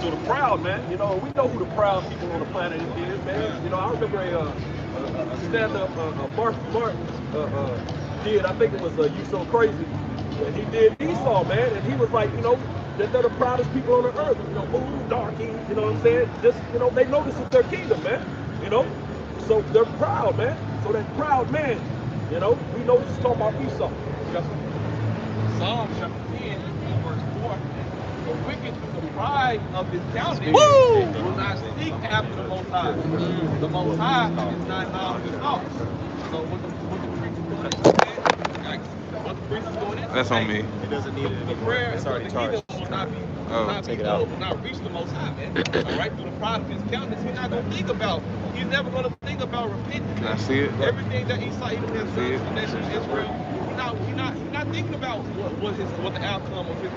So the proud, man, you know, we know who the proud people on the planet is, man. You know, I remember a stand-up Mark did, I think it was You So Crazy, and he did Esau, man, and he was like, you know, they're the proudest people on the earth, you know, moon, darky, you know what I'm saying? Just, you know, they know this is their kingdom, man, you know? So they're proud, man. So that proud man, you know, we know this is talking about Esau. Yes, sir. Psalm chapter 10, verse 4. The wicked through the pride of his countenance will not seek after the Most High. The Most High is not now his thoughts. So what the priest is doing is what the priest is doing is That's on me. It doesn't need it the anymore. prayer It's of already the heathen charged. will not be Take it out. will not reach the Most High, man. All right, through the pride of his countenance, he's not gonna think about. He's never gonna think about repentance. Can I see it? Everything that Esau even has done to the nation of Israel, he's not thinking about what the outcome of his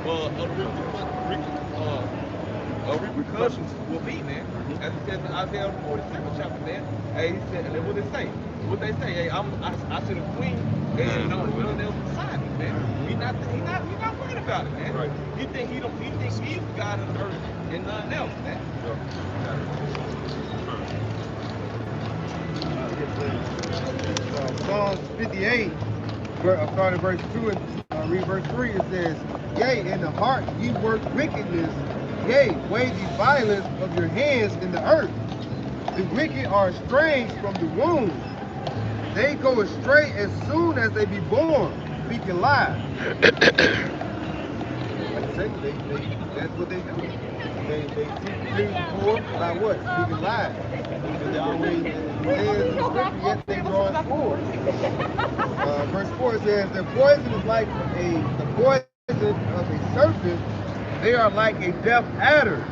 repercussions will be, man. As it says in Isaiah 47 chapter, man. Hey, he said, and then what they say? What they say? Hey, I should have queen and no one else beside me, man. He's not worried about it, man. Right. He thinks he's the God of the earth and nothing else, man. Psalms 58, starting verse 2 and read verse 3, it says, Yea, in the heart ye work wickedness, yea, weigh the violence of your hands in the earth. The wicked are estranged from the womb. They go astray as soon as they be born, speaking lies. That's what they do. They seek things for by what? Speaking lies. And they always says in the scripture, yet they draw forward. Verse 4 says, the poison is like the poison of a serpent. They are like a deaf adder.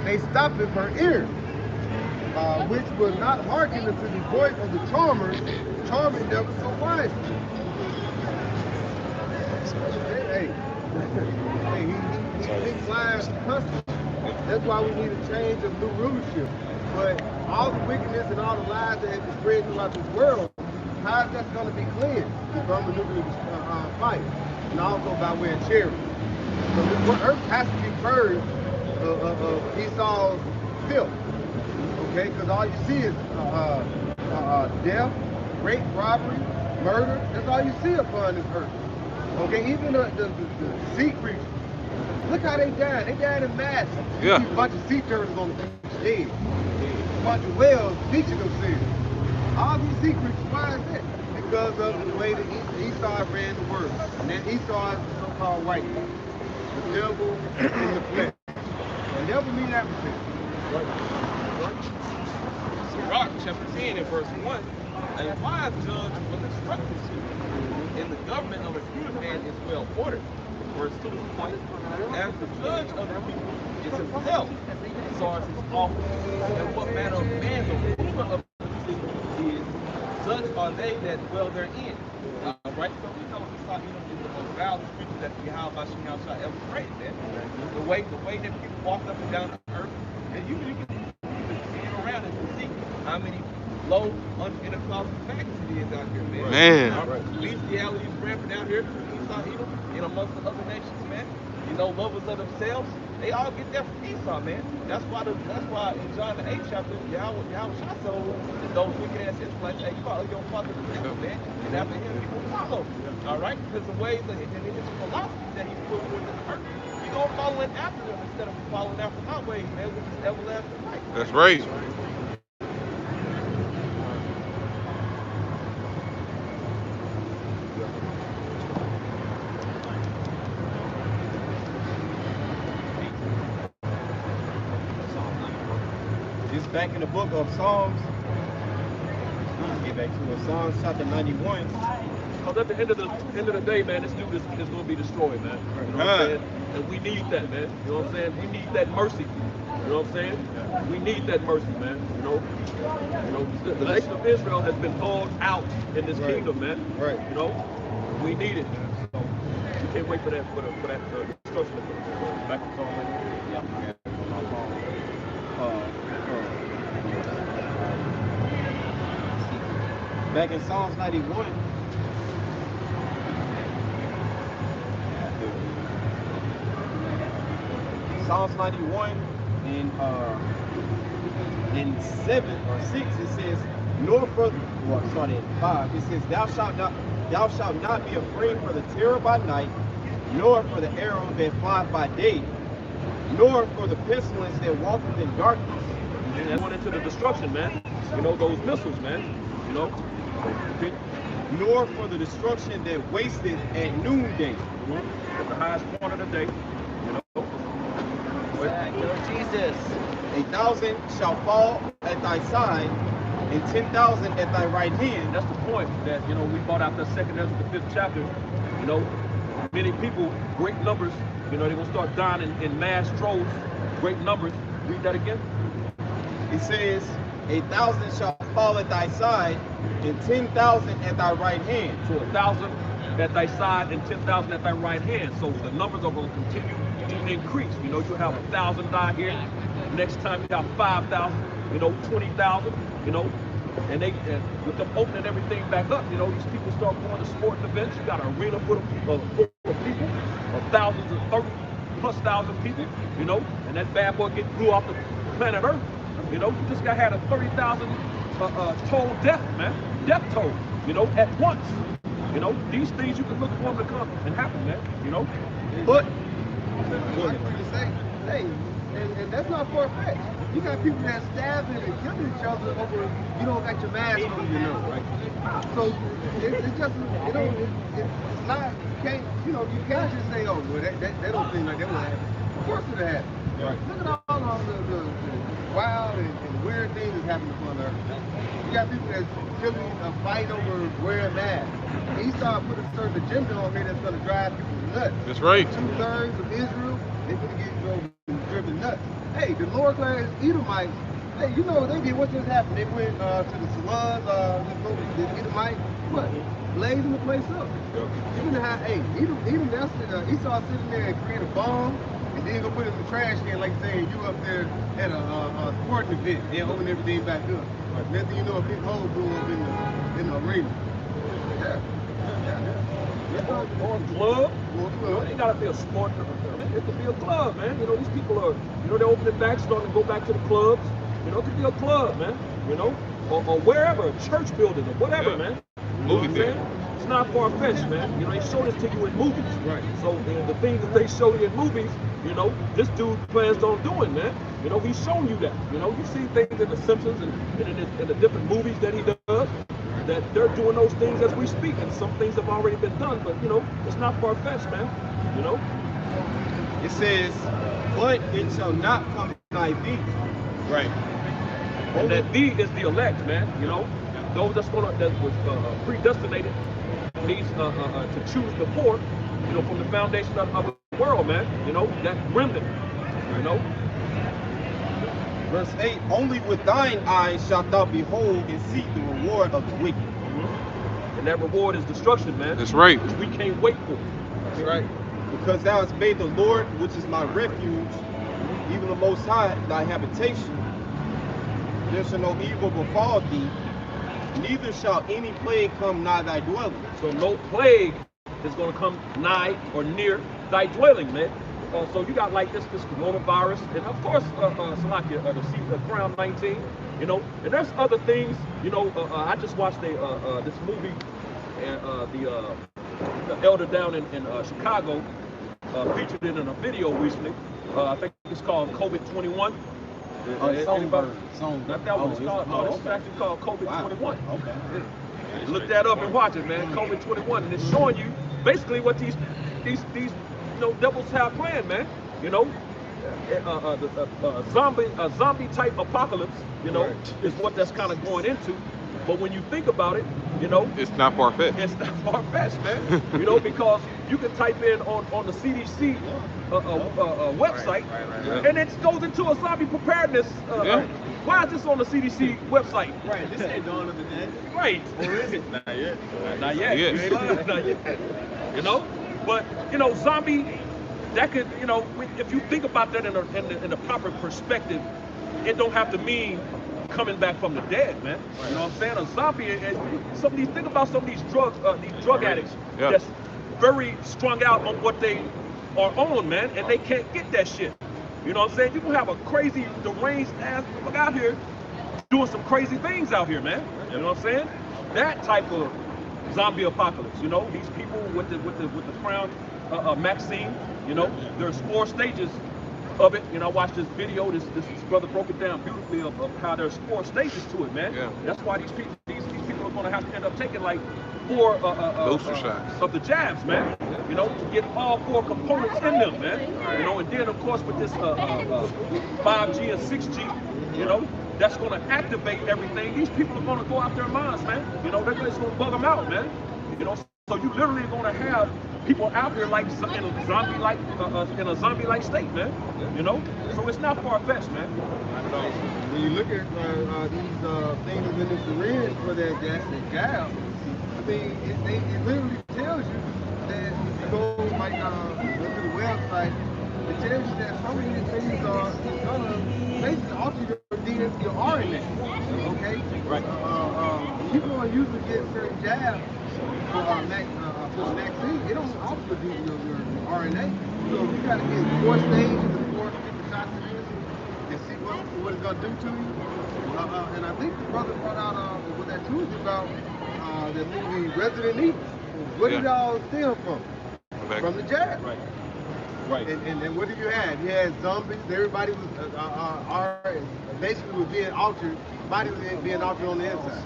They stop it her ear, which will not hearken unto the voice of the charmers, charming never so wisely. He thinks lies constantly. That's why we need a change of new rulership. But all the wickedness and all the lies that have been spread throughout this world, how is that going to be cleansed? From a nuclear fight, and also by way of charity. So the earth has to be purged of Esau's filth. Okay, because all you see is death, rape, robbery, murder. That's all you see upon this earth. Okay, even the sea creatures. Look how they died. They died in mass. Yeah. You see a bunch of sea turtles on the beach dead. A bunch of whales beaching themselves. All these sea creatures, why is that? Because of the way that Esau ran the world. And then Esau is the so-called white man. The devil in the flesh. The devil mean everything. Sirach chapter 10 and verse 1. A wise judge will instruct his people, and the government of a good man is well ordered. Verse 2 is the point. As the judge of the people is himself, so is his office, and what manner of man the ruler of the city is, such are they that dwell therein. Right? So we know Esau is the most violent creature that Yahweh shall ever create, man. The way that people walk up and down the earth, and you can stand around and see how many low, uninterclassed facts it is out here, man. Man. Bestiality is rampant out here between Esau and amongst the other nations, man. You know, lovers of themselves, they all get that from Esau, man. That's why in John the 8th chapter, Yahweh shot those wicked ass Israelites, hey, you follow your father the devil, man. And after him, you will follow. All right? Because the ways and his philosophy that he put forth in the earth, you go following after him instead of following after my ways, man, with this everlasting life. That's right. Just back in the book of Psalms, let's get back to it. Psalms chapter 91. Because at the end of the day, man, this dude is going to be destroyed, man. You know what I'm saying? And we need that, man. You know what I'm saying? We need that mercy. You know what I'm saying? We need that mercy, man. You know, the nation of Israel has been called out in this kingdom, man. Right. You know, we need it, man. So, can't wait for that destruction of back to Psalm 91. Back in Psalms 91. Psalms 91 in 7 or 6 it says, nor for starting at 5, it says, thou shalt not be afraid for the terror by night, nor for the arrow that flies by day, nor for the pestilence that walketh in darkness. And that's going into the destruction, man. You know, those missiles, man. You know. Nor for the destruction that wasteth at noonday. At the highest point of the day. You know. Jesus. 1,000 shall fall at thy side, and 10,000 at thy right hand. That's the point that, you know, we brought out that 2nd Ezra, the 5th chapter. You know, many people, great numbers, you know, they're going to start dying in mass droves, great numbers. Read that again. It says, 1,000 shall fall at thy side, and 10,000 at thy right hand. So 1,000 at thy side and 10,000 at thy right hand. So the numbers are going to continue to increase. You know, you have 1,000 die here. Next time you have 5,000, you know, 20,000, you know, and with them opening everything back up, you know, these people start going to sporting events. You got an arena full of people, of thousands of 30,000+ people, you know, and that bad boy get blew off the planet Earth. You know, you just had a 30,000 toll death, man, death toll, you know, at once. You know, these things you can look for them to come and happen, man, you know. But, hey, and that's not far-fetched. You got people that stabbing and killing each other over you don't got your mask on your nose, right? So it's just, you know, it's not, you can't just say, oh, well, that don't seem like that would happen. Of course it'll happen. Right. Look at all the wild and weird things that's happening upon earth. You got people that's killing a fight over wearing masks. And he started putting a certain agenda on here that's going to drive people nuts. That's right. 2/3 of Israel, they're going to get driven nuts. Hey, the lower class Edomites, hey, you know what they did? What just happened? They went to the salons, the Edomites, what? Blazing the place up. Even Edom, that's Esau sitting there and create a bomb, and then go put it in the trash can like saying you up there at a sporting event and open everything back up. Next thing you know, a big hole blew up in the arena. Or a club. It ain't gotta be a sport. It could be a club, man. You know, these people are, you know, they're opening back, starting to go back to the clubs. You know, it could be a club, man. You know, or wherever, a church building or whatever, man. You know what I'm saying? It's not far-fetched, man. You know, they show this to you in movies. Right. So the things that they show you in movies, you know, this dude plans on doing, man. You know, he's showing you that. You know, you see things in The Simpsons and in the different movies that he does, that they're doing those things as we speak, and some things have already been done, but you know, it's not far-fetched, man. You know? It says, but it shall not come nigh thee. Right. And that thee is the elect, man. You know, those that was predestinated needs to choose the poor, you know, from the foundation of the world, man. You know, that remnant. You know. Verse 8, only with thine eyes shalt thou behold and see the reward of the wicked. And that reward is destruction, man. That's right. Which we can't wait for. That's right. Because thou hast made the Lord, which is my refuge, even the Most High, thy habitation. There shall no evil befall thee, neither shall any plague come nigh thy dwelling. So no plague is going to come nigh or near thy dwelling, man. So you got like this coronavirus, and of course, the Crown 19, you know, and there's other things, you know. I just watched this movie, and the elder down in Chicago featured it in a video recently. I think it's called COVID-21. Not that one. It's called. No, this is actually called COVID-21. Wow. Okay. Look that up and watch it, man. COVID-21, and it's showing you basically what these you know, devils have planned, man. You know, zombie type apocalypse, you know, is what that's kind of going into. But when you think about it, you know, it's not far-fetched. It's not far-fetched, man. You know, because you can type in on the CDC website, and it goes into a zombie preparedness. Why is this on the CDC website? Right. This ain't Dawn of the Dead. Right. Or is it? Not yet. Not yet. Yes. Not yet. You know. But you know, zombie, that could, you know, if you think about that in the proper perspective, it don't have to mean coming back from the dead, man. You know what I'm saying? A zombie, think about some of these drug addicts that's very strung out on what they are on, man, and they can't get that shit. You know what I'm saying? You can have a crazy, deranged ass motherfucker out here doing some crazy things out here, man. You know what I'm saying? That type of zombie apocalypse, you know, these people with the crown Maxine, you know, there's 4 stages of it. You know, I watched this video, this brother broke it down beautifully of how there's 4 stages to it, man. Yeah. That's why these people are gonna have to end up taking like 4 booster shots of the jabs, man. You know, to get all 4 components in them, man. You know, and then of course with this 5G and 6G, you know, that's going to activate everything. These people are going to go out their minds, man. You know, they're just going to bug them out, man. You know, so you literally going to have people out here like in a zombie-like state, man. You know, so it's not far-fetched, man. When you look at these things in the syringe for that jab, I mean, it literally tells you that if you go like go to the website, it tells you that some of these things are gonna basically alter your RNA. Okay? Right. People usually get certain jabs for vaccine. They don't alter your RNA. So you got to get 4 stages and 4 different shots of this and see what it's gonna do to you. And I think the brother brought out with that Tuesday about the movie Resident Evil. Where did it all stem from? From the jab. Right. Right. And what did you have? You had zombies. Everybody was basically was being altered. Body was being altered on the inside.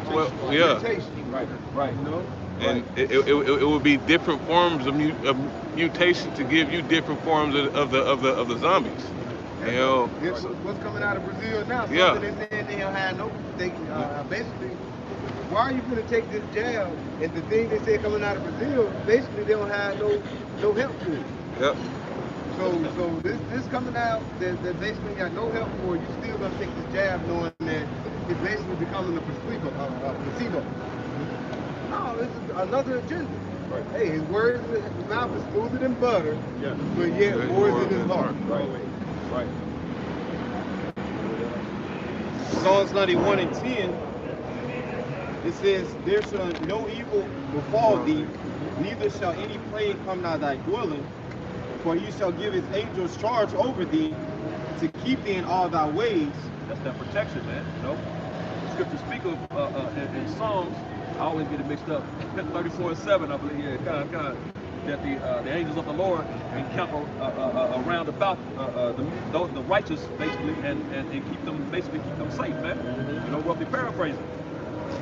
Well, yeah. Mutation. Right. Right. You know. And it would be different forms of mutation to give you different forms of the zombies. You know. What's coming out of Brazil now? Yeah. Something they said they don't have no. Basically, why are you going to take this jab? And the thing they say coming out of Brazil, basically they don't have no help for it. Yep. So this coming out that basically got no help for it, you still gonna take this jab knowing that it's basically becoming a placebo. No, this is another agenda. Right. Hey, his words in his mouth is smoother than butter, but yet more than his heart. Right. Right. Psalms 91 and 10, it says, there shall no evil befall thee, neither shall any plague come nigh thy dwelling. For he shall give his angels charge over thee to keep thee in all thy ways. That's that protection, man. You know, the scriptures speak of in Psalms. I always get it mixed up. 34:7, I believe. Yeah, God, that the angels of the Lord encamp around about the righteous, basically, and keep them safe, man. You know, roughly paraphrasing.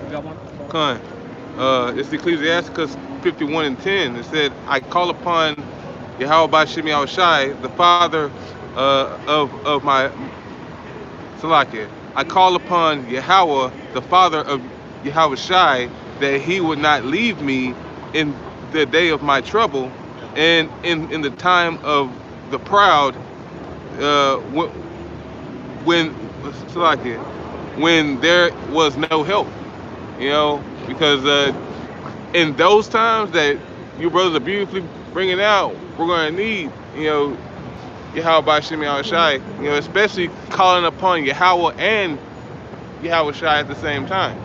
You got one? Con. It's Ecclesiasticus 51 and 10. It said, I call upon Yahweh Bashim Yahushai, the father of my Salakia. I call upon Yahweh, the father of Yahushai, that he would not leave me in the day of my trouble and in the time of the proud, when there was no help. You know, because in those times that you brothers are beautifully bringing out, we're going to need, you know, Yahweh Bashim Yahushai, you know, especially calling upon Yahweh and Yahushai at the same time,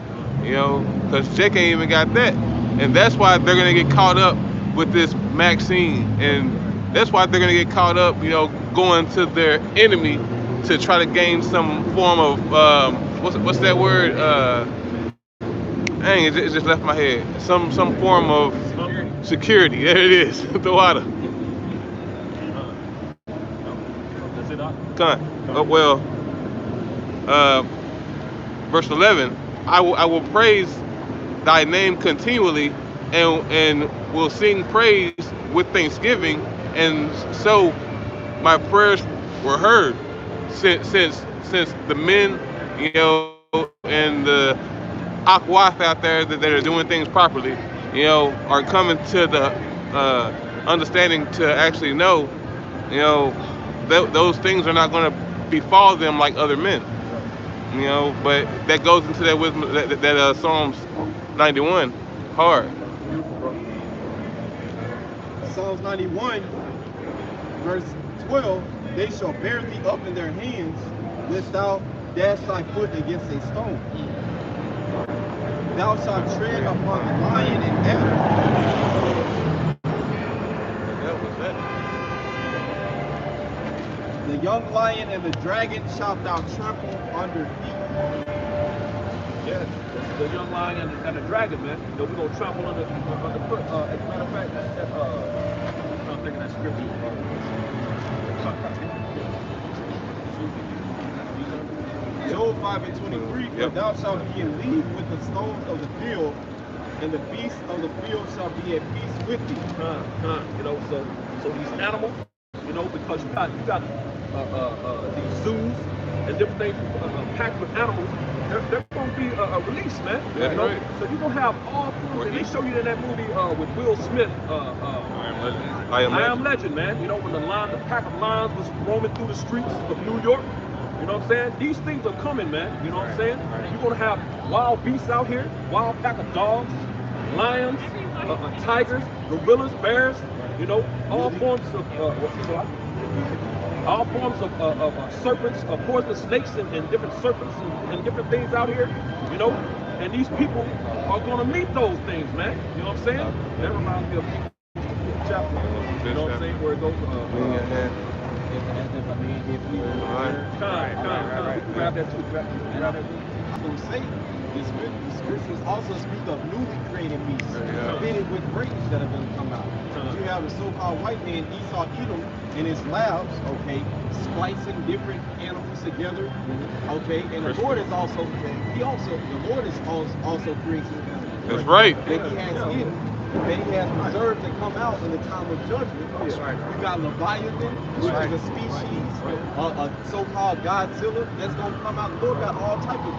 you know, because Jake ain't even got that. And that's why they're going to get caught up with this Maxine. And that's why they're going to get caught up, you know, going to their enemy to try to gain some form of, what's that word? Dang, it just left my head. Some form of security. There it is. The water. Verse 11. I will praise thy name continually, and will sing praise with thanksgiving, and so my prayers were heard, since the men, you know, and the Aquath out there that are doing things properly, you know, are coming to the understanding to actually know, you know, those things are not going to befall them like other men, you know. But that goes into that wisdom, that Psalms 91 hard. Psalms 91, verse 12, they shall bear thee up in their hands, lest thou dash thy foot against a stone. Thou shalt tread upon the lion and adder. The young lion and the dragon shalt thou trample under feet. Yeah, the young lion and the dragon, man. You know, we're gonna trample under foot. As a matter of fact, I'm trying to think of that scripture. Job 5:23, for thou shalt be in league with the stones of the field, and the beasts of the field shall be at peace with thee. You know, so these animals, you know, because you got these zoos and different things packed with animals, they're going to be released, man. That's right. So you're going to have all forms, and they show you in that movie with Will Smith, I Am Legend, man. You know, when the pack of lions was roaming through the streets of New York. You know what I'm saying? These things are coming, man. You know what I'm saying? You're going to have wild beasts out here, wild pack of dogs, lions, tigers, gorillas, bears, you know, all forms of serpents, poisonous snakes and different serpents and different things out here, you know, and these people are going to meet those things, man. You know what I'm saying? That reminds me of chapter, you know what I'm saying, where it goes, grab that too, grab that too. From Satan, the scriptures also speak of newly created beasts, fitted with brains that are going to come out. You have the so-called white man, Esau Edom, in his labs, okay, splicing different animals together, okay, and the Lord is also, the Lord is also creating. That's right. That he has hidden, that he has reserved to come out in the time of judgment. You got Leviathan, which is a species, a so-called Godzilla that's going to come out. The Lord got all types of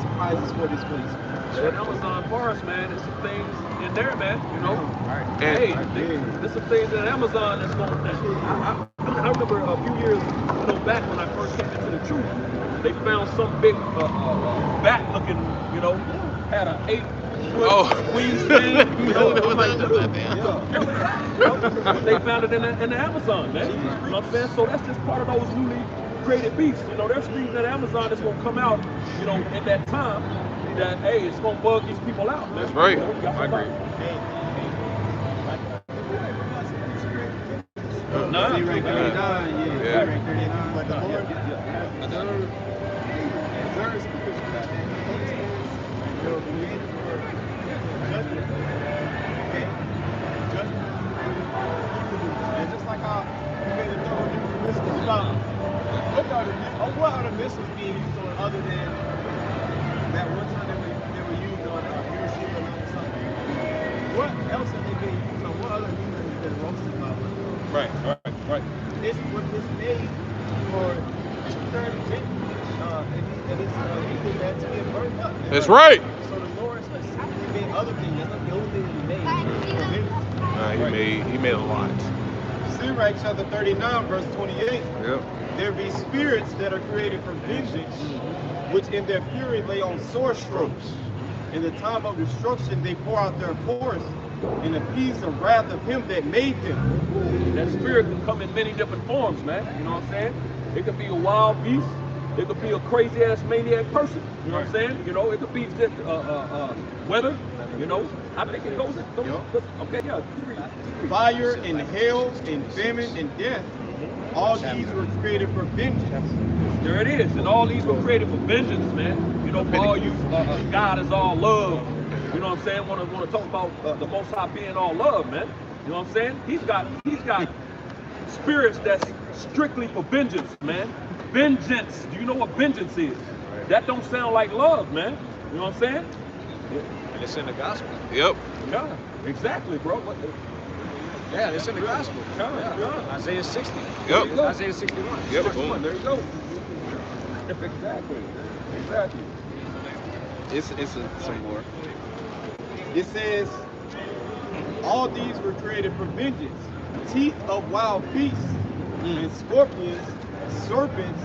surprises for this place. That Amazon forest, man, there's some things in there, man, you know. Hey, there's some things in Amazon that's going to, I remember a few years back when I first came into the truth, they found some big bat looking, you know, had an 8-foot wingspan, you know, they found it in the Amazon, man. You know what I'm saying? So that's just part of those newly created beasts. You know, there's things in Amazon that's gonna come out, you know, in that time that it's gonna bug these people out, man. That's right. You know, I agree. But the Lord reserves judgment. Okay? Judgment. And just like how we made a double different missiles about what are the missiles being used on other than that one time they were used on Hiroshima and something. What else have they been used on? What other humans have been roasted by? Right. It's made for certain people, and it's anything that's being burned up. That's right. So the Lord specifically made other things. That's not the only thing He made a lot. Sirach chapter 39, verse 28. Yep. There be spirits that are created for vengeance, which in their fury lay on sore strokes. In the time of destruction they pour out their force, and appease the wrath of him that made them. That spirit can come in many different forms, man. You know what I'm saying? It could be a wild beast. It could be a crazy ass maniac person. You know what I'm saying? You know, it could be just weather. You know, I think it goes. Okay, yeah. Fire and hail and famine and death. All these were created for vengeance. There it is, and all these were created for vengeance, man. You know, for all you, God is all love. You know what I'm saying? Want to talk about the Most High being all love, man. You know what I'm saying? He's got spirits that's strictly for vengeance, man. Vengeance. Do you know what vengeance is? That don't sound like love, man. You know what I'm saying? And it's in the gospel. Yep. Yeah, exactly, bro. Yeah, it's in the gospel. Yeah. Isaiah 60. Yep. Isaiah 61. Yep. There you go. Exactly. It's some more. It says, all these were created for vengeance. Teeth of wild beasts, and scorpions, serpents,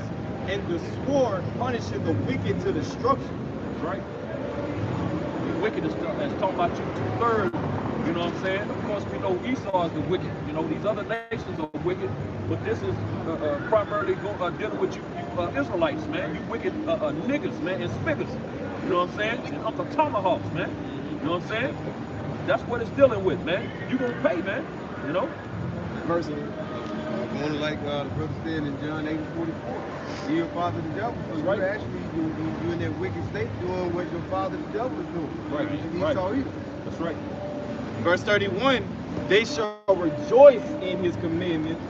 and the sword punishing the wicked to destruction. That's right. The wicked is talking about you 2/3 You know what I'm saying? Of course, we know Esau is the wicked. You know, these other nations are wicked, but this is primarily dealing with you Israelites, man. You wicked niggas, man, and spiggers. You know what I'm saying? And Uncle Tomahawks, man. You know what I'm saying? That's what it's dealing with, man. You gonna pay, man. You know? Verse, going like the brother said in John 8:44, you're your father the devil. So right. you're actually you're in that wicked state doing what your father the devil is doing. Right. Esau either. That's right. Verse 31, they shall rejoice in his commandments,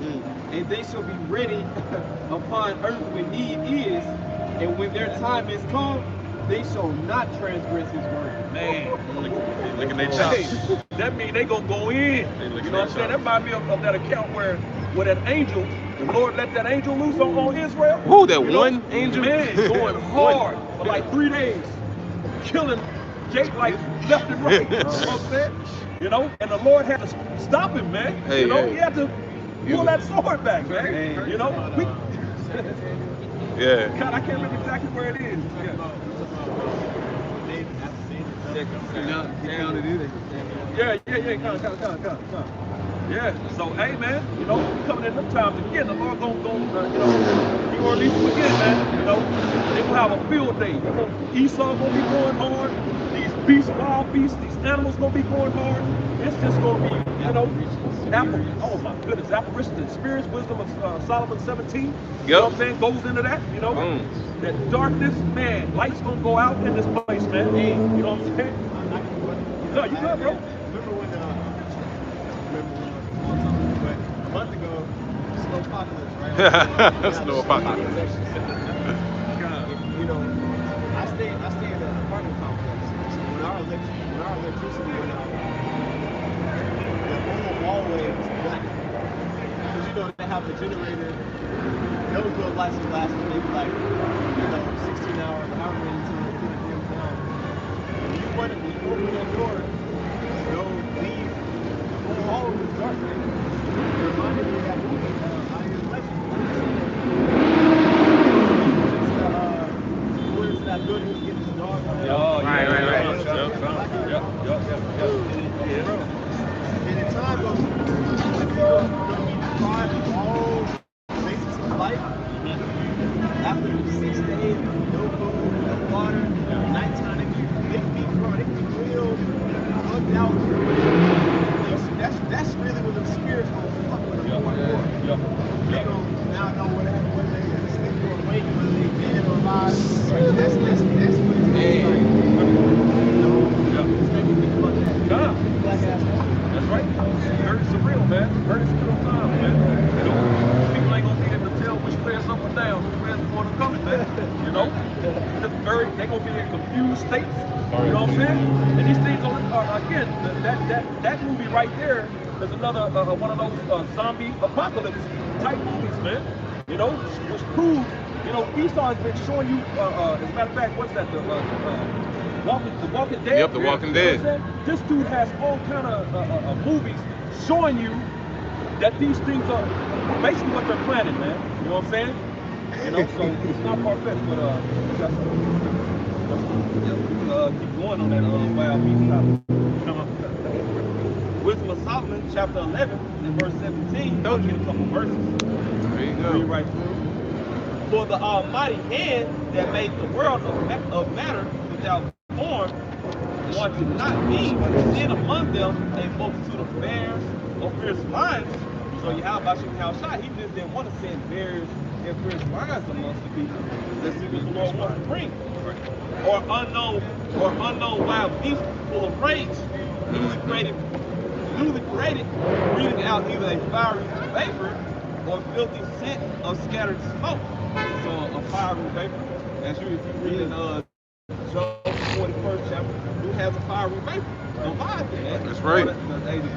and they shall be ready upon earth when need is, and when their time is come, they shall not transgress his word. Man, Look at their chops. hey, that means they gonna go in. You know what I'm saying? That reminds me of that account where that angel, the Lord let that angel loose on Israel. Who, that You know, one angel? Man, going hard for like 3 days, killing Jake like left and right. You know what I'm saying? You know, and the Lord had to stop him, man. Hey, you know, hey. he had to pull that sword back, man. You know, Yeah. God, I can't remember exactly where it is. Yeah, come. Yeah, so hey man, you know, we coming in them times again. The Lord gonna you know, he gonna release them again, man. You know, they gonna have a field day. Esau gonna be going hard. These beasts, wild beasts, these animals gonna be going hard. It's just gonna be, you know, oh my goodness, apparition and spirits, wisdom of Solomon 17. You know what I'm saying? Goes into that, you know. That darkness, man, light's gonna go out in this place, man. You know what I'm saying? No, you good, bro. Remember when a month ago, snowpocalypse, right? Snowpocalypse. You know, I stay in an apartment complex. When our electricity went out, the whole hallway was black. Because you know they have the generator. Those little lights will last maybe like 16 hours, however many until they put them down. When you open that door, go leave. The whole hall was dark, man. It reminded me of that movie, Iron Legend. Where it's that building was getting his dog. Right. And the time goes, if you're going to be deprived of all basics of life, after 6 days, no food, no water, nighttime, they can be real bugged out. That's really what the spirits going to fuck with them more and more. They don't now know whether they sleep or awake, whether they dead or alive. That's what it's like. You know, it's making me think about that. Black ass woman. That's right. Hurt is real, man. Hurt is real time, man. You know, people ain't gonna be able to tell which way is up or down, which way is going to come, man. You know, they gonna be in confused states. You know what I'm saying? And these things are again, that movie right there is another one of those zombie apocalypse type movies, man. You know, which proves, you know, Esau has been showing you. As a matter of fact, what's that? The Walking Dead. Yep, The Walking Dead. You know what I'm saying? This dude has all kind of movies showing you that these things are basically what they're planning, man. You know what I'm saying? You know, so it's not far-fetched, but keep going on that wild beast topic. Wisdom of Solomon, chapter 11, and verse 17. I'll get a couple verses. There you go. Read right through. For the almighty hand that made the world of matter without form wanted not be, but then among them a multitude of bears or fierce lions. So Yahushua, he just didn't want to send bears and fierce lions amongst the people. Let's see what the Lord wants to bring. Or unknown wild beasts full of rage, newly created, breathing out either a fiery vapor or filthy scent of scattered smoke. So a fiery vapor, as if you read in Job 41st chapter, who has a fiery vapor? Leviathan, man. That's right. The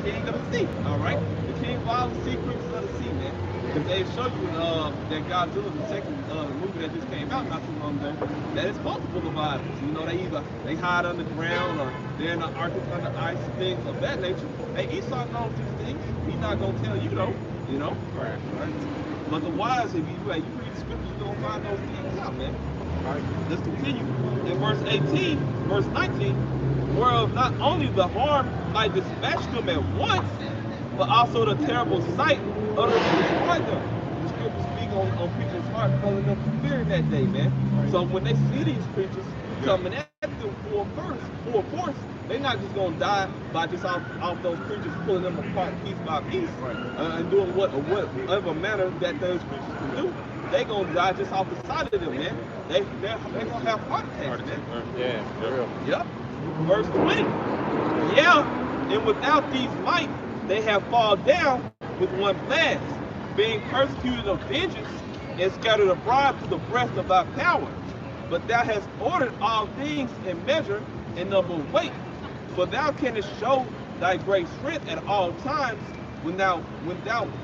king of the sea, all right? The king of all the secrets of the sea, man. Because they show you that Godzilla, the second movie that just came out not too long ago, that it's multiple Leviathans. You know, they hide underground or they're in the Arctic under ice, things of that nature. Hey, Esau knows these things. He's not going to tell you, though. You know? Right. But the wise, if you read the scriptures, you're going to find those things out, man. All right, let's continue. In verse 18, verse 19, whereof not only the harm might dispatch them at once, but also the terrible sight utterly destroyed them. The scriptures speak on people's hearts, filling them with fear in that day, man. So when they see these creatures coming at them full force, they're not just gonna die by just off those creatures pulling them apart piece by piece and doing whatever manner that those creatures can do. They gonna die just off the side of them, man. They're gonna have heart attacks, man. Yeah, for real. Yep. Verse 20. Yeah, and without these might, they have fallen down with one blast, being persecuted of vengeance and scattered abroad to the breast of thy power. But thou hast ordered all things in measure and number of weight. For thou canst show thy great strength at all times when thou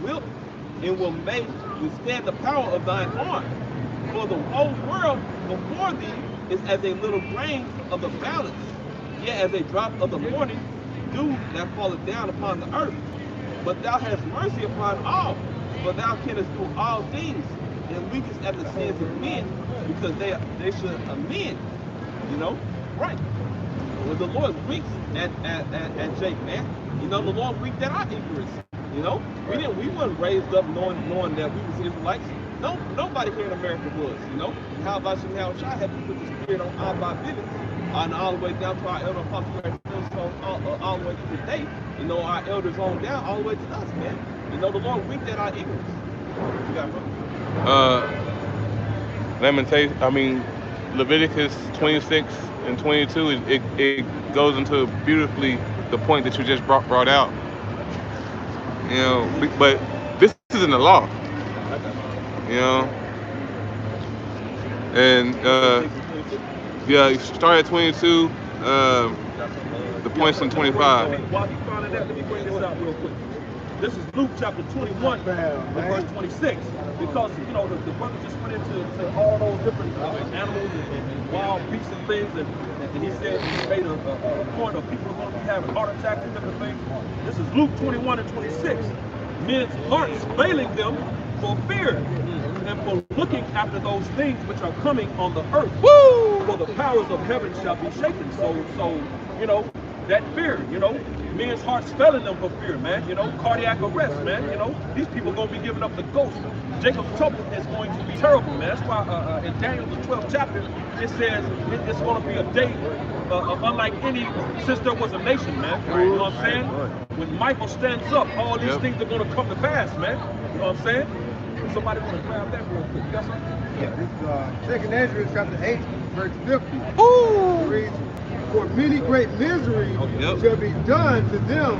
wilt, and will make withstand the power of thine arm. For the whole world before thee is as a little grain of the balance, yet as a drop of the morning dew that falleth down upon the earth. But thou hast mercy upon all, for thou canst do all things, and weakest at the sins of men, because they should amend. You know, right? When the Lord winks at Jake, man, you know, the Lord winked at our ignorance. You know, we weren't raised up knowing that we was Israelites. No, nobody here in America was. You know, how about you now? I had to put the spirit on all my business, and all the way down to our elder apostle, all the way to today. You know, our elders on down, all the way to us, man. You know, the Lord winked at our ignorance. You got Leviticus 26 and 22, it goes into beautifully the point that you just brought out. You know, but this isn't the law. You know, and you start at 22. The points in 25. While you finding that, let me bring this out real quick. This is Luke chapter 21, verse 26. Because, you know, the brother just went into all those different animals and wild beasts and things, and he said he made a point of people going to be having heart attacks and different things. This is Luke 21 and 26. Men's hearts failing them for fear and for looking after those things which are coming on the earth. Woo! For the powers of heaven shall be shaken. So you know, that fear, you know, men's hearts failing them for fear, man. You know, cardiac arrest, man. You know, these people gonna be giving up the ghost. Jacob's trouble is going to be terrible, man. That's why in Daniel the 12th chapter it says it's going to be a day unlike any since there was a nation, man. You know what I'm saying? When Michael stands up, all these things are going to come to pass, man. You know what I'm saying? Somebody want to grab that real quick. Yes, sir? Yeah, this is 2nd Ezra chapter 8, verse 50. Ooh. It reads, for many great miseries shall be done to them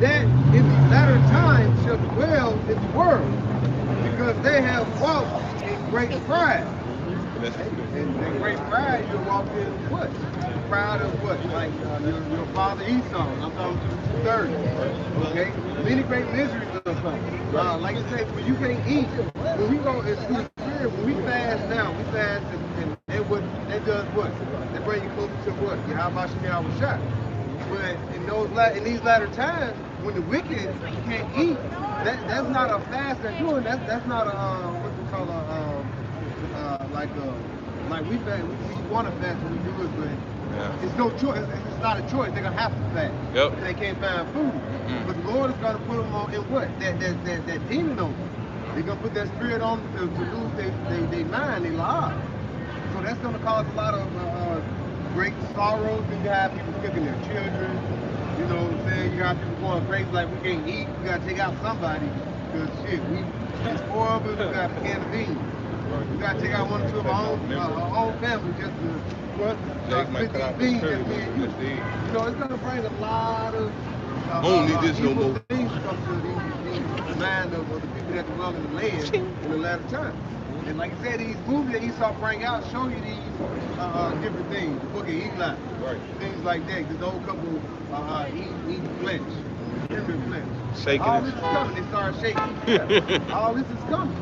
that in the latter times shall dwell in the world, because they have walked in great pride. And great pride, you walk in what? Proud of what? Like your father Esau. I'm talking to 30. Okay? Many great miseries will come. Like I said, when you can't eat, when we go into the spirit, when we fast now, we fast and that does what? That brings you closer to what? How about you now with shot? But in these latter times, when the wicked can't eat, that's not a fast they're doing. That's not a what we call like we fast. We want to fast when we do it, but it's no choice. It's not a choice. They're gonna have to fast. Yep. They can't find food. But the Lord is gonna put them on in what? That demon on them. They're gonna put that spirit on them to lose their mind, their lives. So that's gonna cause a lot of great sorrows. And you have people kicking their children. You know what I'm saying? You got people going crazy like we can't eat. We gotta take out somebody. Because shit, it's 4 of us. We got a can of beans. We gotta take out 1 or 2 of our own family just to split these beans that me and you. You know, it's gonna bring a lot of evil things come to the mind of the people that dwell in the land in the latter time. And like I said, these movies that Esau bring out show you these different things. The book of Eli, things like that. This old couple eating flesh, human flesh. Shaking all this is coming. They start shaking. All this is coming.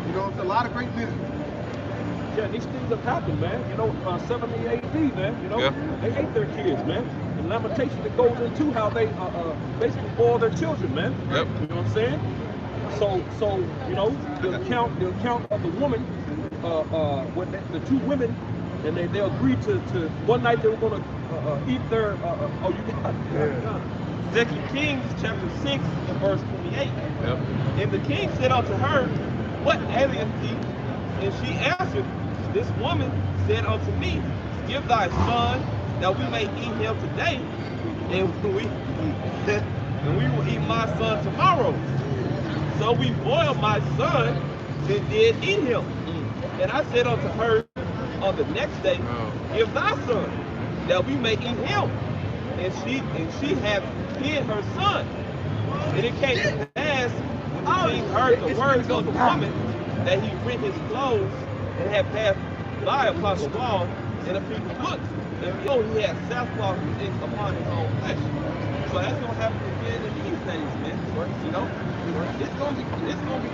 You know, it's a lot of great misery. Yeah, these things have happened, man. You know, 70 AD, man. You know, they ate their kids, man. And Lamentation that goes into how they basically boil their children, man. Yep. You know what I'm saying? So you know, the account of the woman, when the 2 women and they agreed to one night they were going to eat their. Oh, you got it. 2 Kings chapter 6 and verse 28. Yep. And the king said unto her, what aileth thee? And she answered, this woman said unto me, give thy son, that we may eat him today, and we will eat my son tomorrow. So we boiled my son, and did eat him. And I said unto her on the next day, give thy son, that we may eat him. And she had hid her son. And it came to pass, when the king heard the words of the woman, that he rent his clothes and had passed by upon the wall, and the people looked, and behold, he had sackcloth upon his own flesh. So that's gonna happen again in these days, man. You know, it's gonna be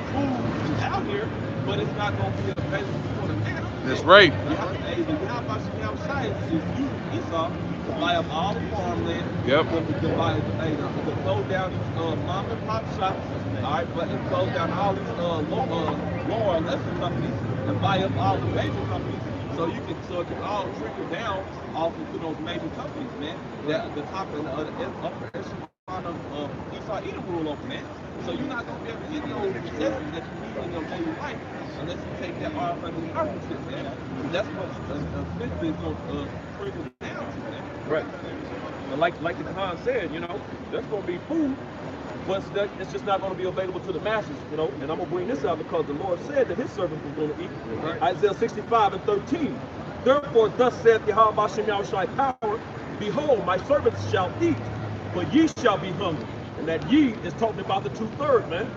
cool out here, but it's not gonna be available for the nigga. That's right. Hey, the Yahweh Shem Shai is you, Esau, to buy up all the farmland. Yep. To buy, to close down these mom and pop shops. All right, but to close down all these lower lesser companies and buy up all the major companies. So it can all trickle down off into those major companies, man. The top and the upper echelon of Esau Edom rule over, man. So you're not gonna be able to get those necessities that you need in your daily life unless you take that off under the partnership, man. And that's what eventually is gonna trickle down to, man. Right. And like the Quran said, you know, there's gonna be food, but it's just not gonna be available to the masses, you know. And I'm gonna bring this out because the Lord said that his servants was gonna eat. Right. Isaiah 65:13. Therefore, thus saith Yahweh Shem Yahushai power, behold, my servants shall eat, but ye shall be hungry. And that ye is talking about the 2/3, man.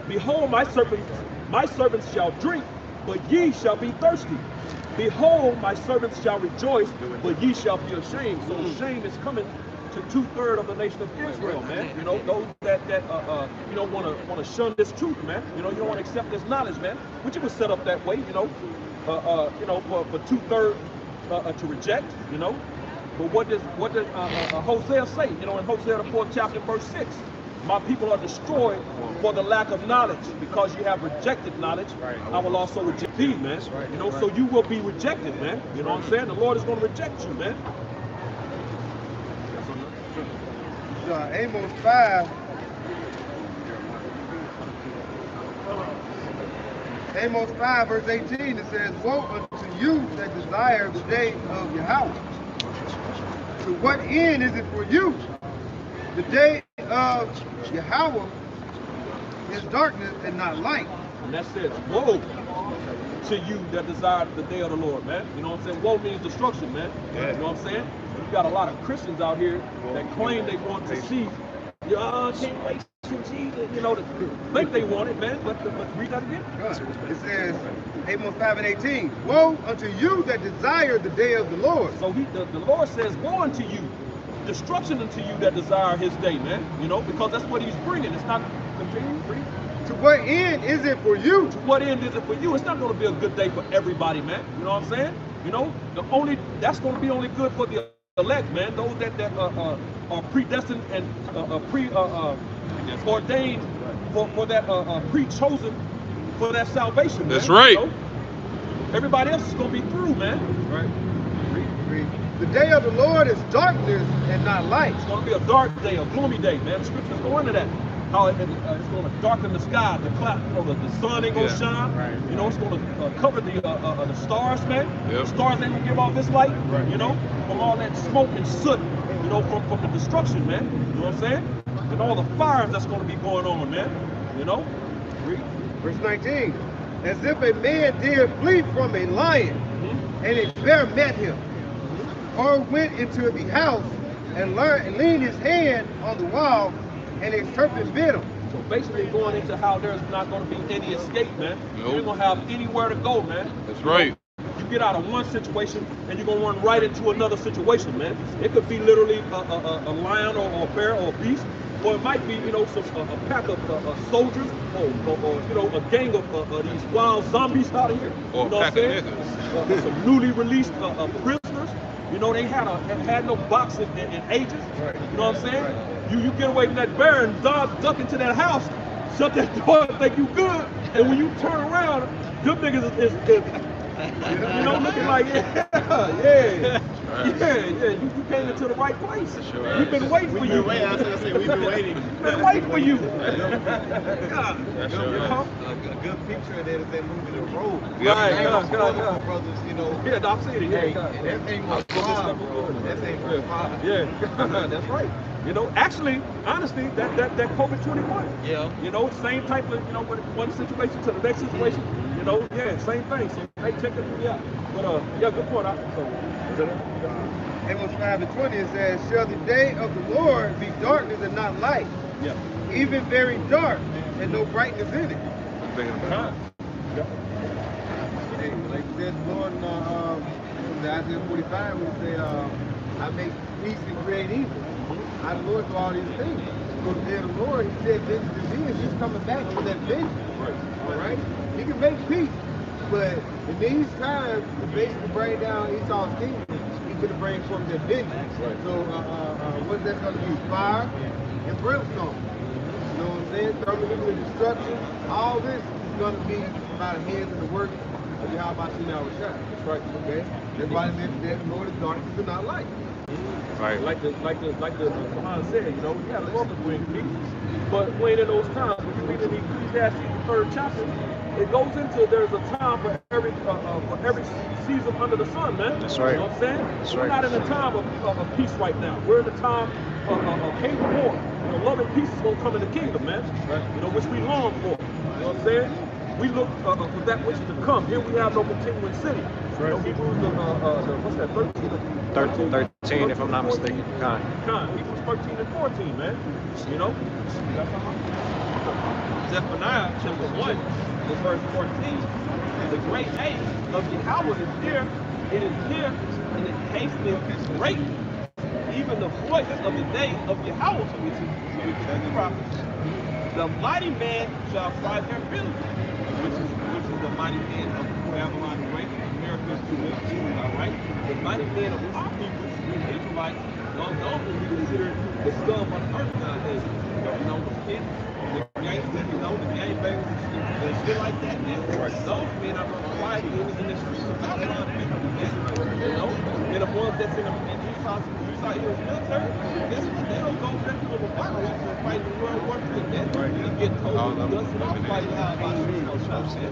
Behold, my servants shall drink, but ye shall be thirsty. Behold, my servants shall rejoice, but ye shall be ashamed. So shame is coming to 2/3 of the nation of Israel, man. You know, those that you know want to shun this truth, man. You know, you don't want to accept this knowledge, man. Which it was set up that way, you know, for 2/3 to reject, you know. But what does Hosea say? You know, in Hosea the 4th chapter, verse 6, my people are destroyed for the lack of knowledge. Because you have rejected knowledge, I will also reject thee, man. You know, so you will be rejected, man. You know what I'm saying? The Lord is going to reject you, man. Amos 5. Amos 5 verse 18, it says, woe unto you that desire the day of Yahweh. To what end is it for you? The day of Yahweh is darkness and not light. And that says, woe to you that desire the day of the Lord, man. You know what I'm saying? Woe means destruction, man. You know what I'm saying? You got a lot of Christians out here that claim they want to see, can't wait for Jesus, you know, think they want it, man, but read that again. It says, Amos 5:18, woe unto you that desire the day of the Lord. So the Lord says, woe unto you, destruction unto you that desire his day, man. You know, because that's what he's bringing. It's not continuing free. To what end is it for you? To what end is it for you? It's not going to be a good day for everybody, man. You know what I'm saying? You know, that's going to be only good for the elect, man. Those that are predestined and ordained for that pre-chosen for that salvation. That's man. right. You know? Everybody else is going to be through, man. Right. The day of the Lord is darkness and not light. It's going to be a dark day, a gloomy day, man. The scriptures go into that. How it's going to darken the sky, the cloud, you know, the sun ain't going to shine. Right. You know, it's going to cover the stars, man. Yep. The stars ain't going to give off this light, you know, from all that smoke and soot, you know, from the destruction, man. You know what I'm saying? And all the fires that's going to be going on, man. You know? Read. Verse 19. As if a man did flee from a lion, and a bear met him, or went into the house and leaned his hand on the wall, and a serpent bit him. So basically going into how there's not going to be any escape, man. Nope. You're going to have anywhere to go, man. That's right. You get out of one situation and you're going to run right into another situation, man. It could be literally a lion or a bear or a beast, or it might be, you know, a pack of soldiers or, you know, a gang of these wild zombies out of here. Or you know a pack what I'm saying? Some newly released prisoners. You know, they had no boxing in ages. Right. You know what I'm saying? Right. You get away from that bear and duck into that house, shut that door and think you good. And when you turn around, them niggas is You know, looking like, yeah. You came into the right place. Sure. We've been waiting for you. We've been waiting. We've been waiting for you. That's You sure. know? A good picture of that is that movie The Road. Right, Brothers, you know. Yeah, I've seen it. Hey, Yeah, that thing was fire, bro. That thing was fire. yeah. That's right. You know, actually, honestly, that COVID-21. Yeah. You know, same type of, you know, one situation to the next situation. You know, yeah, same thing. So, hey, check it out. But, yeah, good point. Amos 5:20 it says, "Shall the day of the Lord be darkness and not light, Yeah. even very dark, and no brightness in it?" Huh. Yeah. Hey, like you said, the Lord in Isaiah 45, when he say, "I make peace and create evil." How the Lord do all these things? So the day of the Lord, he said, vengeance is his. He's coming back for that vengeance. Right. All right? He can make peace, but in these times, to basically bring down Esau's kingdom, he could have bring forth that vengeance. Right. So what's that going to be? Fire and brimstone. You know what I'm saying? Thermonuclear destruction. All this is going to be by the hands and the work of Yahweh Shah. That's right. Okay? That's why the Lord is darkness and not light. Right. Like the Quran said, you know, yeah, the Lord will bring peace. But when in those times, when you read in Ecclesiastes, the 3rd chapter, it goes into there's a time for every season under the sun, man. That's right. You know what I'm saying? That's We're right. not in a time of peace right now. We're in a time of hate and war. You know, love and peace is gonna come in the kingdom, man. Right. You know, which we long for. You know what I'm saying? We look for that which is to come. Here we have no continuing city. You know, Hebrews, what's that, 13, if I'm not mistaken. Con. Hebrews 13 and 14, man. You know? Zephaniah chapter 1, the verse 14. The great day of Yahweh is here. It is here, and it hastens greatly. Even the voice of the day of Yahweh, which is the prophets. The mighty man shall fight their village, which is the mighty man of Babylon the Great, America's two, all right? The mighty man of our people, the Israelites, those who we consider the scum of earth nowadays. You know, the pits, the gangsters, you know, the gangbangers and shit like that, man. Those men are going to fight in the streets of Babylon, you know? And the ones that's in Esau's military, guess what? They don't go back to the Bible and fight in World War III, man. You get told to dust it off fighting how about shots, man.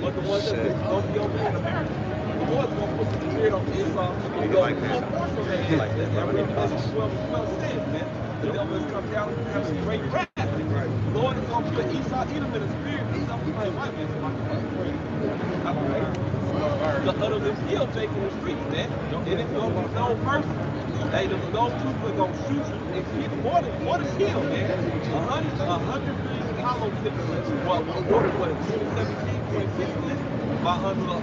But the ones that's going to be over here in America, the ones going to put the spirit on Esau and go full force on their head like that. That's what well said, man. The devil has come down and has a great wrath. The Lord is going to put Esau in him in the spirit. Esau was like, why, man? The utterly kill Jake in the streets, man. And it's going to be known first. Hey, those troops are going to shoot you and hit more than kill, man. 100 million hollow tips. What 2017, 2016? By under the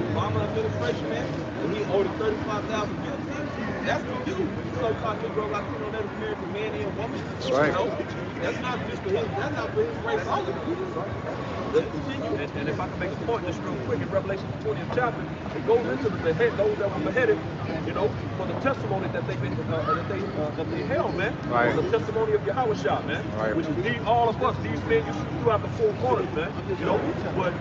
Obama administration, man. And he ordered 35,000 military. That's for you, so-called Negro Latino Native American man and woman. That's right. You know? That's not just for his. That's not for his race only. Let's continue. And if I can make a point just real quick, in Revelation 20th chapter, it goes into those that were beheaded, you know, for the testimony that they held, man. Right. For the testimony of Yahweh Shah, man. Right. Which is all of us, these men, you have the four corners, man. You know, but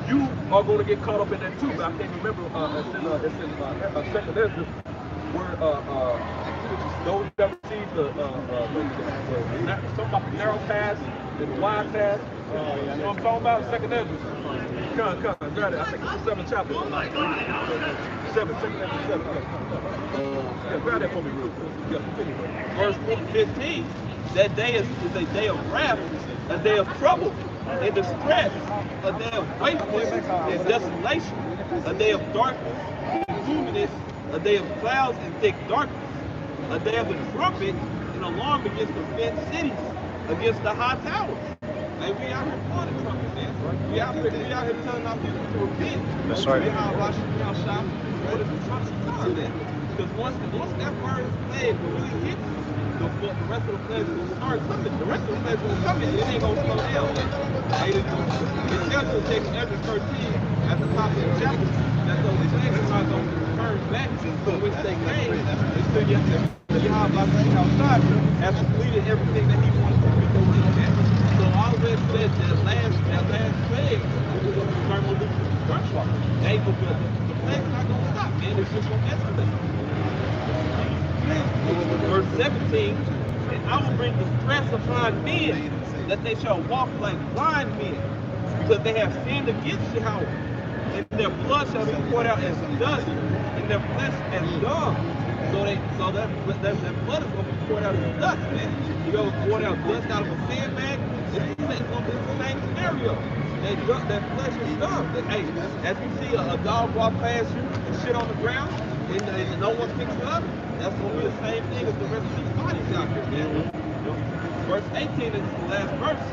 you are going to get caught up in that too. But I can't remember. It's in 2nd Ezra, where those that received something about the narrow path and the wide path. You know what I'm talking about? 2nd Ezra. Come, grab it. I think it's the 7th chapter. 2nd Ezra 7. Yeah, grab that for me real quick. Yeah, Verse 15. That day is a day of wrath, a day of trouble and distress, a day of wasteness and desolation, a day of darkness and gloominess, a day of clouds and thick darkness, a day of the trumpet and alarm against the fenced cities, against the high towers. Hey, we out here blowing the trumpet, man. We out here telling our people to repent. That's right. What is the trumpet time, man? Because once that word is played, really hits, the rest of the plays will start coming. The rest of the plays will come in. It ain't gonna slow down, man. Hey, it tells you in Exodus 13 at the top of the chapter that those plagues are not going to return back from which they came until Yahweh has completed everything that he wanted to complete. So I always said that last plague was going to it's just going to escalate. Verse 17, and I will bring distress upon men, that they shall walk like blind men, because they have sinned against Yahweh, and their blood shall be poured out as dust, and their flesh as dung. So that blood is going to be poured out as dust, man. You go poured out dust out of a sandbag. It's going to be the same scenario. That flesh is dung. Hey, as you see a dog walk past you and shit on the ground, and no one picks it up, that's going to be the same thing as the rest of these bodies out here, man. Verse 18 is the last verse.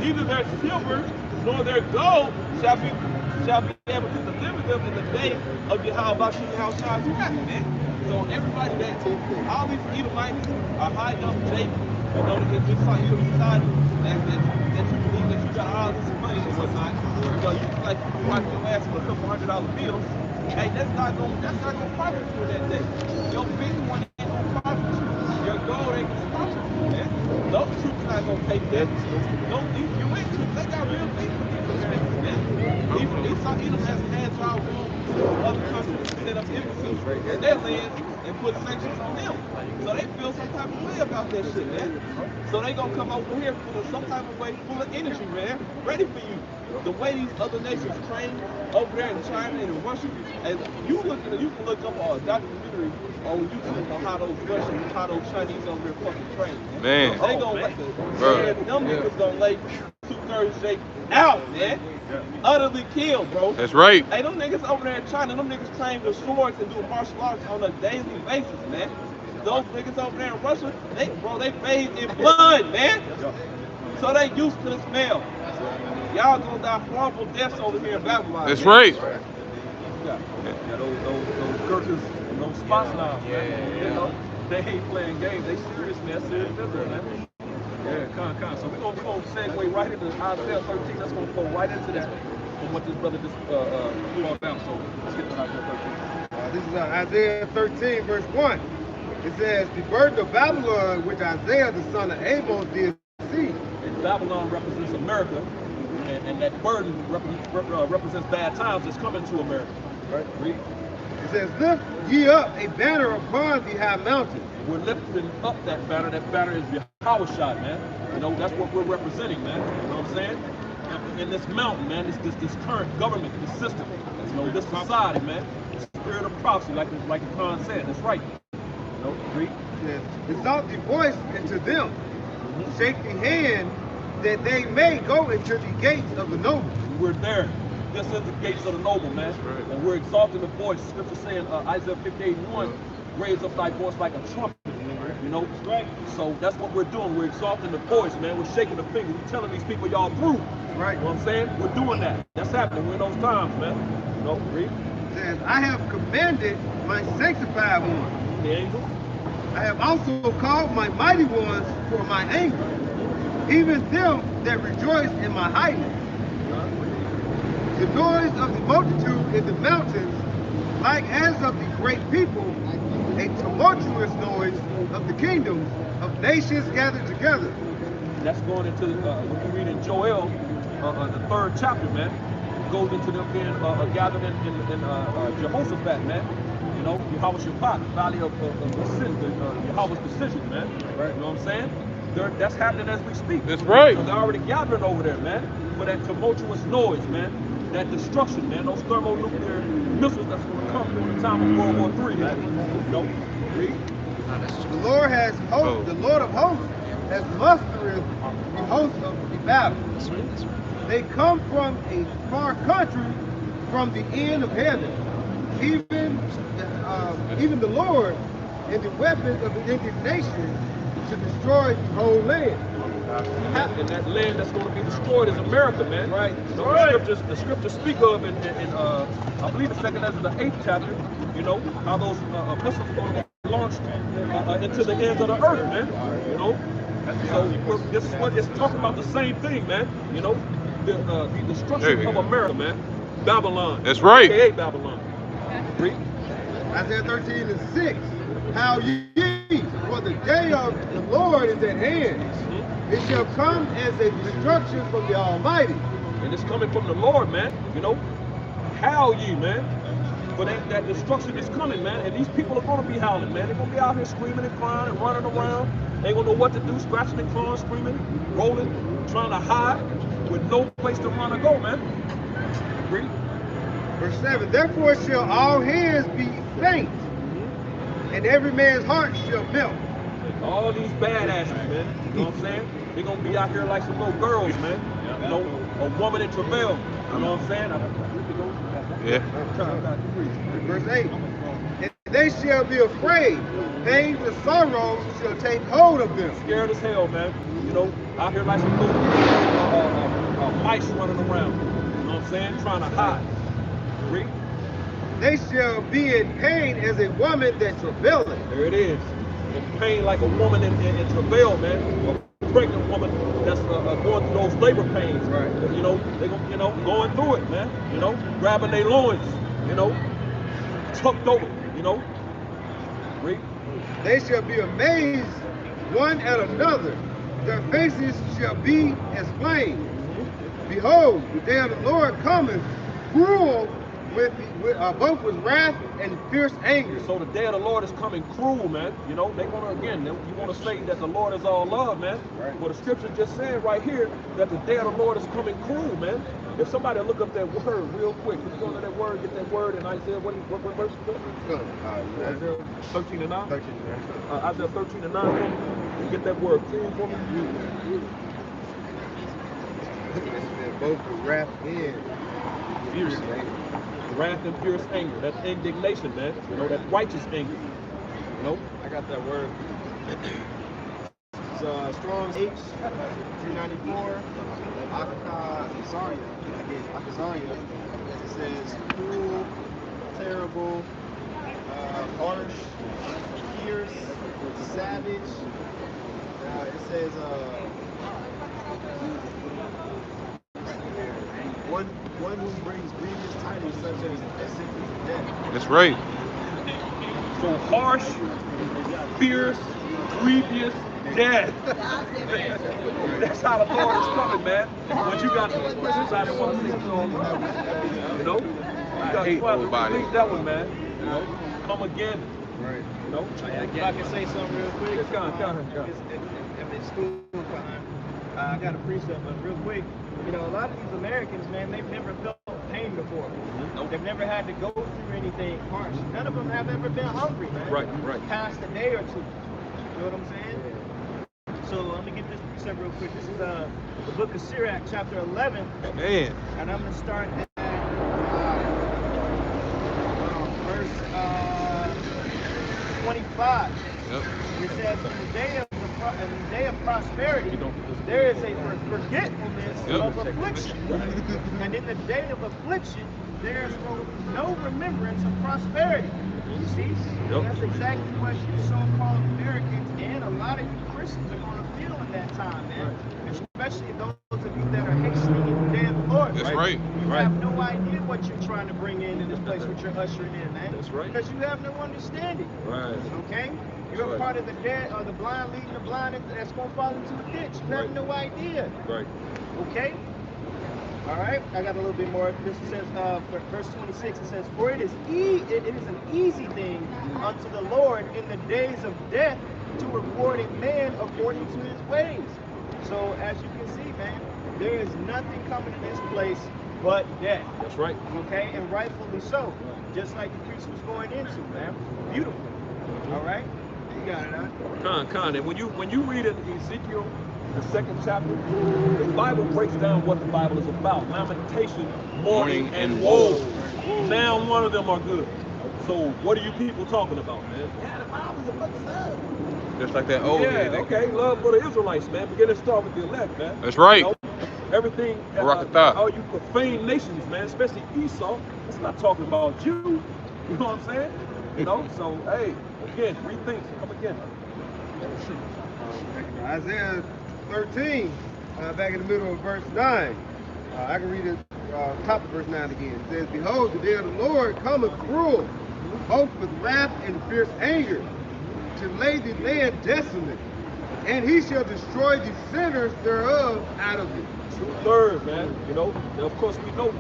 Neither their silver nor their gold shall be able to deliver them in the day of Yahweh Shai's wrath, man. So everybody all these Edomites are hiding up Jacob, you know, it's just like you decide that you believe that you got all this money and whatnot. You know, you like you wipe your ass with a couple $100 bills. Hey, that's not gonna profit you that day. Your Bitcoin ain't gonna profit you. Your gold ain't gonna profit you, man. Those troops not gonna take that. These UN troops, they got real things for these countries, man. Edom has hands out other countries to set up embassies in their lands and put sanctions on them. So they feel some type of way about that shit, man. So they gonna come over here full of some type of way, full of energy, man, ready for you. The way these other nations train over there in China and in Russia, and you can look up a documentary on YouTube on how those Russians, how those Chinese over there fucking train. Man. They gonna them niggas gonna lay 2/3 Jake out, man. Utterly killed, bro. That's right. Hey, them niggas over there in China, them niggas train with swords and do martial arts on a daily basis, man. Those niggas over there in Russia, they bathe in blood, man. So they used to the smell. Y'all gonna die horrible deaths over here in Babylon. That's right. Yeah, those Gurkhas and those spots now, man. You know, they ain't playing games. They serious, man. Serious business, man. Yeah, con. So we're gonna segue right into Isaiah 13. That's gonna go right into that from what this brother just threw on down. So let's get to Isaiah 13. This is Isaiah 13, verse 1. It says, the burden of Babylon, which Isaiah the son of Amos did see. And Babylon represents America, and that burden represents bad times that's coming to America. Right? Read. It says, lift ye up a banner upon the high mountain. We're lifting up that banner. That banner is Yahweh, man. You know, that's what we're representing, man. You know what I'm saying? In this mountain, man, this current government, this system, you know, this society, man. The spirit of prophecy, like the Khan said. That's right. You know, read. Yes. Exalt the voice into them. Shake the hand that they may go into the gates of the noble. We're there. This is the gates of the noble, man. Right. And we're exalting the voice. Scripture saying, Isaiah 58:1, raise up thy voice like a trumpet. You know? Right. So that's what we're doing. We're exalting the voice, man. We're shaking the finger. We're telling these people y'all through. Right. You know what I'm saying? We're doing that. That's happening. We're in those times, man. You know, read. It says, I have commanded my sanctified ones. The angels. I have also called my mighty ones for my anger, even them that rejoice in my highness. The noise of the multitude in the mountains, like as of the great people, a tumultuous noise of the kingdoms of nations gathered together. That's going into, when you read in Joel, the 3rd chapter, man, it goes into them being gathered in Jehoshaphat, man. You know, Yahweh Shabbat, valley of Yahweh's decision, man. Right. You know what I'm saying? That's happening as we speak. That's right. So they're already gathering over there, man, for that tumultuous noise, man. That destruction, man. Those thermonuclear missiles that's going to come during the time of World War III, man. You know, read. The Lord has host, the Lord of hosts has mustered the host of the battle. They come from a far country, from the end of heaven. Even the Lord and the weapons of the indignation to destroy the whole land. And that land that's going to be destroyed is America, man. Right. So the scriptures speak of in I believe the 2nd Ezra, the 8th chapter, you know, how those missiles are going to be launched into the ends of the earth, man. You know. So this is what it's talking about, the same thing, man. You know, the destruction of America, man. Babylon. That's right. AKA Babylon. Read. Isaiah 13:6. How ye, for the day of the Lord is at hand. It shall come as a destruction from the Almighty. And it's coming from the Lord, man. You know, how ye, man. But that destruction is coming, man. And these people are going to be howling, man. They're going to be out here screaming and crying and running around. They ain't going to know what to do, scratching and clawing, screaming, rolling, trying to hide with no place to run or go, man. Read. Verse 7, therefore shall all hands be faint, and every man's heart shall melt. All these badasses, man. You know what I'm saying? They're going to be out here like some little girls, man. You know, a woman in travail. You know what I'm saying? Yeah. Verse 8, and they shall be afraid. Pain and sorrow shall take hold of them. Scared as hell, man. You know, out here like some little mice running around. You know what I'm saying? Trying to hide. Read. They shall be in pain as a woman that travaileth. There it is. In pain like a woman in travail, man. A pregnant woman that's going through those labor pains. Right. You know, they going through it, man. You know, grabbing their loins. You know, tucked over. You know. Read. They shall be amazed one at another. Their faces shall be as flame. Behold, the day of the Lord cometh, cruel both with wrath and fierce anger. So the day of the Lord is coming cruel, man. You know, they want to, again, you want to say that the Lord is all love, man. Right. Well, the scripture just said right here that the day of the Lord is coming cruel, man. If somebody look up that word real quick, can you go to that word, get that word in Isaiah, what verse? Isaiah 13 and 9? 13 and 9. Isaiah 13 and 9, get that word cruel for me. Both with wrath and fierce anger. Wrath and fierce anger. That's indignation, man. You know, that righteous anger. You know? I got that word. It's Strong's H 394. Akazaria. It says cruel, terrible, harsh, fierce, savage. It says one who brings grievous tidings such as sentence of death. That's right. So harsh, fierce, grievous, death. That's how the Lord is coming, man. But you got some Christians out there want to see you know? You got to release that one, man. You know? Come again. Right. You know? If I can say something real quick. Yes, go ahead. I'm in school. I got a precept, but real quick, you know, a lot of these Americans, man, they've never felt pain before. They've never had to go through anything harsh. None of them have ever been hungry, man. Right. Past a day or two. You know what I'm saying? So I'm gonna get this precept real quick. This is the book of Sirach, chapter 11. Man. And I'm gonna start at verse 25. Yep. It says, in the day of prosperity, there is a forgetfulness of affliction. And in the day of affliction, there is no remembrance of prosperity. You see? Yep. That's exactly what you so-called Americans and a lot of you Christians are going to feel in that time, man. Especially those of you that are hastening in the day of the Lord. That's right. You have no idea what you're trying to bring in this place, what you're ushering in, man. That's right. Because you have no understanding. Right. Okay? You're a part of the dead or the blind leading the blind that's going to fall into a ditch. You have no idea. Right. Okay? All right, I got a little bit more. This says, verse 26, it says, for it is an easy thing unto the Lord in the days of death to reward a man according to his ways. So as you can see, man, there is nothing coming in this place but death. That's right. Okay, and rightfully so. Just like the priest was going into, man. Beautiful. All right, you got it, huh? Con. And when you read in Ezekiel, the 2nd chapter, the Bible breaks down what the Bible is about. Lamentation, mourning, and woe. Now one of them are good. So what are you people talking about, man? Yeah, the Bible's about love. Just like that old yeah, okay, love for the Israelites, man. Begin to start with the elect, man. That's right. You know, everything, all you profane nations, man, especially Esau, it's not talking about you. You know what I'm saying? You know, so, hey, again, rethink, come again. Isaiah 13, back in the middle of verse 9. I can read it, top of verse 9 again. It says, behold, the day of the Lord cometh cruel, both with wrath and fierce anger, to lay the land desolate, and he shall destroy the sinners thereof out of it. 2/3, man. You know, and of course we know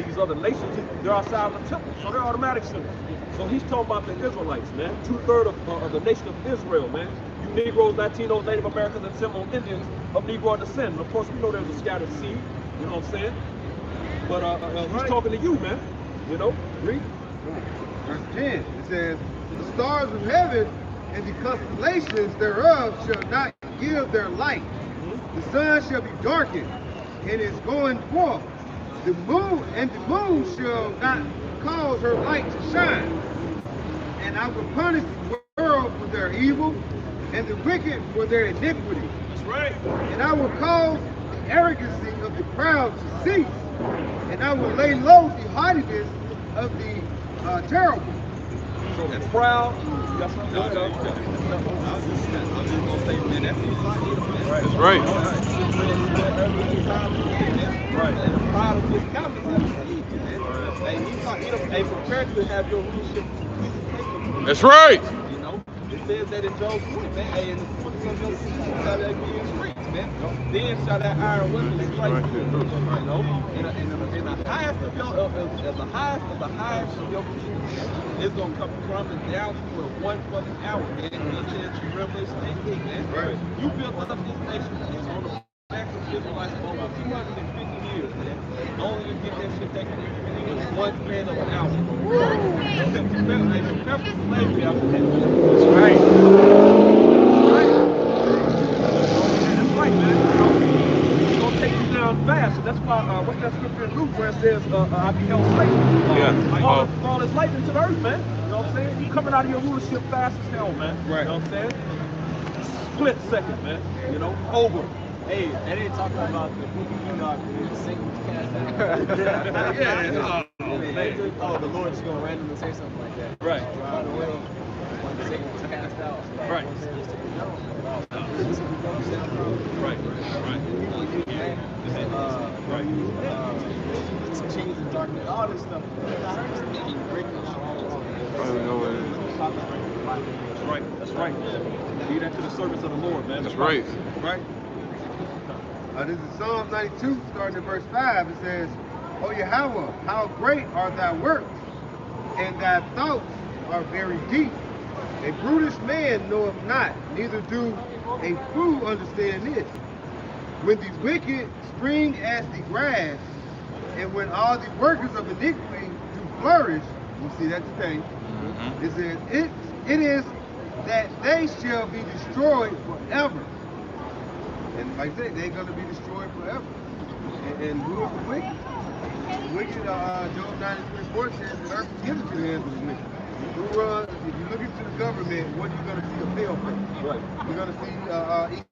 these other nations, they're outside of the temple, so they're automatic sinners. So he's talking about the Israelites, man. 2/3 of the nation of Israel, man. You Negroes, Latinos, Native Americans, and Seminole Indians of Negro descent. And of course we know there's a scattered seed, you know what I'm saying? But he's talking to you, man. You know, read. Verse 10, it says, the stars of heaven and the constellations thereof shall not give their light. The sun shall be darkened and is going forth. The moon shall not cause her light to shine. And I will punish the world for their evil and the wicked for their iniquity. That's right. And I will cause the arrogancy of the proud to cease. And I will lay low the haughtiness of the terrible. So the proud, that's what I was just gonna say, man, that's That's right. Right. And the pride of his countenance, hey, prepare to have your rulership. That's right. You know, it says that in Job 20, man, hey, in the foot of your seed shall that be in streets, man. Then shall that iron weapon strike you. You know, in the highest of your, the highest of the highest of your people, it's gonna come crumbling down to you in one fucking hour, man. It says in Revelation 18, man. Right. You built up this nation on the backs of Israelites for over 250 years, man. Only to get that shit taken in one span of an hour. Slavery after that. That's right. That's right, man. It's gonna take you down fast, and that's why what's that scripture in Luke where it says, "I beheld Satan fall as lightning to the earth, man." You know what I'm saying? You coming out of your rulership fast as hell, man. Right. You know what I'm saying? Split second, man. You know, over. Hey, that ain't talking about the book of Enoch where Satan was cast out. Oh, the Lord's gonna randomly say something like that. Right. When Satan was cast out. Right. Chains and darkness, all this stuff. That's right. Be that to the service of the Lord, man. That's right. Right? This is Psalm 92, starting at verse 5. It says, O Yahweh, how great are thy works, and thy thoughts are very deep. A brutish man knoweth not, neither do a fool understand this. When the wicked spring as the grass, and when all the workers of iniquity do flourish, you see that today, it says, it is that they shall be destroyed forever. And like I said, they're going to be destroyed forever. And who is the wicked? The wicked, Job 93:4 says, the earth is given to the hands of the wicked. If you look into the government, what you're going to see a fail rate. Right. You're going to see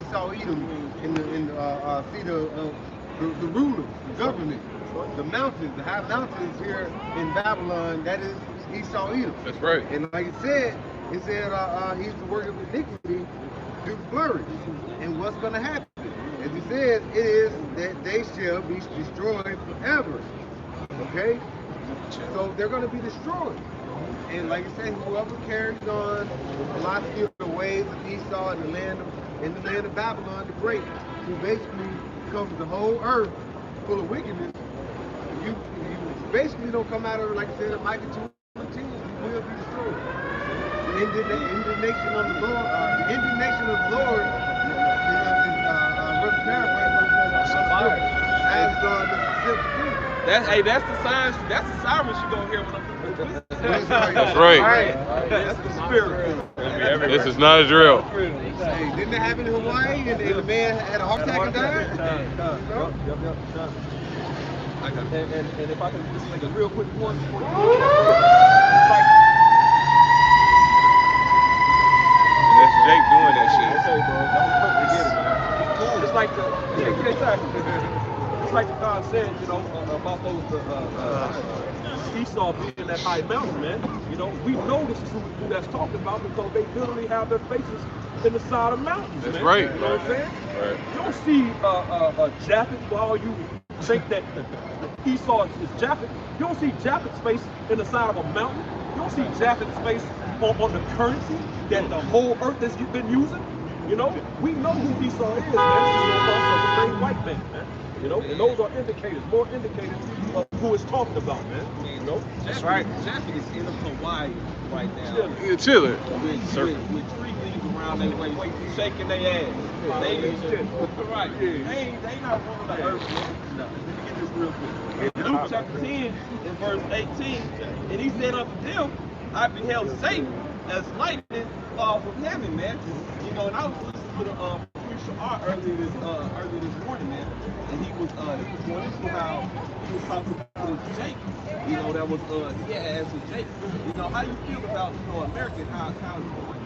Esau Edom see the rulers, the government, the mountains, the high mountains here in Babylon. That is Esau Edom. That's right. And like it said he's the work of iniquity do flourish. And what's going to happen? As he says, it is that they shall be destroyed forever. Okay? So they're going to be destroyed. And like I said, whoever carries on philosophy of the ways of Esau in the land of Babylon the Great, who basically becomes the whole earth full of wickedness, you basically don't come out of it, like I said, in Micah 2:10, you will be destroyed. The indignation of the Lord, That's the signs. That's the sirens you gonna hear when I'm doing this. That's right. That's the spirit. This is not a drill. Hey, didn't it happen in Hawaii and the man had a heart attack and died? And if I can just make a real quick one before you That's Jake doing that shit. okay, bro. That was perfect to get it, man. It's like God said, you know, about those Esau being in that high mountain, man. You know, we know this is who that's talking about because they literally have their faces in the side of mountains. That's man. right. You know what I'm saying? Right. You don't see Japheth while you think that Esau is Japheth. You don't see Japheth's face in the side of a mountain. You don't see Japheth's face on the currency that the whole earth has been using. You know, we know who Esau is, man. He's a plain white man, man. You know, and those are indicators, more indicators of who it's talking about, man. You know, That's right. Japheth is in Hawaii right now. Yeah, chilling. With tree leaves around their waist, shaking their ass. They right. They not running the earth. No. Let me get this real quick. In Luke chapter 10, in verse 18, and he said unto them, I beheld Satan as lightning fall from heaven, man. You know, and I was listening to the preacher Art earlier this morning, man, and he was going into how he was talking to Jake. You know, that was he had asked Jake, you know, how you feel about America and how it's going.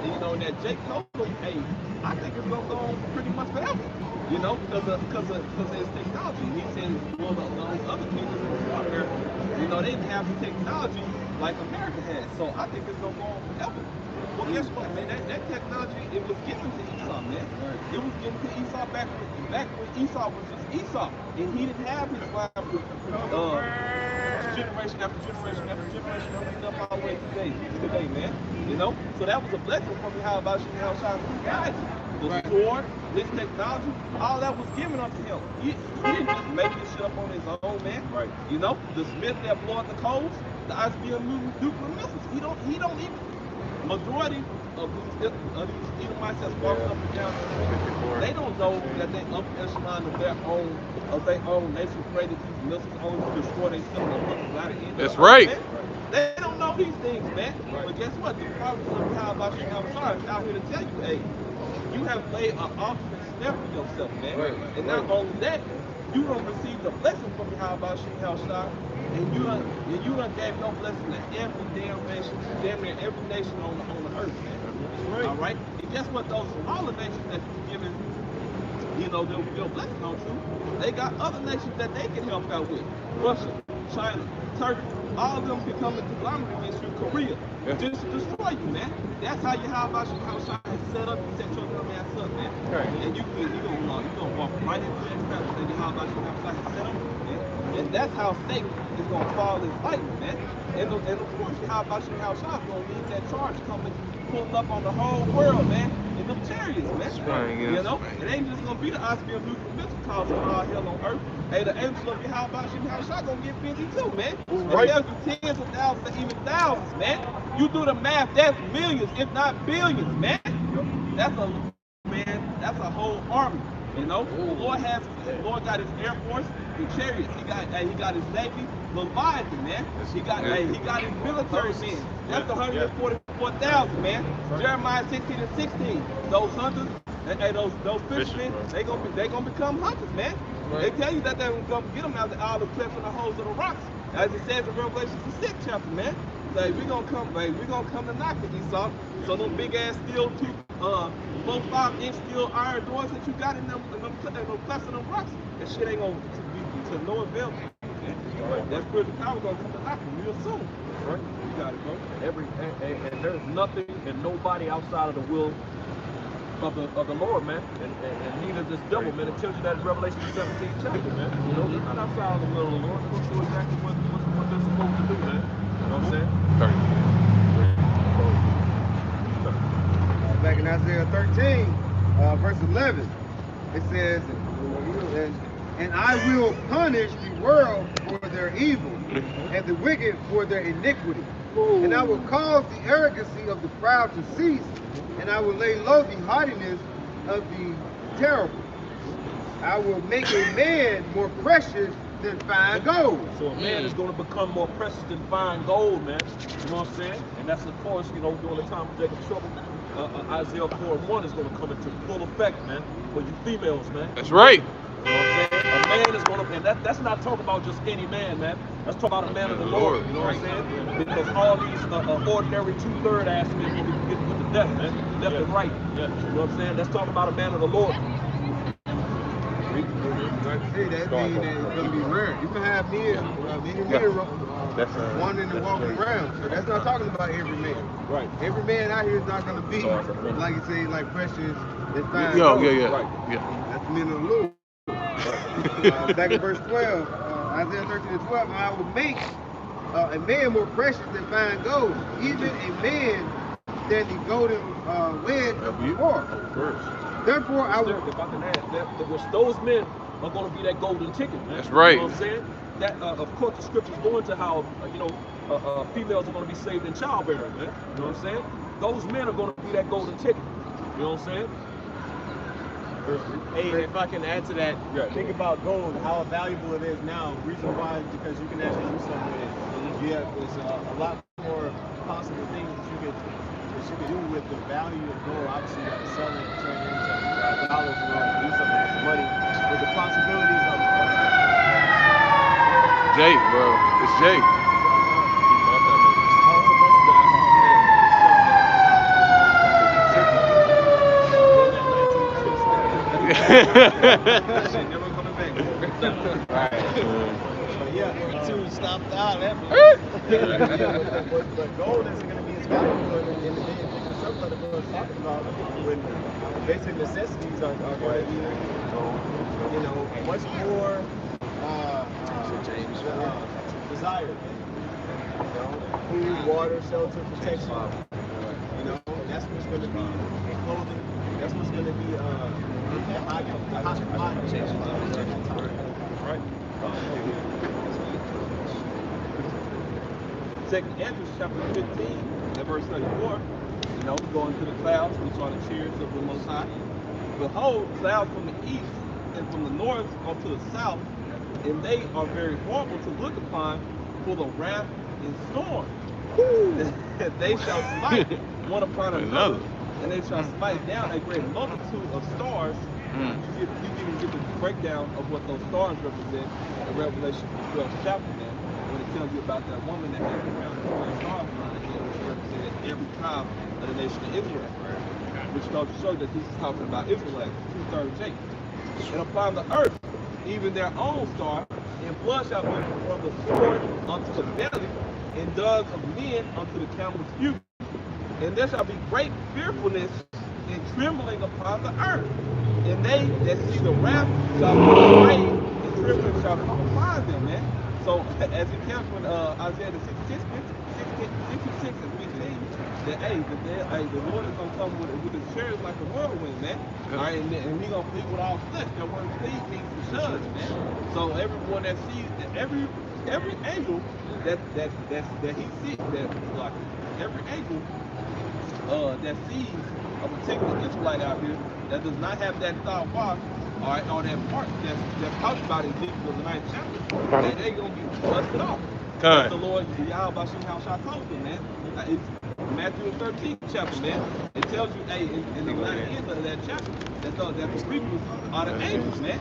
You know, and that Jake told him, hey, I think it's gonna go on pretty much forever. You know, because of his technology. He said, well, those other kingdoms out there, you know, they didn't have the technology like America has. So I think it's gonna go on forever. Well, guess what, man? That technology, it was given to Esau, man. It was given to Esau back when Esau was just Esau, and he didn't have his wife generation after generation after generation, leading up all the way today, man. You know, so that was a blessing from how about you how Shai guided the sword, this technology, all that was given unto him. He didn't just make this shit up on his own, man. Right. You know, the Smith that blew up the coals, the ICBM nuclear missiles. He don't even. Majority of these Edomites that's walking up and down, they don't know that they up echelon of their own nation created these missiles only to destroy themselves. That's right. Man. They don't know these things, man. Right. But guess what? The prophets of how about you have started out here to tell you, hey, you have laid an ultimate step for yourself, man. Right. And not only that, you don't receive the blessing from how about you have started. And you done gave your blessing to every damn nation, damn near every nation on the earth, man. Right. All right. And guess what? Those smaller nations that you've given, you know, your blessing on to, they got other nations that they can help out with. Russia, China, Turkey, all of them can come and conglomerate against you. Korea, just to destroy you, man. That's how Shai is set up. You set your dumb ass up, man. Right. And you gonna walk right into that trap and say, how about you how Shai is set up, man. And that's how Satan is going to fall as lightning, man. And of course, how about you how Shai's going to lead that charge coming, pulling up on the whole world, man, in them chariots, man. Right, you know? It ain't just going to be the ICBM nuclear missile causing all hell on earth. Hey, the angel of how about you how Shai going to get busy too, man. Right. There's tens of thousands and even thousands, man. You do the math, that's millions, if not billions, man. That's a whole army. You know, the Lord got his Air Force, the chariots. He got his Navy, Leviathan, man. He got his military men. That's 144,000, man. Jeremiah 16 and 16. Those hunters, those fishermen, they gonna become hunters, man. They tell you that they're gonna get them out of all the clefts and the holes of the rocks, as it says in Revelation the 6th chapter, man. Like we gonna come to knock at Esau. So them big ass steel 4-5-inch steel iron doors that you got in them clefts and them rocks, that shit ain't gonna be to no avail. Right. That spiritual power gonna come to knock you real soon. Right? You got it, bro. And there's nothing and nobody outside of the will of the Lord, man, and neither this devil, man. It tells you that in Revelation 17 chapter, man. You know, they're not outside of the will of the Lord. They're gonna do exactly what they're supposed to do, man. You know what I'm saying? Back in Isaiah 13, verse 11, it says, and I will punish the world for their evil, and the wicked for their iniquity. And I will cause the arrogancy of the proud to cease, and I will lay low the haughtiness of the terrible. I will make a man more precious than fine gold. So a man is going to become more precious than fine gold, man. You know what I'm saying? And that's, of course, you know, during the time of Jacob's trouble, Isaiah 4:1 is going to come into full effect, man, for you females, man. That's right. You know what I'm saying? A man is going to, and that's not talking about just any man, man. That's talking about a man of the Lord, you know what I'm saying? Because all these ordinary 2/3 ass men will be getting put to death, man. Left and right. Yeah. You know what I'm saying? That's talking about a man of the Lord. Hey, that means that it's going to be rare. You can have men wanting and walking around. So that's not talking about every man. Right. Every man out here is not going to be, like you say, like precious and fine. Right. That's the men of the Lord. Back in verse 12, Isaiah 13 and 12, I will make a man more precious than fine gold, even a man than the golden wedge of before. Therefore, I will. If I can add that which those men are going to be that golden ticket, man. That's right. You know what I'm saying? That of course the scriptures go into how females are going to be saved in childbearing, man. You know what I'm saying? Those men are going to be that golden ticket. You know what I'm saying? Hey, if I can add to that, think about gold, how valuable it is now. The reason why is because you can actually do something with it. Yeah, there's a lot more possible things that you could do with the value of gold. Obviously, you got to sell it, turn it into dollars, do something with the money. But the possibilities of Jay, bro, it's Jay. Never coming back. two stopped out. But gold isn't going to be as valuable in the day and something that we're talking about when basic necessities are going to be, much more desired. Food, water, shelter, protection. That's what's going to be clothing. That's what's going to be Right. Second Ezra chapter 15, and verse 34. Going to the clouds, which are the chariots of the Most High. Behold, clouds from the east and from the north unto the south, and they are very horrible to look upon, full of wrath and storm. They shall smite one upon another, and they shall smite down a great multitude of stars. You can get the breakdown of what those stars represent in Revelation 12 chapter, man, when it tells you about that woman that had been around the stars around her head, which represented every tribe of the nation of Israel, which goes to show that this is talking about Israelites, 2/3 Jake. And upon the earth, even their own star, and blood shall be from the sword unto the belly, and dogs of men unto the camel's fury. And there shall be great fearfulness and trembling upon the earth. And they that see the wrath shall be afraid, and trembling shall come upon them, man. So, as it comes when Isaiah 66 and 15, that the Lord is gonna come with his chariots like a whirlwind, man. All right, and he gonna plead with all flesh. That word plead means to judge, man. So everyone that sees every angel that he sees, every angel that sees a particular Israelite out here that does not have that thought bar, all right, or that part that's talked about in Ezekiel the 9th chapter, that they gonna be busted off. That's the Lord Yahweh Shah told them, man. It's Matthew 13th chapter, man. It tells you, in the latter end of that chapter, that the people are the angels, man.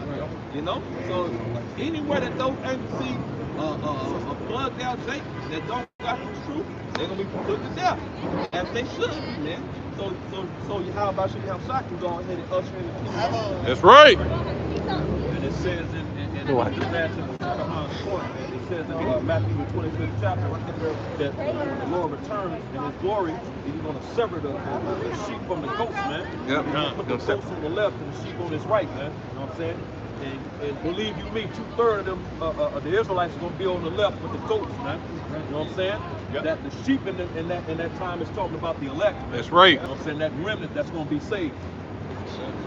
So anywhere that those angels see a plugged out Jake that don't got the truth, they're gonna be put to death, as they should be, man. So how about Shah can go ahead and usher in the kingdom? That's right. And it says in it says in Matthew the 25th chapter that the Lord returns in his glory, and he's going to sever the sheep from the goats, man. Yep. He's going to put the goats on the left and the sheep on his right, man. You know what I'm saying? And believe you me, 2/3 of them, the Israelites are going to be on the left with the goats, man. You know what I'm saying? Yep. That the sheep in that time is talking about the elect. Man. That's right. You know what I'm saying? That remnant that's going to be saved.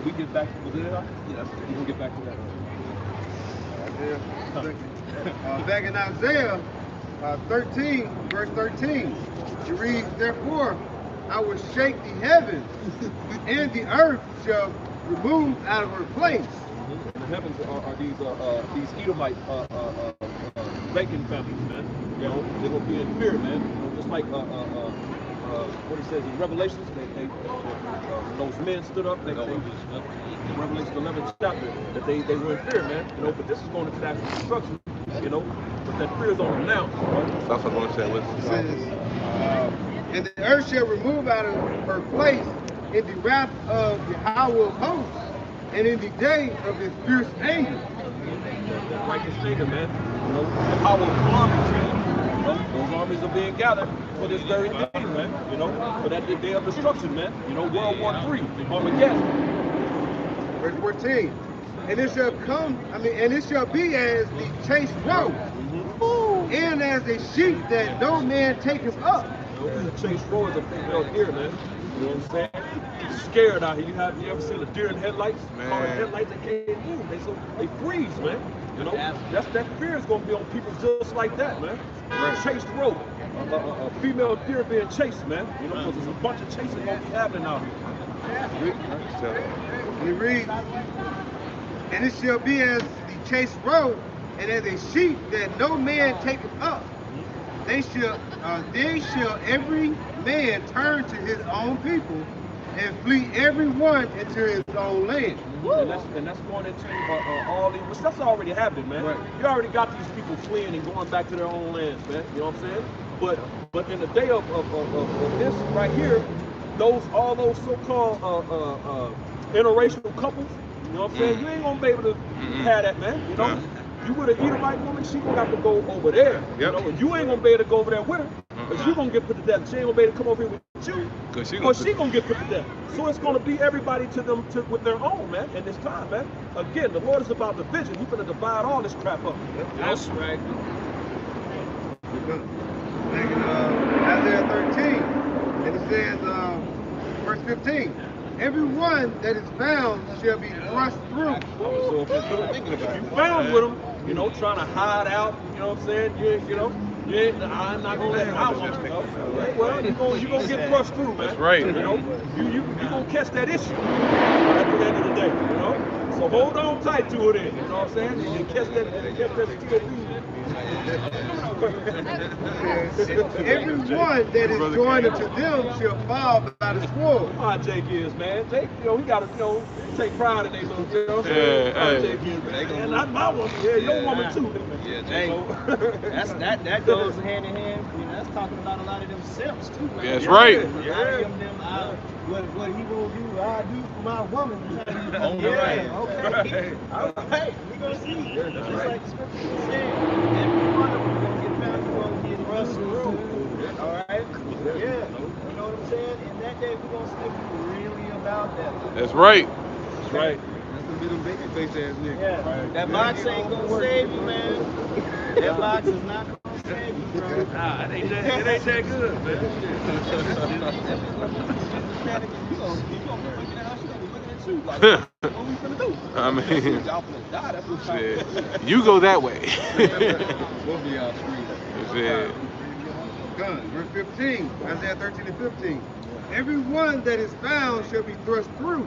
We get back to we can get back to that. Back in Isaiah 13, verse 13, it reads, therefore I will shake the heavens, and the earth shall remove out of her place. And the heavens are these Edomite bacon families, man. They're gonna be in fear, man. Just like what it says in Revelations, those men stood up. In Revelation 11th chapter, that they were in fear, man. But this is going into that destruction. But that fear is on them now. Right? That's what I'm gonna say. It says, and the earth shall remove out of her place in the wrath of Yahweh of hosts, and in the day of his fierce anger. The righteous anger, man. The power of armies, man. Those armies are being gathered for this very day, man. For that day of destruction, man. World War III, Armageddon. Verse 14. And it shall and it shall be as the chased roe, and as a sheep that no man taketh up, You know, Chase Row is a female deer, man. You know what I'm saying? Scared out here. You ever seen a deer in headlights? Man. Car in headlights, they can't move. They freeze, man. You know, that fear is gonna be on people just like that, man. Chase Row, a female deer being chased, man. You know, because there's a bunch of chasing gonna be happening out here. And it reads, and it shall be as the chase road, and as a sheep that no man taketh up. Then shall every man turn to his own people, and flee every one into his own land. And that's going into all these, which that's already happening, man. Right. You already got these people fleeing and going back to their own lands, man. You know what I'm saying? But in the day of this right here, all those so-called interracial couples, you know what I'm saying? You ain't gonna be able to have that, man. You know, you with an Edomite woman, she gonna have to go over there. Yep. You know, and you ain't gonna be able to go over there with her, because you gonna get put to death. She ain't gonna be able to come over here with you, Cause or she gonna get put to death. So it's gonna be everybody with their own, man. In this time, man. Again, the Lord is about division. He's gonna divide all this crap up. That's right. Back in Isaiah 13, and it says, verse 15, everyone that is found shall be thrust through. So if you found with them, you know, trying to hide out, you know what I'm saying? I'm not gonna let my woman go. Well, you gonna get thrust through, man. That's right. You know, you gonna catch that issue at the end of the day, you know. So hold on tight to it, you know what I'm saying? You catch that Everyone that is joined unto them shall fall by the sword. Come on, Jake is, man. Jake, you know, he gotta, you know, take pride in their little, you know what I'm saying? Yeah, Jake is, man. And not my woman, yeah, your woman too. Yeah, that goes hand in hand. You know, that's talking about a lot of them simps too, man. That's right. What he gonna do, I do for my woman. On the right. Okay. Hey, we gonna see. Just like the scripture said, every one of them gonna get found, gonna get thrust through. All right. Yeah. You know what I'm saying? In that day, we gonna see if we really about that. That's right. That's right. That's gonna be them baby face ass niggas. Yeah. Right. That box ain't gonna save you, man. That box is not gonna save you, bro. Nah, it ain't that good, man. I mean, shit. You go that way. Both of y'all scream. Shit. Done. Verse 15, Isaiah 13 and 15. Everyone that is found shall be thrust through,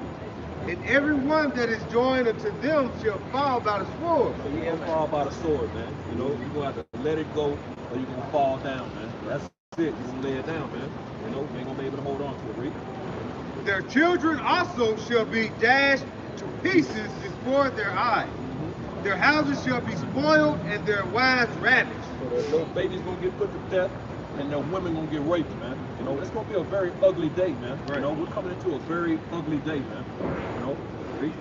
and everyone that is joined unto them shall fall by the sword. So you're gonna fall by the sword, man. You know, you're gonna have to let it go, or you're gonna fall down, man. That's it. You're gonna lay it down, man. You know, you ain't gonna be able to hold on to it, right? Their children also shall be dashed to pieces before their eyes. Their houses shall be spoiled, and their wives ravished. So their little babies gonna get put to death, and their women gonna get raped, man. You know, it's gonna be a very ugly day, man. Right. You know, we're coming into a very ugly day, man. You know, right?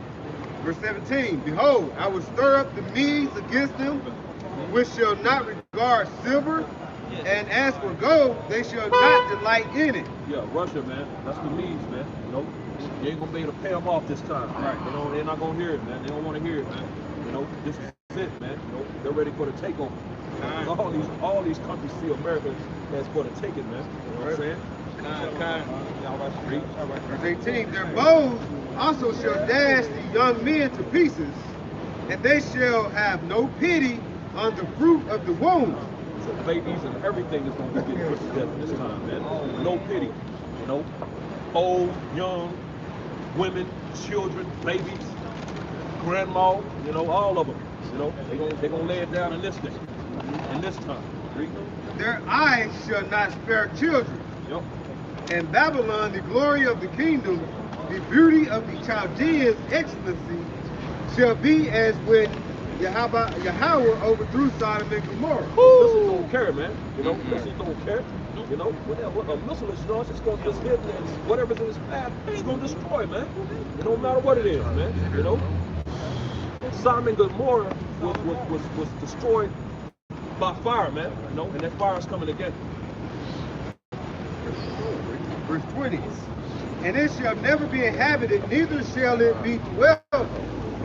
Verse 17, behold, I will stir up the Medes against them, which shall not regard silver, and as for gold, they shall not delight in it. Yeah, Russia, man. That's the Medes, man. You know, you ain't gonna be able to pay them off this time. Right. You know, they're not gonna hear it, man. They don't want to hear it, man. You know, this is it, man. You know, they're ready for the takeover. All these countries see America as for the taking, man. You know what I'm saying? Verse 18, their bows also shall dash the young men to pieces, and they shall have no pity on the fruit of the womb. So babies and everything is going to be getting put to death this time, man. No pity. You know, old, young, women, children, babies, grandma, you know, all of them. You know, they're gonna lay it down in this day, in this time. Their eyes shall not spare children. Yep. And Babylon, the glory of the kingdom, the beauty of the Chaldeans' excellency, shall be as when Yahweh overthrew Sodom and Gomorrah. Missiles don't care, man. You know, missiles don't care. You know, what a missile is doing, it's going to just hit and whatever's in its path, it's going to destroy, man. It don't matter what it is, man. You know, Sodom and Gomorrah was destroyed by fire, man. You know, and that fire is coming again. Verse 20. And it shall never be inhabited, neither shall it be dwelt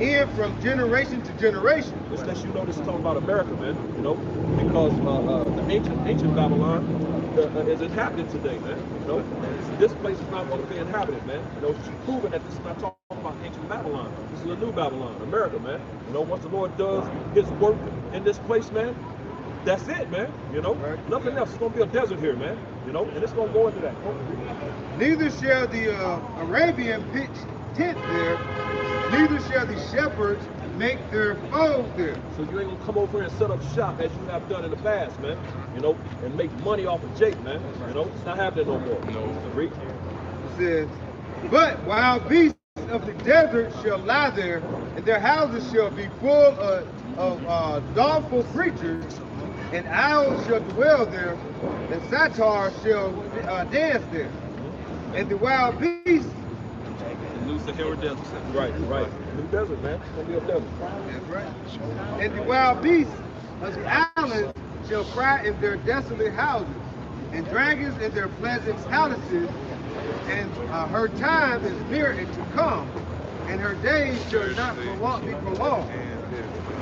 end from generation to generation. This lets you know this is talking about America, man. You know, because the ancient Babylon is inhabited today, man. You know, this place is not going to be inhabited, man. You know, she's proven that this is not talking about ancient Babylon. This is a new Babylon, America, man. You know, once the Lord does His work in this place, man, that's it, man. You know, nothing else. It's going to be a desert here, man. You know, and it's going to go into that. Neither shall the Arabian pitch tent there, neither shall the shepherds make their foes there. So you ain't gonna come over here and set up shop as you have done in the past, man. You know, and make money off of Jake, man. You know, it's not happening no more. No. Read. It says, but wild beasts of the desert shall lie there, and their houses shall be full of doleful creatures, and owls shall dwell there, and satyrs shall dance there. And the wild beasts. New Sahara Desert. Right. New desert, man. It's gonna be a desert. That's right. And the wild beasts of the islands shall cry in their desolate houses, and dragons in their pleasant palaces. And her time is near and to come, and her days shall not be prolonged.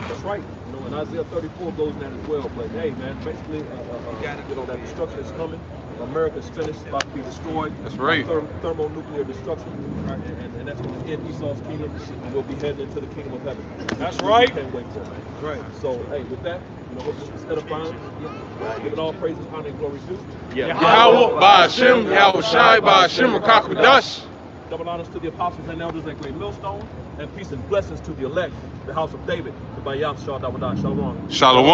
That's right. You know, and Isaiah 34 goes in that as well. But hey, man, basically, you know, that destruction is coming. America's finished, about to be destroyed. That's right. Thermonuclear destruction, right? And that's going to end Esau's kingdom, and we'll be heading into the kingdom of heaven. That's right. Can't wait for it, man. Right. So, hey, with that, you know, hope this is edifying. Giving all praises, honor, and glory due. Yahweh, Ba'Shem, Yahweh Shai, Ba'Shem, Rakakadash. Double honors to the apostles and elders at Great Millstone, and peace and blessings to the elect, the house of David, the Bayam Shah Dawadah. Shalom. Shalom.